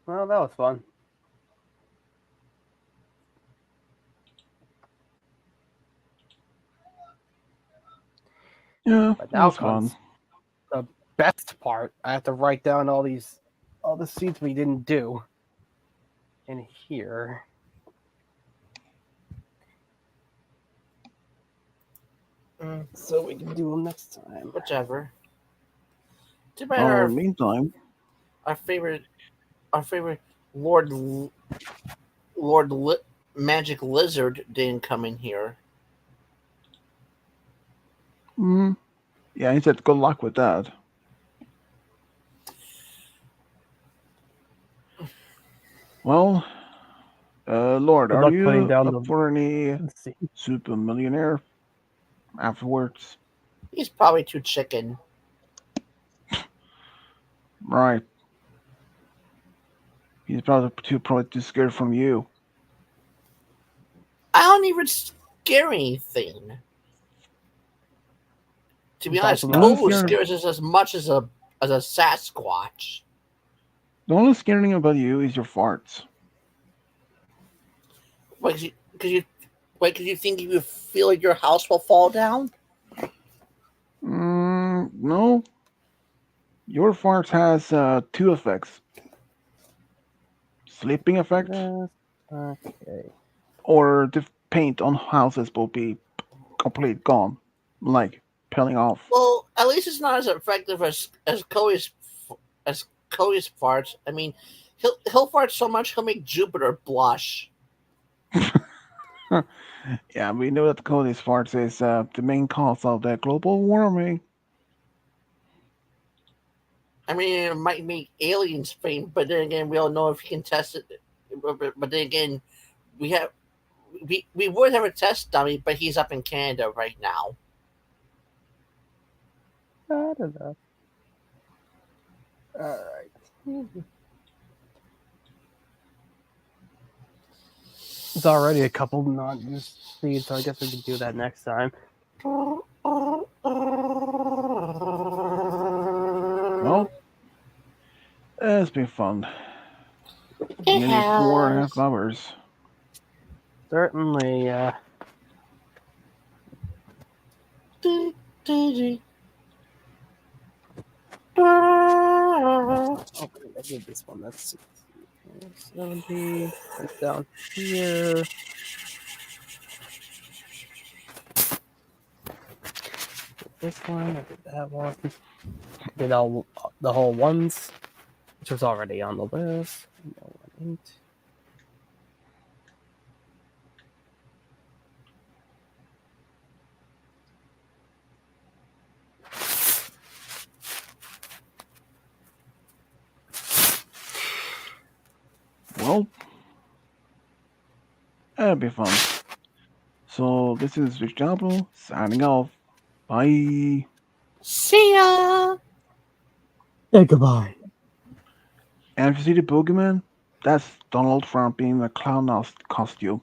Well, that was fun. Yeah, But it now was fun. comes the best part. I have to write down all the seeds we didn't do in here. So we can do them next time. Whichever. Too bad Well, in the meantime, our favorite our favorite Lord Magic Lizard didn't come in here. yeah, he said good luck with that. Well, Lord, Good are luck putting you down up for any the seed. Super Millionaire afterwards? He's probably too chicken. Right. He's probably too scared from you. I don't even scare anything. To be He's honest, also not Don't Cole scare. scared. scares us as much as a Sasquatch. The only scary thing about you is your farts. Wait, because you think you feel like your house will fall down? No. Your farts has two effects: sleeping effect, Okay. or the paint on houses will be complete gone, like peeling off. Well, at least it's not as effective as Cody's farts. I mean, he'll fart so much he'll make Jupiter blush. Yeah, we know that Cody's farts is the main cause of the global warming. I mean, it might make aliens faint, but then again, we don't know if he can test it. But then again, we have we would have a test dummy, but he's up in Canada right now. I don't know. Alright. It's already a couple not used seeds, so I guess we can do that next time. Well, it's been fun. It Nearly 4.5 has. hours. Certainly, okay, I did this one. That's 70. That's down here. This one, I did that one. I did all the whole ones, which was already on the list. No one ain't. Well, it'll be fun. So this is Rich Diablo signing off. Bye. See ya. Yeah, goodbye. And if you see the boogeyman, that's Donald Trump in a clown costume.